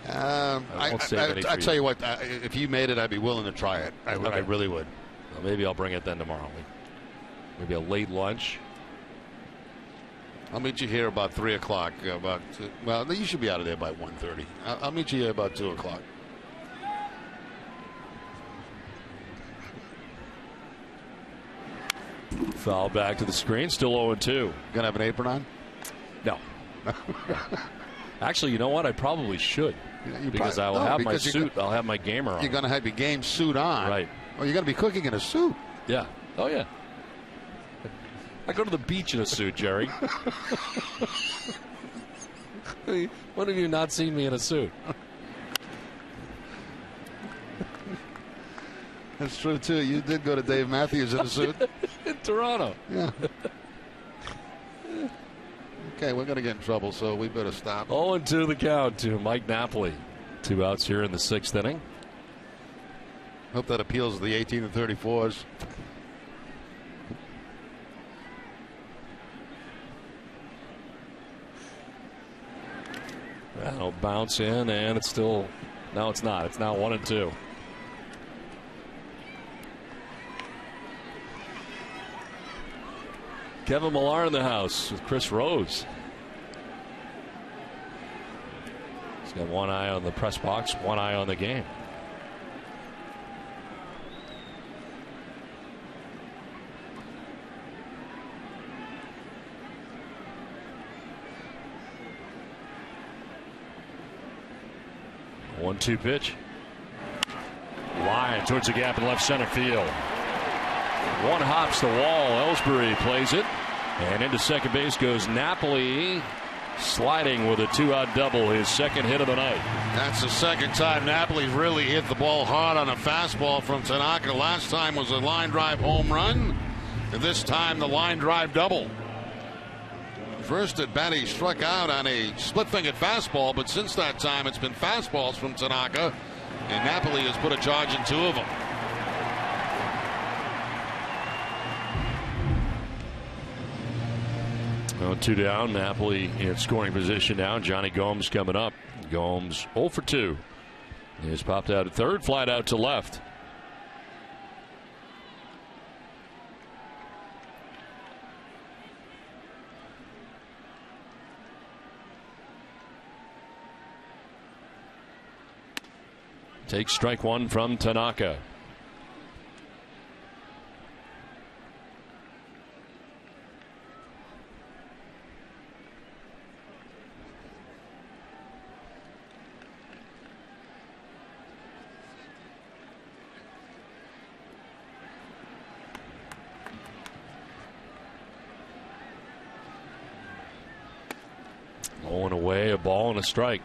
I tell you what, if you made it, I'd be willing to try it. I really would. Well, maybe I'll bring it then tomorrow. Maybe a late lunch. I'll meet you here about 3 o'clock. Well, you should be out of there by 1:30. I'll meet you here about 2 o'clock. Foul back to the screen. Still 0-2. Gonna have an apron on? No. Actually, you know what? I probably should. Because I will have my suit. I'll have my gamer on. You're going to have your game suit on. Right. Well, you're going to be cooking in a suit. Yeah. Oh, yeah. I go to the beach in a suit, Jerry. When have you not seen me in a suit? That's true, too. You did go to Dave Matthews in a suit. In Toronto. Yeah. Okay, we're going to get in trouble, so we better stop. 0-2 the count to Mike Napoli. 2 outs here in the 6th inning. Hope that appeals to the 18 and 34s. That'll bounce in, and it's still. No, it's not. It's now 1-2. Kevin Millar in the house with Chris Rose. He's got one eye on the press box, one eye on the game. One-two pitch. Line towards the gap in left center field. One hops the wall. Ellsbury plays it. And into second base goes Napoli, sliding with a 2-out double, his second hit of the night. That's the second time Napoli's really hit the ball hard on a fastball from Tanaka. Last time was a line drive home run. And this time the line drive double. First at bat he struck out on a split-fingered fastball, but since that time it's been fastballs from Tanaka. And Napoli has put a charge in 2 of them. Well, 2 down. Napoli in scoring position now. Johnny Gomes coming up. Gomes 0 for 2. He has popped out at third, flat out to left. Takes strike 1 from Tanaka. 0 away, a ball and a strike.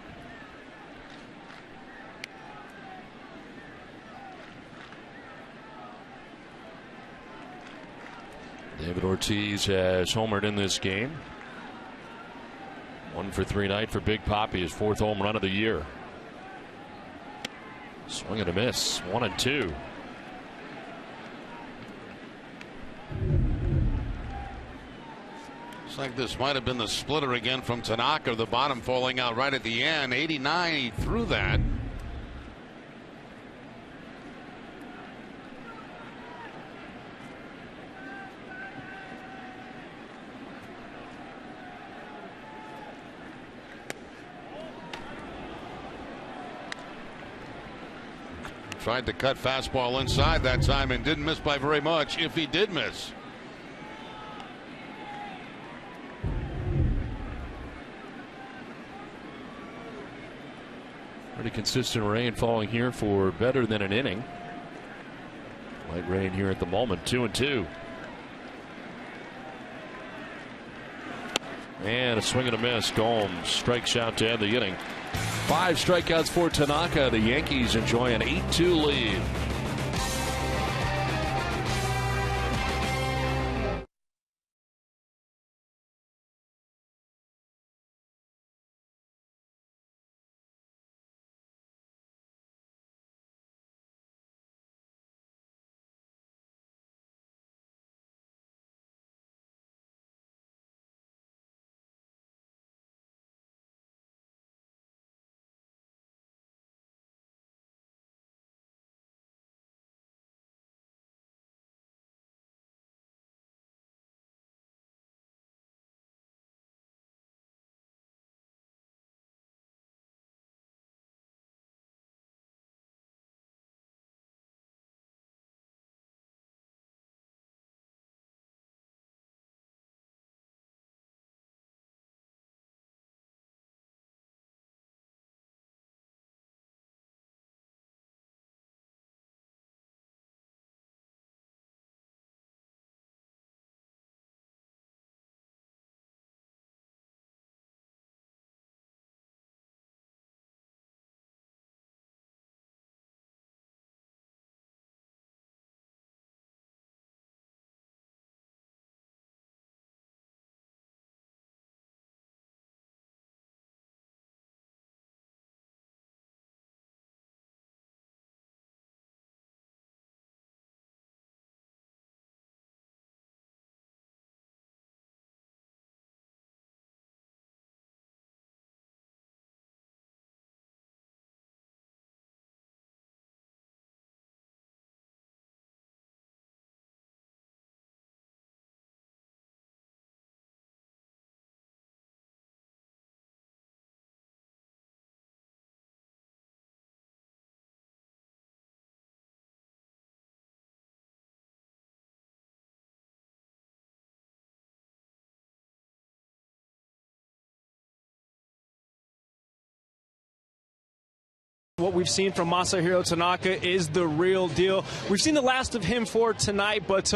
David Ortiz has homered in this game. 1 for 3 night for Big Papi, his 4th home run of the year. Swing and a miss, 1-2. Looks like this might have been the splitter again from Tanaka, the bottom falling out right at the end. 89, he threw that. Tried to cut fastball inside that time and didn't miss by very much, if he did miss. Pretty consistent rain falling here for better than an inning. Light rain here at the moment, 2-2. And a swing and a miss. Gomes strikes out to end the inning. 5 strikeouts for Tanaka. The Yankees enjoy an 8-2 lead. What we've seen from Masahiro Tanaka is the real deal. We've seen the last of him for tonight, but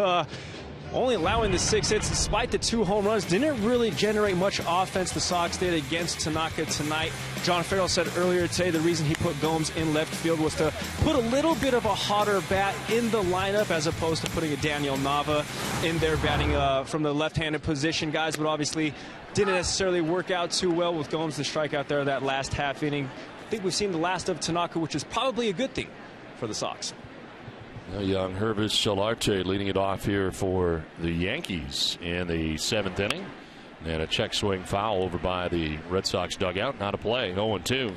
only allowing the 6 hits despite the 2 home runs didn't really generate much offense. The Sox did against Tanaka tonight. John Farrell said earlier today the reason he put Gomes in left field was to put a little bit of a hotter bat in the lineup as opposed to putting a Daniel Nava in there batting from the left-handed position, guys, but obviously didn't necessarily work out too well with Gomes the strikeout there that last half inning. I think we've seen the last of Tanaka, which is probably a good thing for the Sox. Young Hervis Solarte leading it off here for the Yankees in the 7th inning. And a check swing foul over by the Red Sox dugout. Not a play. 0-2.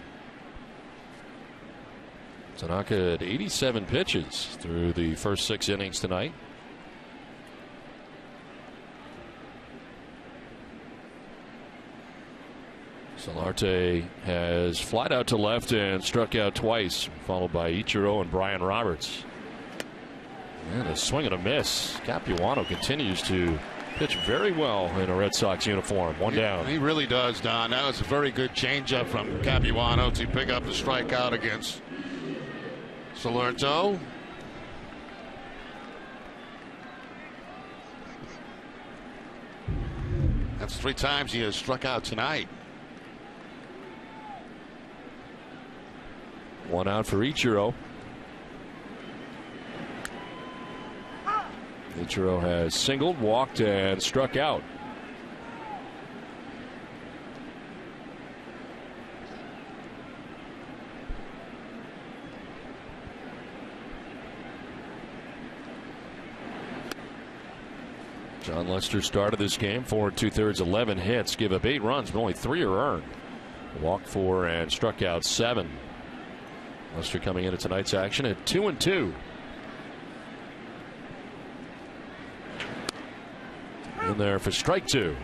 Tanaka had 87 pitches through the first 6 innings tonight. Solarte has flied out to left and struck out twice, followed by Ichiro and Brian Roberts. And a swing and a miss. Capuano continues to pitch very well in a Red Sox uniform. 1 down. He really does, Don. That was a very good changeup from Capuano to pick up the strikeout against Solarte. That's 3 times he has struck out tonight. One out for Ichiro. Ichiro has singled, walked, and struck out. John Lester started this game 4 2/3, 11 hits, give up 8 runs, but only 3 are earned. Walked 4 and struck out 7. Lester coming into tonight's action at 2-2. In there for strike 2.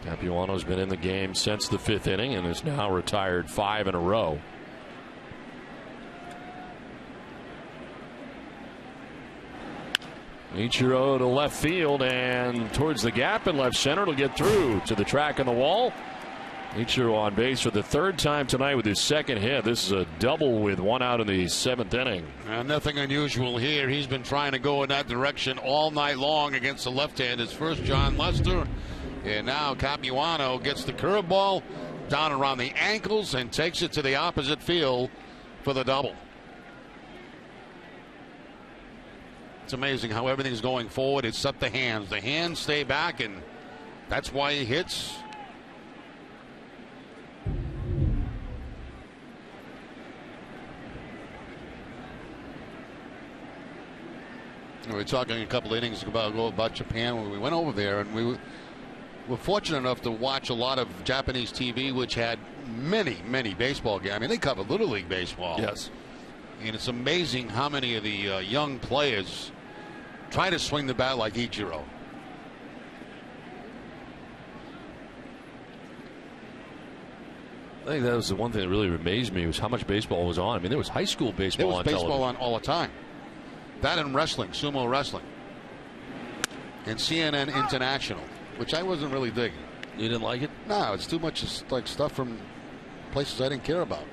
Capuano's been in the game since the 5th inning and is now retired 5 in a row. Ichiro to left field and towards the gap in left center. It'll get through to the track on the wall. Ichiro on base for the 3rd time tonight with his 2nd hit. This is a double with 1 out in the 7th inning. Nothing unusual here. He's been trying to go in that direction all night long against the left-handers. First John Lester, and now Capuano gets the curveball down around the ankles and takes it to the opposite field for the double. It's amazing how everything's going forward. It's up the hands. The hands stay back, and that's why he hits. We were talking a couple innings about Japan when we went over there, and we were fortunate enough to watch a lot of Japanese TV, which had many baseball games. I mean, they covered Little League baseball. Yes. And it's amazing how many of the young players try to swing the bat like Ichiro. I think that was the one thing that really amazed me was how much baseball was on. I mean, there was high school baseball on television. There was baseball on all the time. That and wrestling, sumo wrestling. And CNN International, which I wasn't really digging. You didn't like it? No, it's too much like stuff from places I didn't care about.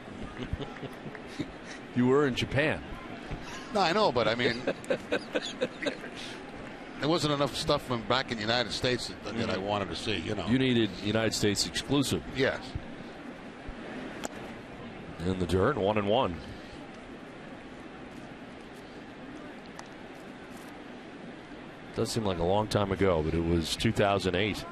You were in Japan. No, I know, but I mean, there wasn't enough stuff from back in the United States that I wanted to see, you know. You needed United States exclusive. Yes. In the dirt, 1-1. Does seem like a long time ago, but it was 2008.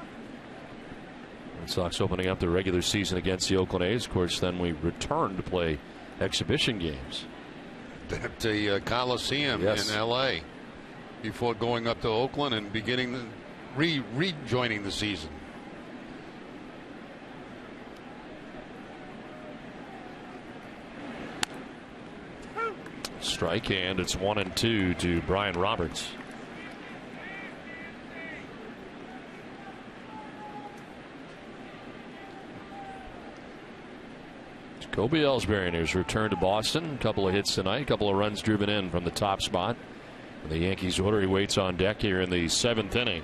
Red Sox opening up the regular season against the Oakland A's. Of course, then we returned to play exhibition games At the Coliseum in L.A. before going up to Oakland and beginning rejoining the season. Strike, and it's 1-2 to Brian Roberts. Jacoby Ellsbury has returned to Boston. A couple of hits tonight, a couple of runs driven in from the top spot. In the Yankees order, he waits on deck here in the 7th inning.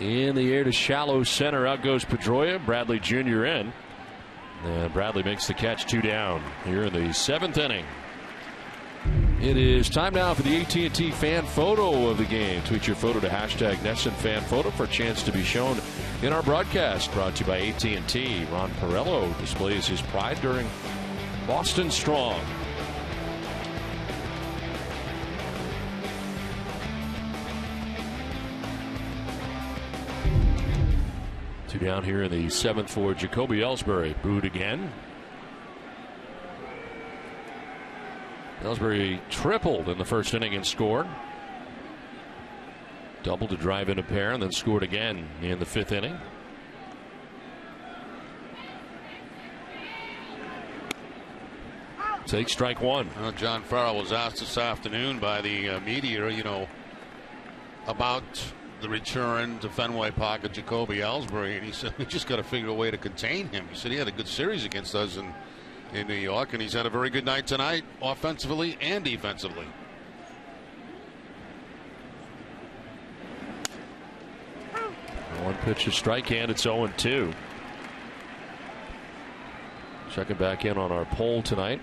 In the air to shallow center. Out goes Pedroia. Bradley Jr. in. And Bradley makes the catch, 2 down here in the 7th inning. It is time now for the AT&T fan photo of the game. Tweet your photo to #NESSONFanPhoto for a chance to be shown in our broadcast. Brought to you by AT&T. Ron Perello displays his pride during Boston Strong. Two down here in the 7th for Jacoby Ellsbury. Booed again. Ellsbury tripled in the 1st inning and scored. Doubled to drive in a pair and then scored again in the 5th inning. Take strike 1. Well, John Farrell was asked this afternoon by the media, you know, about the return to Fenway Park of Jacoby Ellsbury, and he said, we just got to figure a way to contain him. He said he had a good series against us in New York, and he's had a very good night tonight, offensively and defensively. One pitch to strike, and it's 0-2. Checking back in on our poll tonight.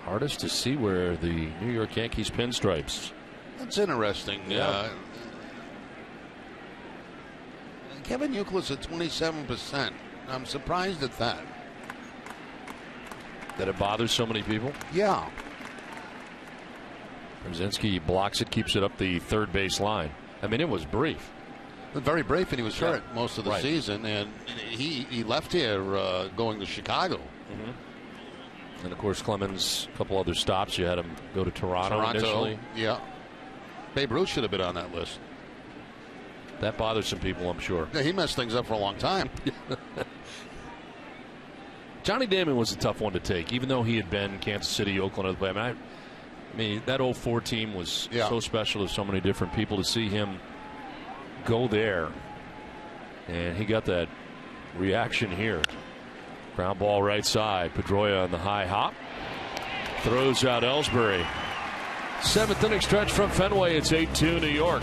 Hardest to see where the New York Yankees pinstripes. That's interesting. Yeah. Kevin Youkilis at 27%. I'm surprised at that. That it bothers so many people? Yeah. Brzezinski blocks it, keeps it up the third base line. I mean, it was brief. Very brief, and he was hurt most of the season, and he left here going to Chicago. Mm-hmm. And, of course, Clemens, a couple other stops. You had him go to Toronto initially. Yeah. Babe Ruth should have been on that list. That bothers some people, I'm sure. Yeah, he messed things up for a long time. Johnny Damon was a tough one to take, even though he had been Kansas City, Oakland. I mean, that 04 team was so special to so many different people. To see him go there, and he got that reaction here. Ground ball right side. Pedroia on the high hop. Throws out Ellsbury. 7th inning stretch from Fenway. It's 8-2 New York.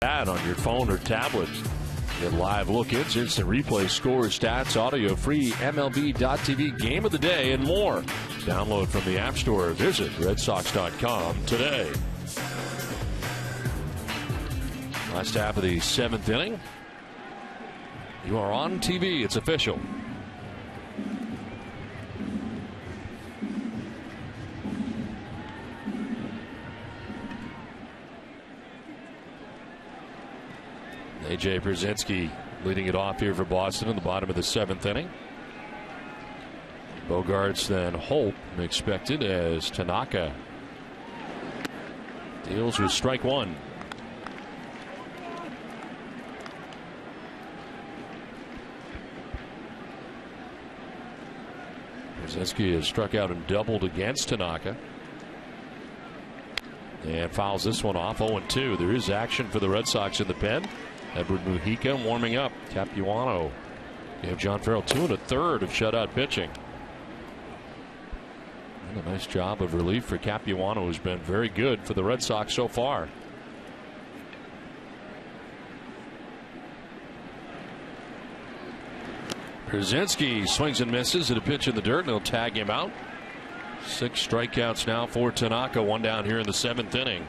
On your phone or tablet. Get live look-ins, instant replay, scores, stats, audio, free MLB.tv, game of the day, and more. Download from the App Store. Visit RedSox.com today. Last half of the 7th inning. You are on TV. It's official. A.J. Brzezinski leading it off here for Boston in the bottom of the 7th inning. Bogarts then Holt expected as Tanaka deals with strike one. Brzezinski has struck out and doubled against Tanaka. And fouls this one off 0-2. There is action for the Red Sox in the pen. Edward Mujica warming up. Capuano. You have John Farrell 2 1/3 of shutout pitching. And a nice job of relief for Capuano, who's been very good for the Red Sox so far. Brzezinski swings and misses at a pitch in the dirt, and they'll tag him out. 6 strikeouts now for Tanaka. 1 down here in the 7th inning.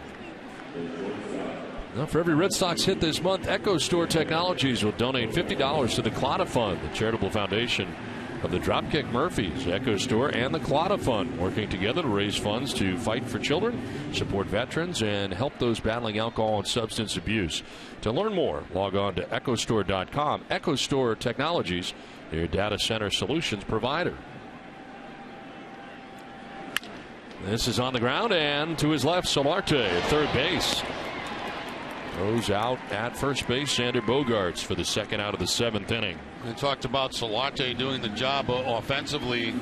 Now, for every Red Sox hit this month, Echo Store Technologies will donate $50 to the Clada Fund, the charitable foundation of the Dropkick Murphys. Echo Store and the Clada Fund working together to raise funds to fight for children, support veterans, and help those battling alcohol and substance abuse. To learn more, log on to echostore.com. Echo Store Technologies, their data center solutions provider. This is on the ground and to his left, Solarte at third base. Throws out at first base, Sander Bogaerts for the second out of the seventh inning. We talked about Solarte doing the job offensively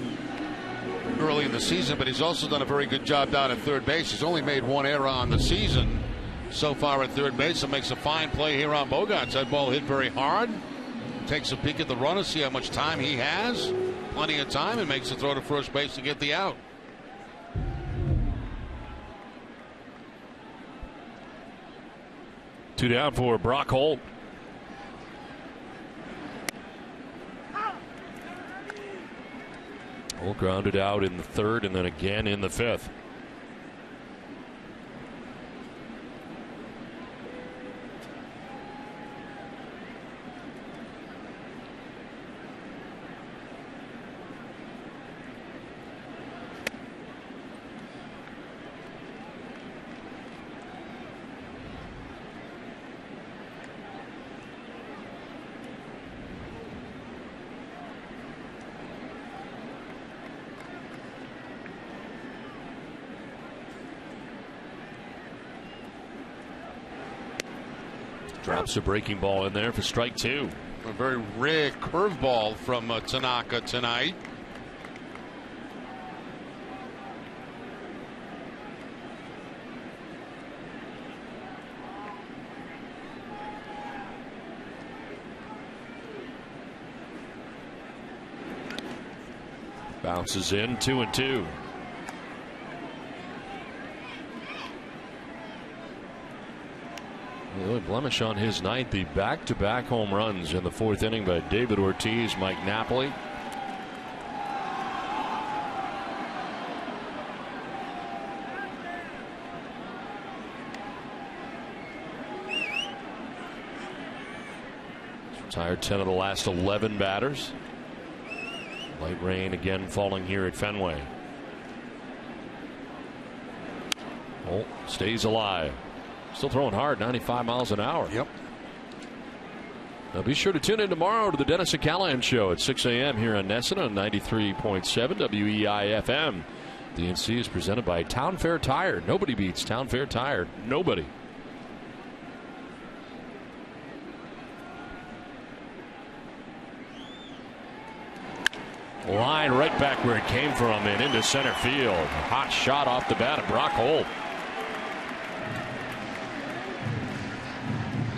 early in the season, but he's also done a very good job down at third base. He's only made one error on the season so far at third base, and makes a fine play here on Bogaerts. That ball hit very hard. Takes a peek at the runner, see how much time he has. Plenty of time, and makes the throw to first base to get the out. Two down for Brock Holt. Holt grounded out in the third and then again in the fifth. Drops a breaking ball in there for strike two. A very rare curveball from Tanaka tonight. Bounces in, 2-2. The only blemish on his night, the back-to-back home runs in the fourth inning by David Ortiz, Mike Napoli. He's retired 10 of the last 11 batters. Light rain again falling here at Fenway. Holt stays alive. Still throwing hard, 95 miles an hour. Yep. Now be sure to tune in tomorrow to the Dennis and Callahan Show at 6 a.m. here on Nesson on 93.7 WEIFM. The DNC is presented by Town Fair Tire. Nobody beats Town Fair Tire. Nobody. Line right back where it came from and into center field. A hot shot off the bat of Brock Holt.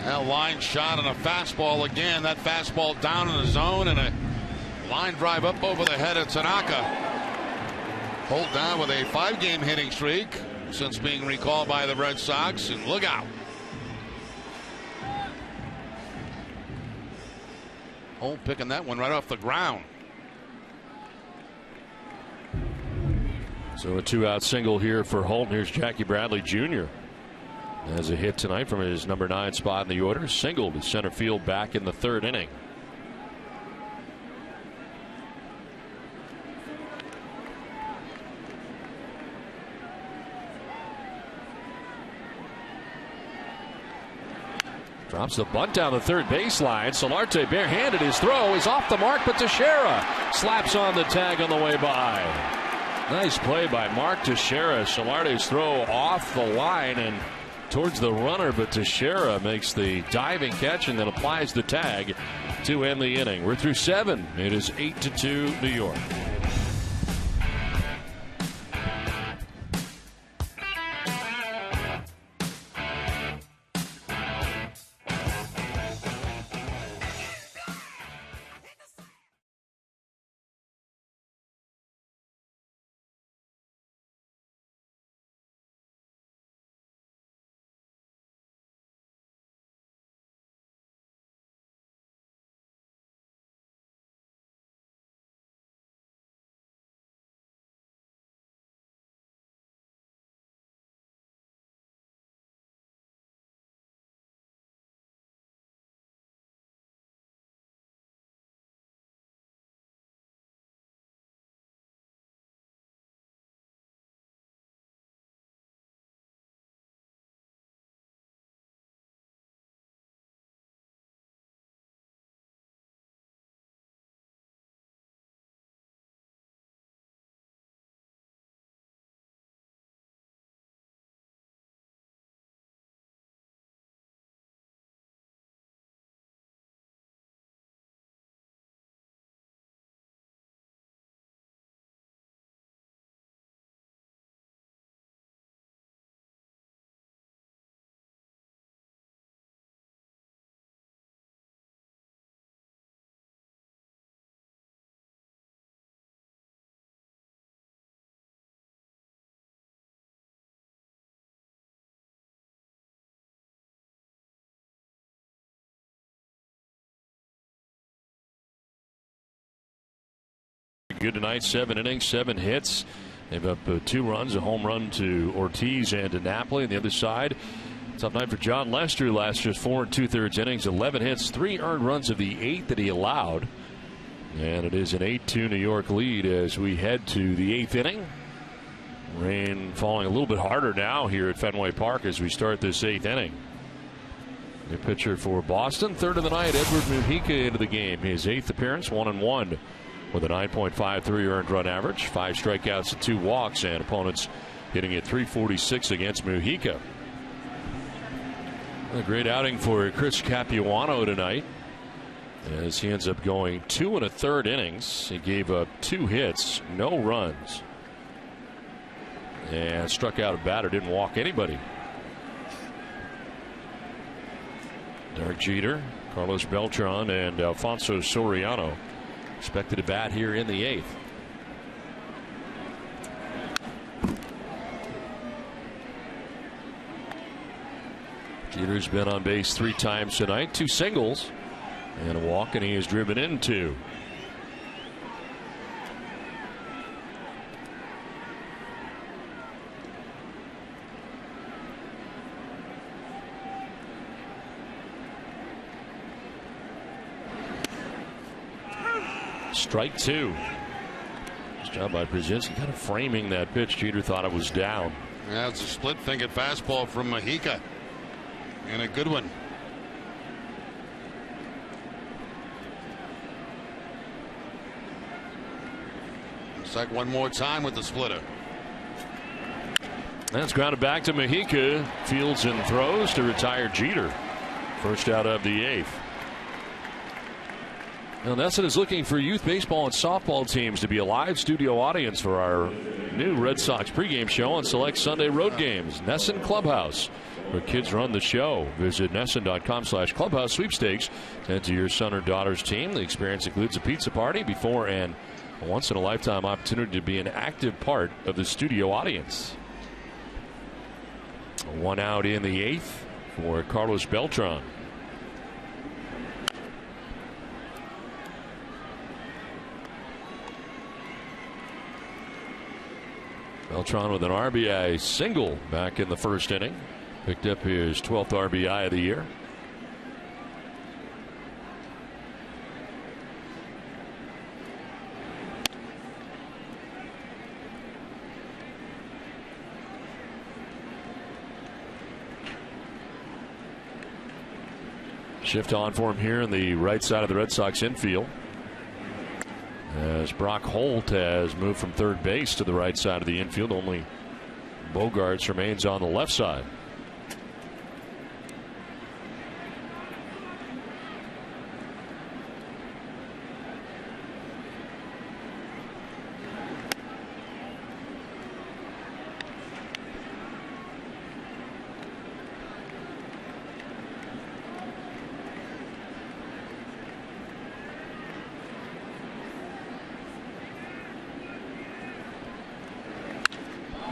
A line shot and a fastball again. That fastball down in the zone, and a line drive up over the head of Tanaka. Holt down with a 5-game hitting streak since being recalled by the Red Sox, and look out. Holt picking that one right off the ground. So a 2-out single here for Holt. Here's Jackie Bradley Jr. Has a hit tonight from his number 9 spot in the order. Single to center field back in the third inning. Drops the bunt down the third baseline. Solarte barehanded. His throw is off the mark, but Teixeira slaps on the tag on the way by. Nice play by Mark Teixeira. Solarte's throw off the line and towards the runner, but Teixeira makes the diving catch and then applies the tag to end the inning. We're through 7. It is 8-2 New York. good tonight. 7 innings, 7 hits. They've up 2 runs, a home run to Ortiz and to Napoli. On the other side, tough night for John Lester. Last just 4 2/3 innings, 11 hits, 3 earned runs of the 8 that he allowed. And it is an 8-2 New York lead as we head to the 8th inning. Rain falling a little bit harder now here at Fenway Park as we start this 8th inning. New pitcher for Boston, 3rd of the night, Edward Mujica into the game. His 8th appearance, 1-1 with a 9.53 earned run average, 5 strikeouts and 2 walks, and opponents hitting at .346 against Mujica. A great outing for Chris Capuano tonight as he ends up going 2 1/3 innings. He gave up 2 hits, no runs, and struck out a batter, didn't walk anybody. Derek Jeter, Carlos Beltran, and Alfonso Soriano expected to bat here in the 8th. Jeter's been on base 3 times tonight, 2 singles and a walk, and he is driven in 2. Strike 2. Nice job by Brzezinski, kind of framing that pitch. Jeter thought it was down. Yeah, it's a split finger fastball from Mujica, and a good one. Looks like one more time with the splitter. That's grounded back to Mujica. Fields and throws to retire Jeter. First out of the 8th. Now, Nesson is looking for youth baseball and softball teams to be a live studio audience for our new Red Sox pregame show on select Sunday road games. Nesson Clubhouse, where kids run the show. Visit Nesson.com/clubhouse sweepstakes to enter your son or daughter's team. The experience includes a pizza party before and a once-in-a-lifetime opportunity to be an active part of the studio audience. 1 out in the 8th for Carlos Beltran. Beltran with an RBI single back in the 1st inning. Picked up his 12th RBI of the year. Shift on for him here in the right side of the Red Sox infield, as Brock Holt has moved from 3rd base to the right side of the infield. Only Bogaerts remains on the left side.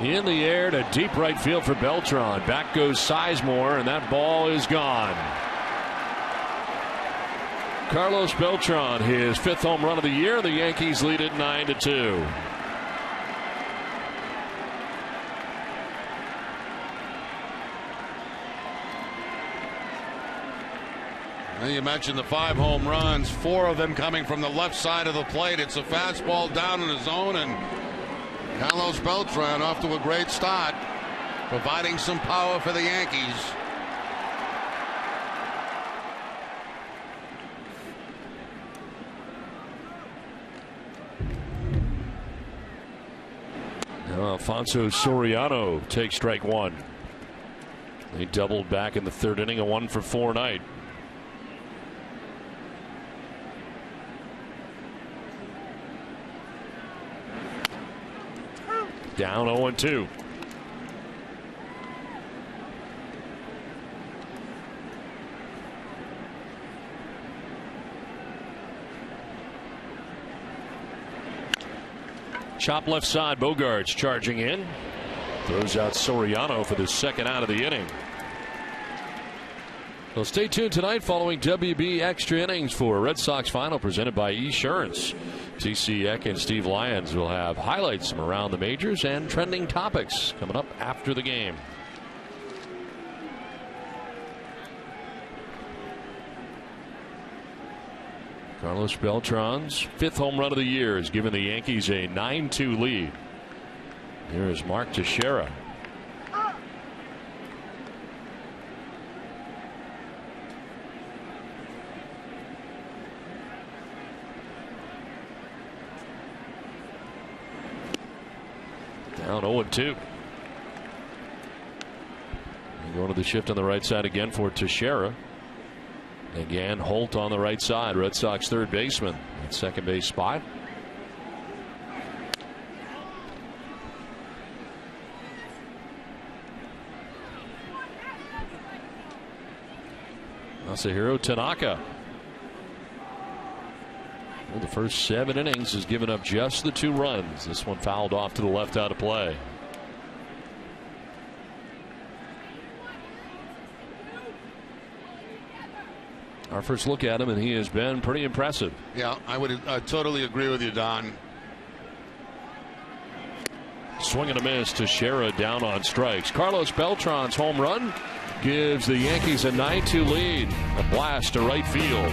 In the air to deep right field for Beltran. Back goes Sizemore, and that ball is gone. Carlos Beltran, his 5th home run of the year. The Yankees lead it 9-2. Well, you mentioned the 5 home runs, 4 of them coming from the left side of the plate. It's a fastball down in the zone, and Carlos Beltran off to a great start, providing some power for the Yankees. Now Alfonso Soriano takes strike 1. He doubled back in the 3rd inning, a 1-for-4 night. Down 0-2. Chop left side. Bogaerts charging in. Throws out Soriano for the 2nd out of the inning. Well, stay tuned tonight following WB Extra Innings for Red Sox Final presented by Esurance. TC Eck and Steve Lyons will have highlights from around the majors and trending topics coming up after the game. Carlos Beltran's 5th home run of the year has given the Yankees a 9-2 lead. Here is Mark Teixeira. Down 0-2. Going to the shift on the right side again for Teixeira. Again, Holt on the right side. Red Sox third baseman at second base spot. Masahiro Tanaka. Well, the first 7 innings has given up just the 2 runs. This one fouled off to the left out of play. Our first look at him, and he has been pretty impressive. Yeah, I would totally agree with you, Don. Swing and a miss. Teixeira down on strikes. Carlos Beltran's home run gives the Yankees a 9-2 lead. A blast to right field.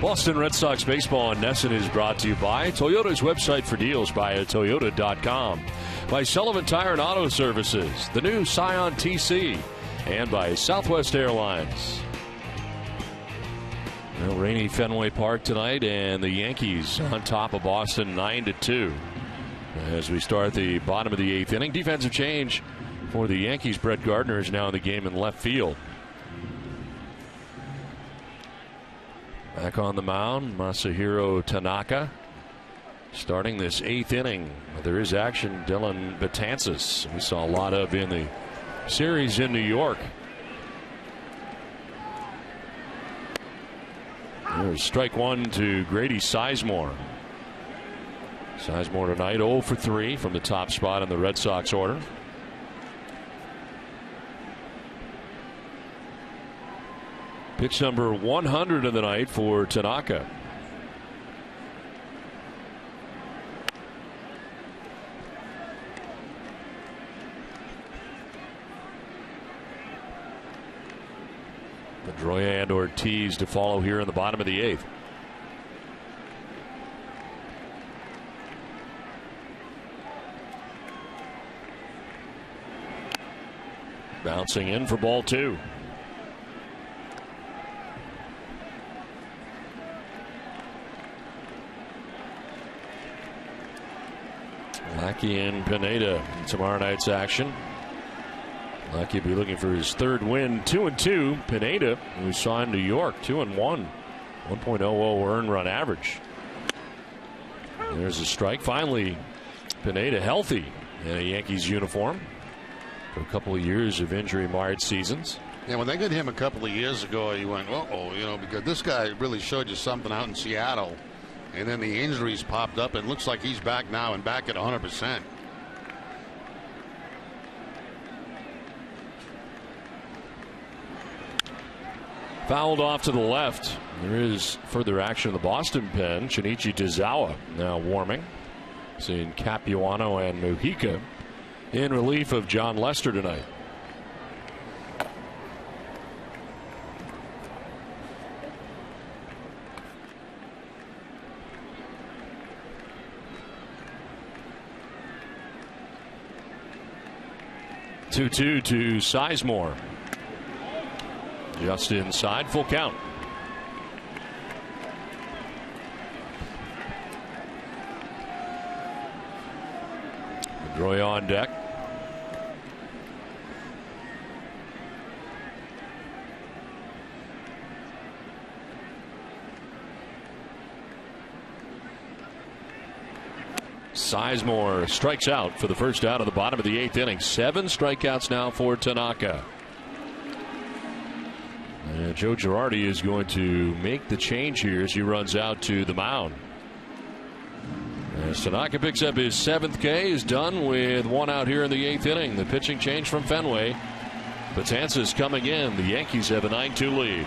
Boston Red Sox baseball on NESN is brought to you by Toyota's website for deals by Toyota.com, by Sullivan Tire and Auto Services, the new Scion TC, and by Southwest Airlines. Well, rainy Fenway Park tonight, and the Yankees on top of Boston 9-2. As we start the bottom of the 8th inning, defensive change for the Yankees. Brett Gardner is now in the game in left field. Back on the mound, Masahiro Tanaka. Starting this 8th inning, there is action. Dylan Betances, we saw a lot of in the series in New York. There's strike 1 to Grady Sizemore. Sizemore tonight 0 for 3 from the top spot in the Red Sox order. Pitch number 100 of the night for Tanaka. Pedroia and Ortiz to follow here in the bottom of the 8th. Bouncing in for ball 2. Lackey and Pineda in tomorrow night's action. Lackey will be looking for his 3rd win. 2-2. Pineda, who saw in New York, 2-1. 1.00 earned run average. There's a strike. Finally, Pineda healthy in a Yankees uniform for a couple of years of injury-marred seasons. Yeah, when they got him a couple of years ago, you went, uh-oh, because this guy really showed you something out in Seattle. And then the injuries popped up. It looks like he's back now and back at 100%. Fouled off to the left. There is further action in the Boston pen. Shinichi Tozawa now warming. Seeing Capuano and Mujica in relief of John Lester tonight. Two-two to Sizemore. Just inside, full count. Pedroia on deck. Sizemore strikes out for the first out of the bottom of the 8th inning. 7 strikeouts now for Tanaka. And Joe Girardi is going to make the change here as he runs out to the mound. As Tanaka picks up his 7th K, is done with 1 out here in the 8th inning. The pitching change from Fenway. Betances coming in. The Yankees have a 9-2 lead.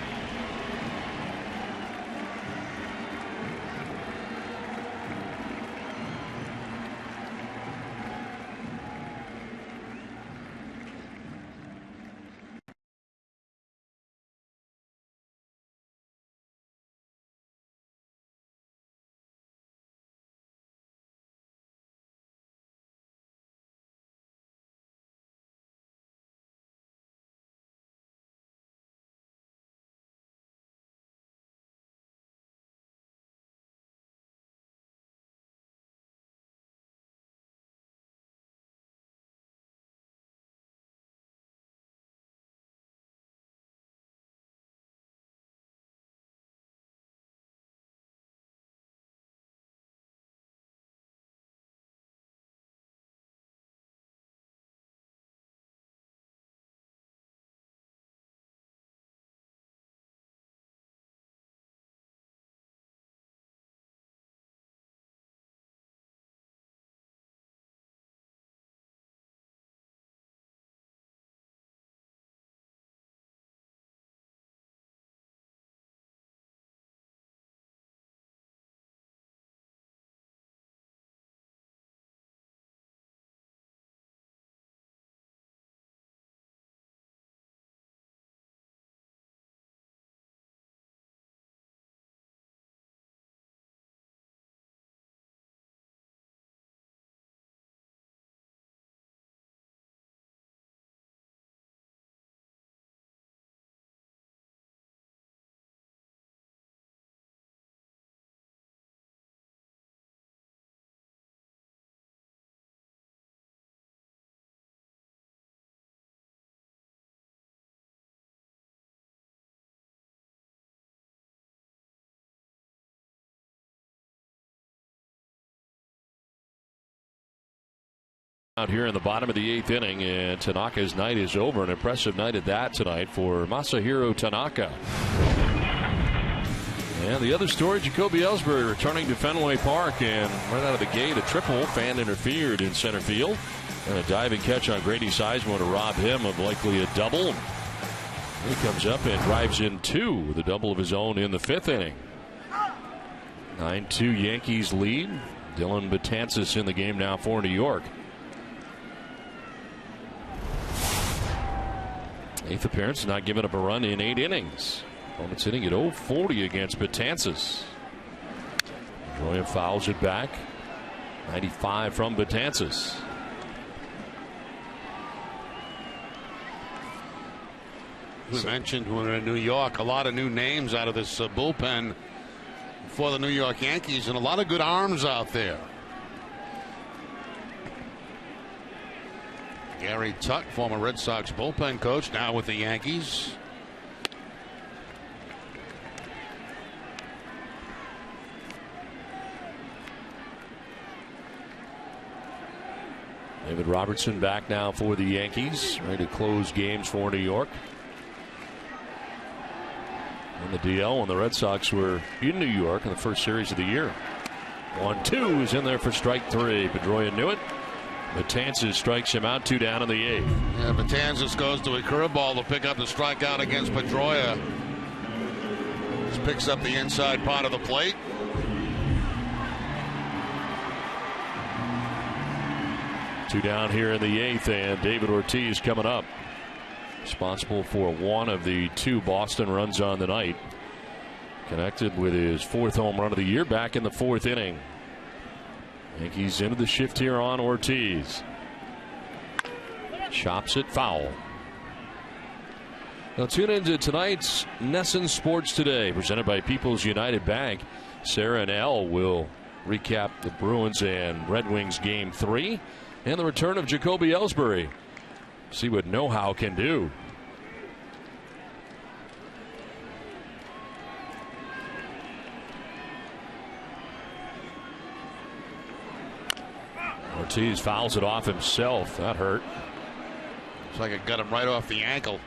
Out here in the bottom of the 8th inning, and Tanaka's night is over. An impressive night at that tonight for Masahiro Tanaka. And the other story, Jacoby Ellsbury returning to Fenway Park, and right out of the gate, a triple. Fan interfered in center field, and a diving catch on Grady Sizemore to rob him of likely a double. He comes up and drives in 2 with a double of his own in the 5th inning. 9-2 Yankees lead. Dylan Betances in the game now for New York. 8th appearance, not giving up a run in 8 innings. Opponent's hitting at .040 against Betances. Pedroia fouls it back. 95 from Betances. We mentioned when we were in New York, a lot of new names out of this bullpen for the New York Yankees, and a lot of good arms out there. Gary Tuck, former Red Sox bullpen coach, now with the Yankees. David Robertson back now for the Yankees, ready to close games for New York. On the DL when the Red Sox were in New York in the first series of the year. 1-2 is in there for strike three. Pedroia knew it. Matanzas strikes him out, 2 down in the 8th. Yeah, Matanzas goes to a curveball to pick up the strikeout against Pedroia. Just picks up the inside part of the plate. Two down here in the 8th, and David Ortiz coming up. Responsible for one of the 2 Boston runs on the night. Connected with his 4th home run of the year back in the 4th inning. Yankees into the shift here on Ortiz. Chops it foul. Now tune into tonight's NESN Sports Today, presented by People's United Bank. Sarah and Elle will recap the Bruins and Red Wings Game 3 and the return of Jacoby Ellsbury. See what know-how can do. Ortiz fouls it off himself. That hurt. Looks like it got him right off the ankle.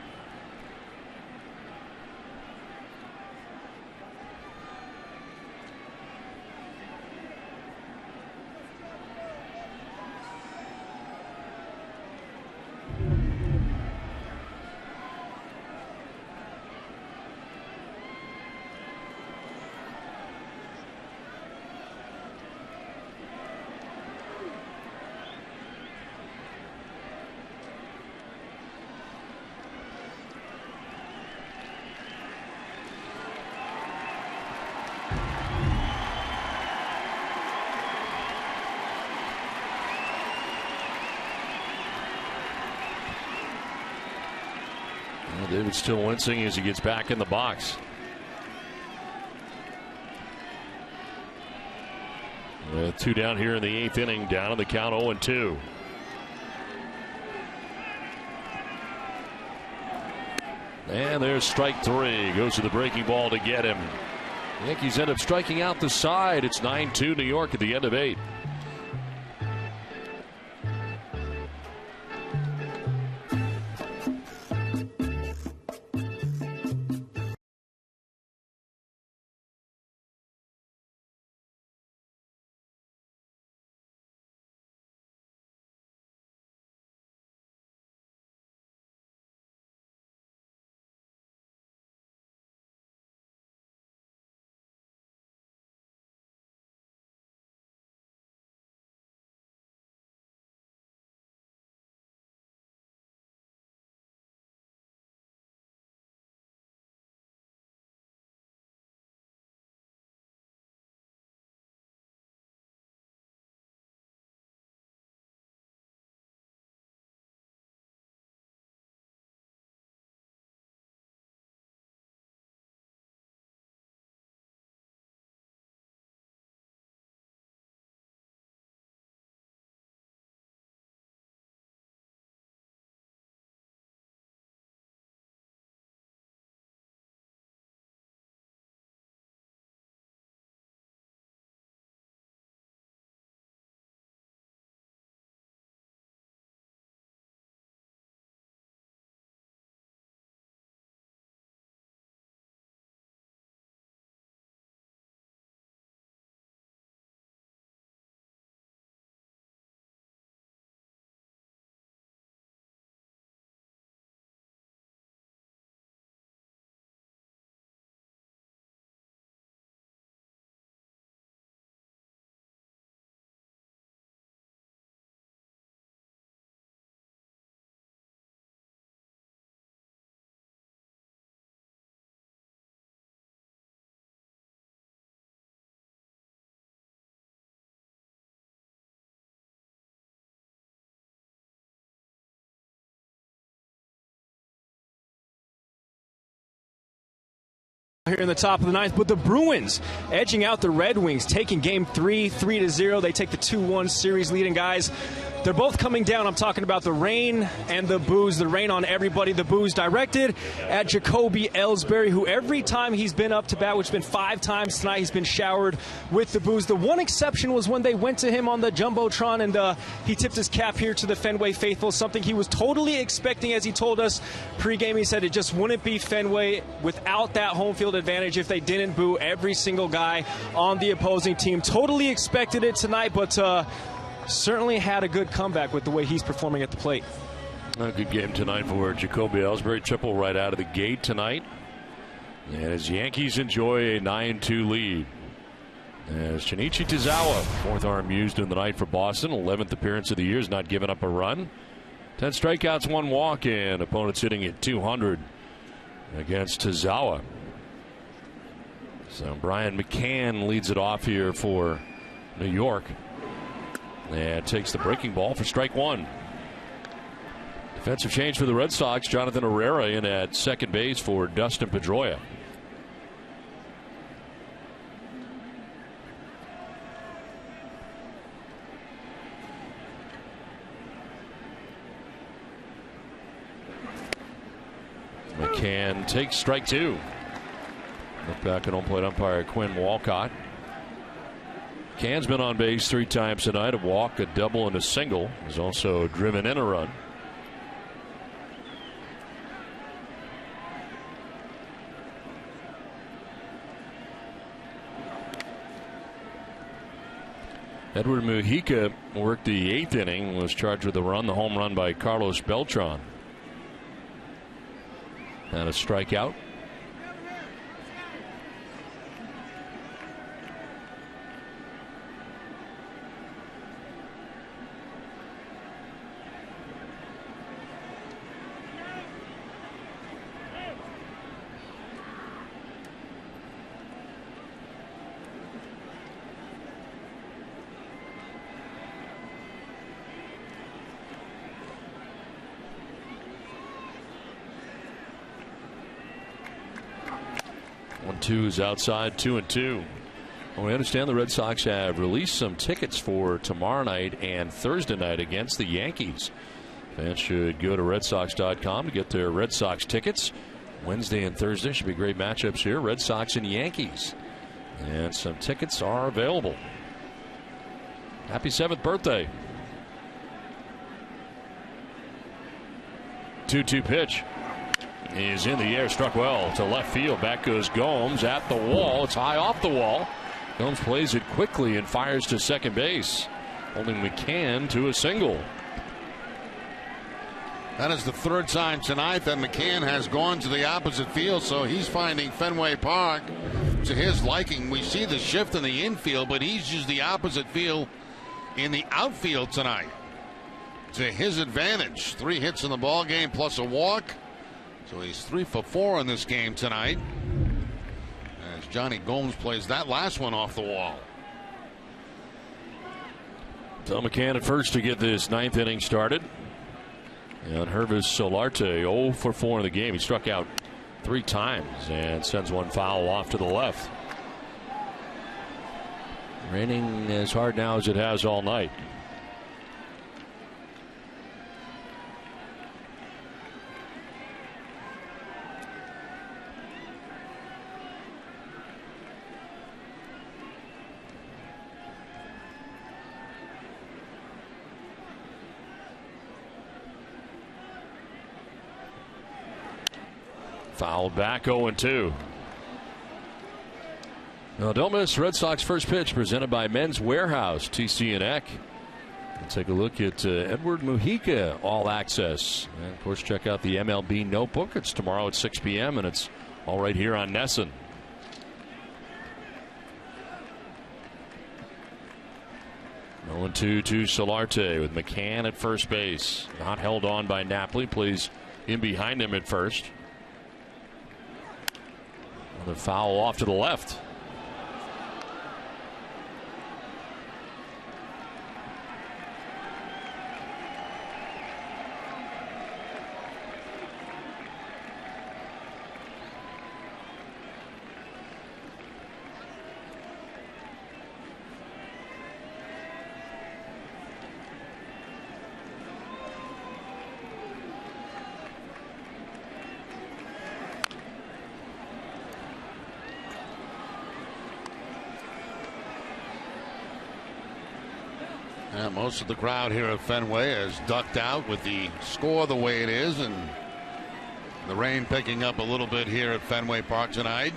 David's still wincing as he gets back in the box. With 2 down here in the 8th inning, down in the count 0-2. And there's strike 3. Goes to the breaking ball to get him. Yankees end up striking out the side. It's 9-2 New York at the end of 8. here in the top of the ninth, but the Bruins edging out the Red Wings, taking game 3-0. They take the 2-1 series lead, and guys, they're both coming down. I'm talking about the rain and the booze. The rain on everybody, the booze directed at Jacoby Ellsbury, who every time he's been up to bat, which has been 5 times tonight, he's been showered with the booze. The one exception was when they went to him on the Jumbotron, and he tipped his cap here to the Fenway faithful, something he was totally expecting. As he told us pregame, he said it just wouldn't be Fenway without that home field advantage if they didn't boo every single guy on the opposing team. Totally expected it tonight, but certainly had a good comeback with the way he's performing at the plate. A good game tonight for Jacoby Ellsbury. Triple right out of the gate tonight. And as Yankees enjoy a 9-2 lead. As Shinichi Tozawa, 4th arm used in the night for Boston. 11th appearance of the year, has not given up a run. 10 strikeouts, 1 walk, and opponents hitting at 200 against Tozawa. So Brian McCann leads it off here for New York. And takes the breaking ball for strike 1. Defensive change for the Red Sox. Jonathan Herrera in at second base for Dustin Pedroia. McCann takes strike 2. Look back at home plate umpire Quinn Walcott. McCann's been on base 3 times tonight, a walk, a double, and a single. He's also driven in a run. Edward Mujica worked the 8th inning, was charged with a run, the home run by Carlos Beltran. And a strikeout. Two is outside, 2-2. Well, we understand the Red Sox have released some tickets for tomorrow night and Thursday night against the Yankees. Fans should go to RedSox.com to get their Red Sox tickets. Wednesday and Thursday should be great matchups here. Red Sox and Yankees. And some tickets are available. Happy 7th birthday. 2-2 pitch. Is in the air, struck well to left field. Back goes Gomes at the wall. It's high off the wall. Gomes plays it quickly and fires to second base, holding McCann to a single. That is the 3rd time tonight that McCann has gone to the opposite field, so he's finding Fenway Park to his liking. We see the shift in the infield, but he's used the opposite field in the outfield tonight to his advantage. 3 hits in the ball game plus a walk. So he's 3 for 4 in this game tonight, as Johnny Gomes plays that last one off the wall. So McCann at first to get this 9th inning started. And Hervis Solarte 0 for 4 in the game. He struck out 3 times and sends one foul off to the left. Raining as hard now as it has all night. Fouled back, 0-2. Now, don't miss Red Sox first pitch presented by Men's Warehouse, TC and Eck. We'll take a look at Edward Mujica All Access. And, of course, check out the MLB Notebook. It's tomorrow at 6 p.m., and it's all right here on NESN. Oh, 2 to Solarte with McCann at first base. Not held on by Napoli. Plays in behind him at first. Another foul off to the left. Yeah, most of the crowd here at Fenway has ducked out with the score the way it is, and the rain picking up a little bit here at Fenway Park tonight.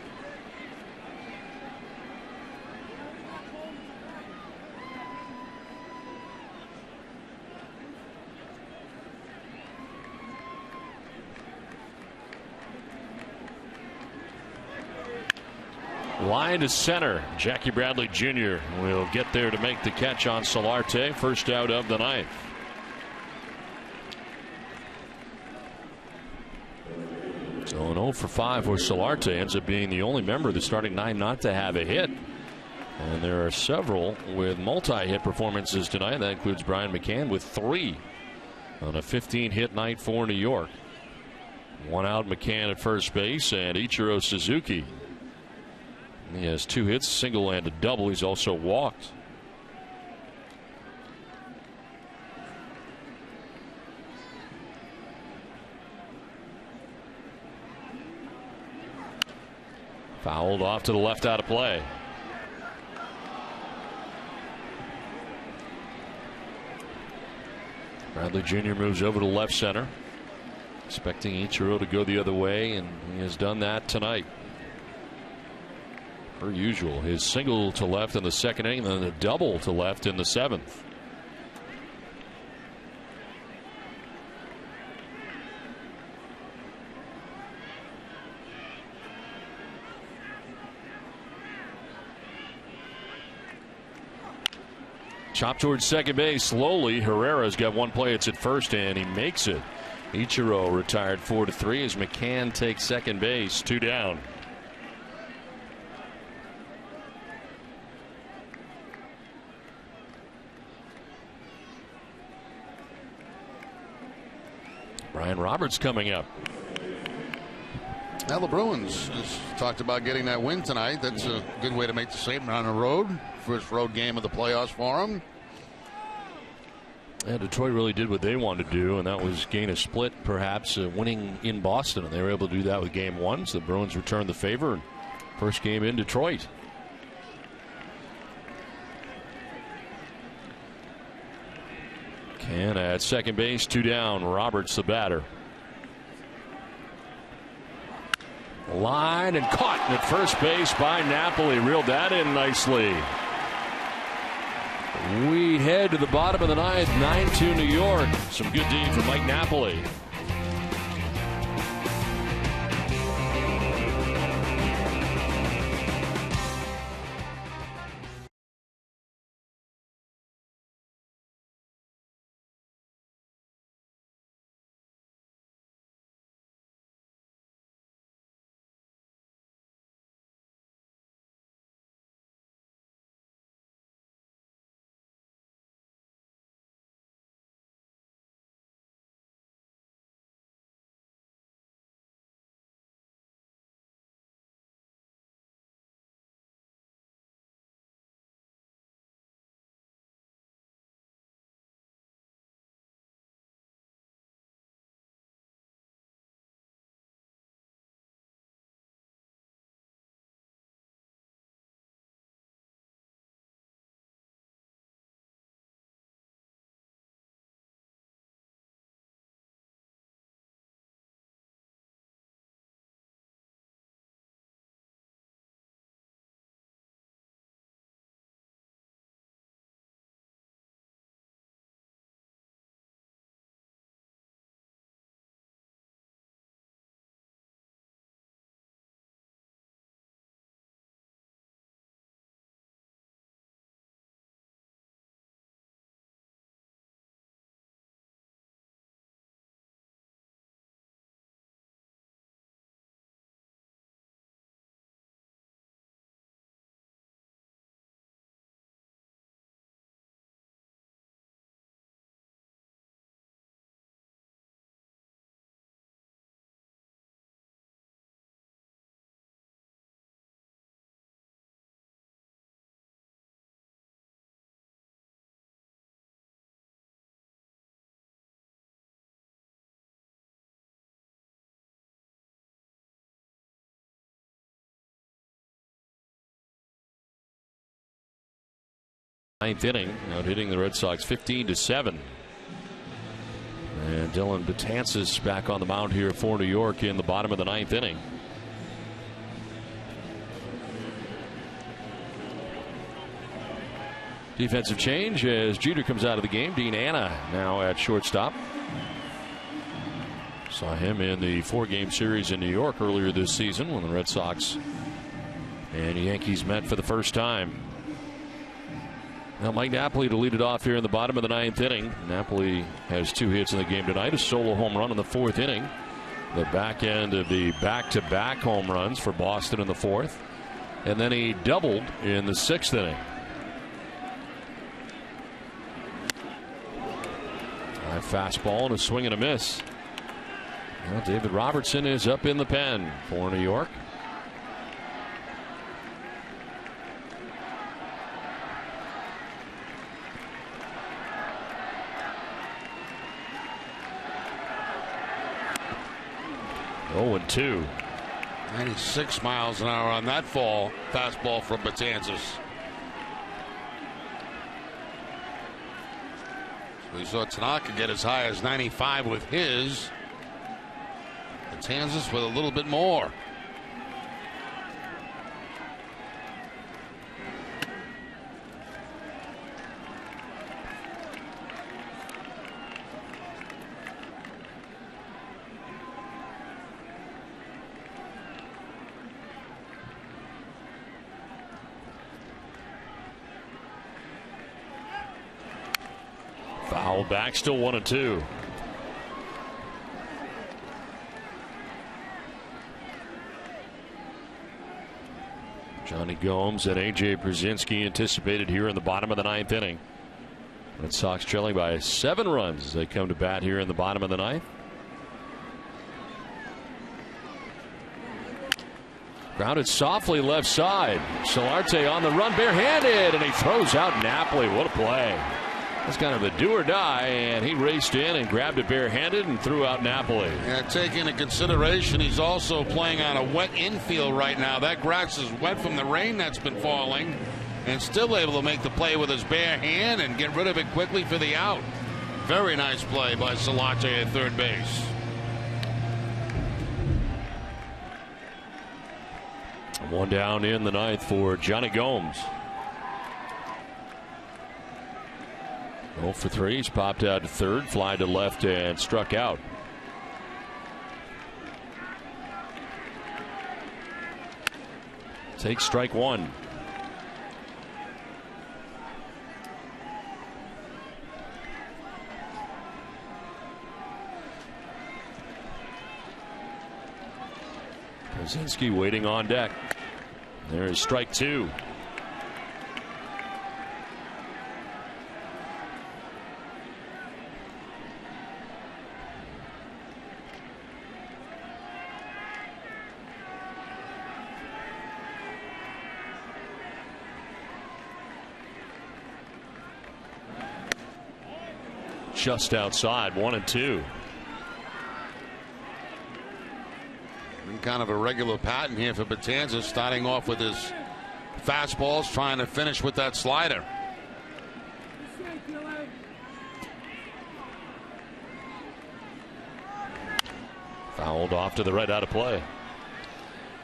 Line to center. Jackie Bradley Jr. will get there to make the catch on Solarte. First out of the ninth. So an 0 for 5 for Solarte. Ends up being the only member of the starting nine not to have a hit. And there are several with multi-hit performances tonight. That includes Brian McCann with 3 on a 15-hit night for New York. One out, McCann at first base, and Ichiro Suzuki. He has 2 hits, single and a double. He's also walked. Fouled off to the left, out of play. Bradley Jr. moves over to left center, expecting Ichiro to go the other way, and he has done that tonight. Per usual, his single to left in the second inning, and then a double to left in the 7th. Chop towards second base slowly. Herrera's got one play. It's at first, and he makes it. Ichiro retired 4-3 as McCann takes second base. 2 down. Brian Roberts coming up. Now the Bruins just talked about getting that win tonight. That's a good way to make the statement on the road. First road game of the playoffs for them. Yeah, Detroit really did what they wanted to do, and that was gain a split, perhaps winning in Boston. And they were able to do that with game 1. So the Bruins returned the favor. First game in Detroit. Can at second base, 2 down. Roberts the batter. Line and caught at first base by Napoli. Reeled that in nicely. We head to the bottom of the 9th, 9-2 New York. Some good D from Mike Napoli. ninth inning, out hitting the Red Sox 15-7. And Dylan Betances back on the mound here for New York in the bottom of the ninth inning. Defensive change as Jeter comes out of the game. Dean Anna now at shortstop. Saw him in the 4-game series in New York earlier this season when the Red Sox and Yankees met for the first time. Now Mike Napoli to lead it off here in the bottom of the ninth inning. Napoli has 2 hits in the game tonight, a solo home run in the 4th inning. The back end of the back-to-back home runs for Boston in the 4th. And then he doubled in the 6th inning. A fastball and a swing and a miss. Well, David Robertson is up in the pen for New York. Oh, and 2. 96 miles an hour on that fastball from Betances. So we saw Tanaka get as high as 95 with his. Betances with a little bit more. Foul back, still 1-2. Johnny Gomes and A.J. Brzezinski anticipated here in the bottom of the ninth inning. Red Sox trailing by 7 runs as they come to bat here in the bottom of the ninth. Grounded softly left side. Solarte on the run barehanded, and he throws out Napoli. What a play. That's kind of a do or die, and he raced in and grabbed it barehanded and threw out Napoli. And taking into consideration he's also playing on a wet infield right now. That grass is wet from the rain that's been falling, and still able to make the play with his bare hand and get rid of it quickly for the out. Very nice play by Solarte at third base. One down in the ninth for Johnny Gomes. 0 for 3. He's popped out to third, fly to left, and struck out. Takes strike 1. Brzezinski waiting on deck. There's strike 2. Just outside, 1-2. Kind of a regular pattern here for Betances, starting off with his fastballs, trying to finish with that slider. Fouled off to the right, out of play.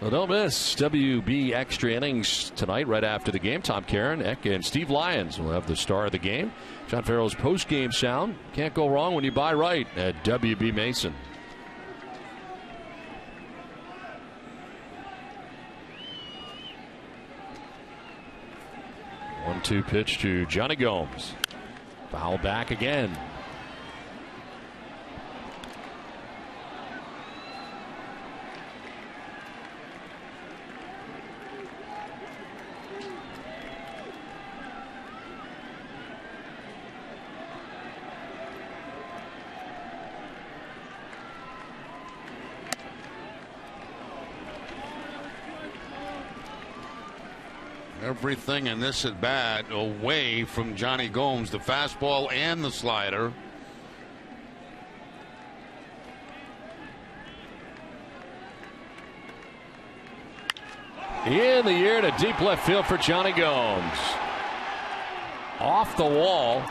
Well, don't miss WB Extra Innings tonight right after the game. Tom Caron, Eck, and Steve Lyons will have the star of the game. John Farrell's post-game sound. Can't go wrong when you buy right at WB Mason. 1-2 pitch to Johnny Gomes. Foul back again. Everything in this at bat away from Johnny Gomes, the fastball and the slider. In the air to deep left field for Johnny Gomes. off the wall.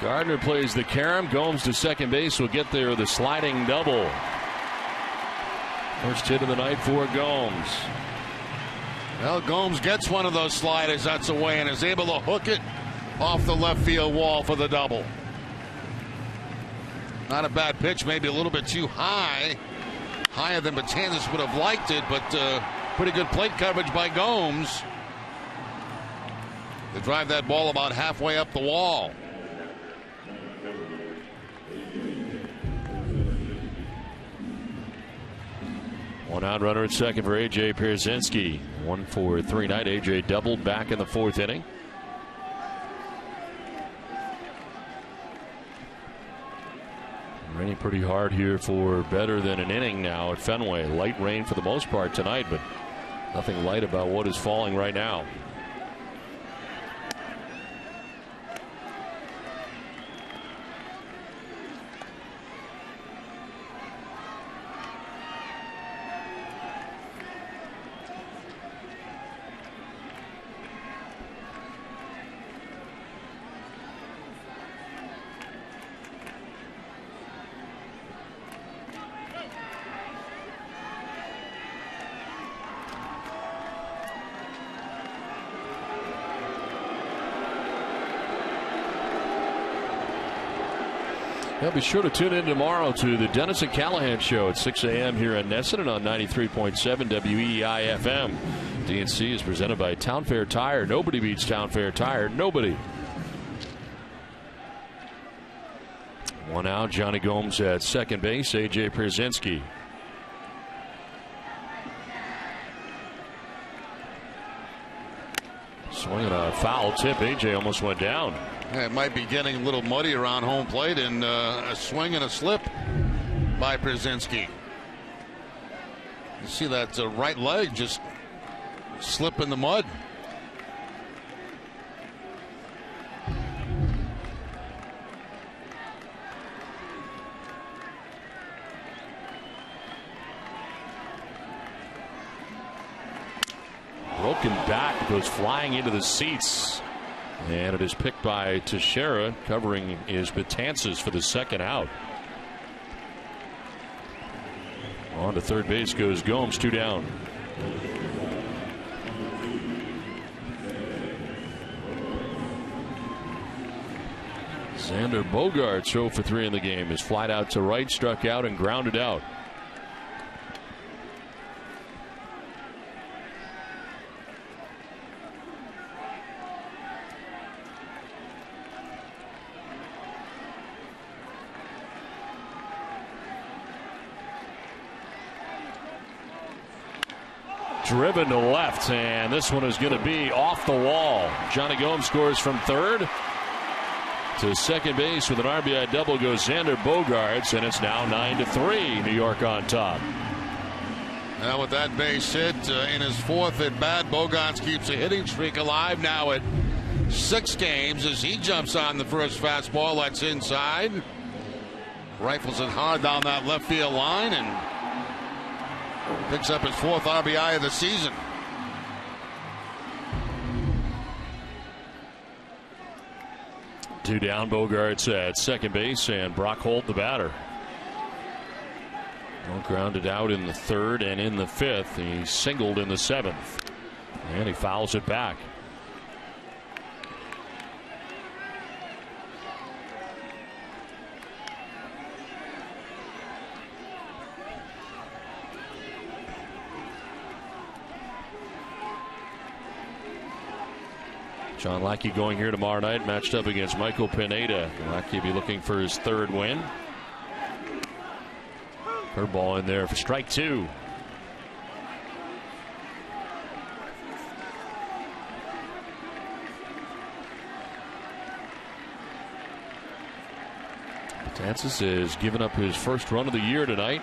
Gardner plays the carom. Gomes to second base will get there with a sliding double. First hit of the night for Gomes. Well, Gomes gets one of those sliders that's away and is able to hook it off the left field wall for the double. Not a bad pitch, maybe a little bit too high. Higher than Betances would have liked it, but pretty good plate coverage by Gomes to drive that ball about halfway up the wall. One out runner at second for A.J. Pierzynski. 1-for-3 night. A.J. doubled back in the fourth inning. Raining pretty hard here for better than an inning now at Fenway. Light rain for the most part tonight, but nothing light about what is falling right now. Yeah, be sure to tune in tomorrow to the Dennis and Callahan Show at 6 a.m. here in Nesson and on 93.7 WEEI FM. DNC is presented by Town Fair Tire. Nobody beats Town Fair Tire. Nobody. One out. Johnny Gomes at second base. A.J. Pierzynski. Swinging a foul tip. A.J. almost went down. Yeah, it might be getting a little muddy around home plate, and a swing and a slip by Pierzynski. You see that right leg just slip in the mud. Broken bat goes flying into the seats. And it is picked by Teixeira. Covering is Betances for the second out. On to third base goes Gomes, 2 down. Xander Bogaerts 0 for 3 in the game. His flight out to right, struck out and grounded out. Driven to left, and this one is going to be off the wall. Johnny Gomes scores from third. To second base with an RBI double goes Xander Bogaerts, and it's now 9-3. New York on top. Now with that base hit in his fourth at bat, Bogaerts keeps a hitting streak alive now at 6 games as he jumps on the first fastball that's inside. Rifles it hard down that left field line and picks up his 4th RBI of the season. Two down. Bogaerts at second base, and Brock Holt the batter. Well, grounded out in the 3rd and in the 5th. He singled in the 7th, and he fouls it back. John Lackey going here tomorrow night, matched up against Michael Pineda. Lackey will be looking for his 3rd win. Curveball in there for strike 2. Betances has given up his first run of the year tonight.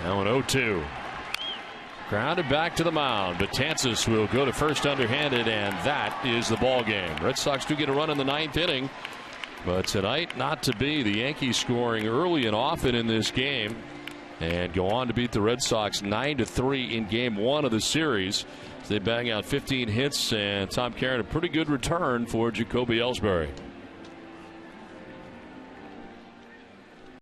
Now an 0-2. Grounded back to the mound. Betances will go to first underhanded, and that is the ball game. Red Sox do get a run in the 9th inning, but tonight not to be. The Yankees scoring early and often in this game. and go on to beat the Red Sox 9-3 in Game 1 of the series. They bang out 15 hits, and Tom Caron, a pretty good return for Jacoby Ellsbury.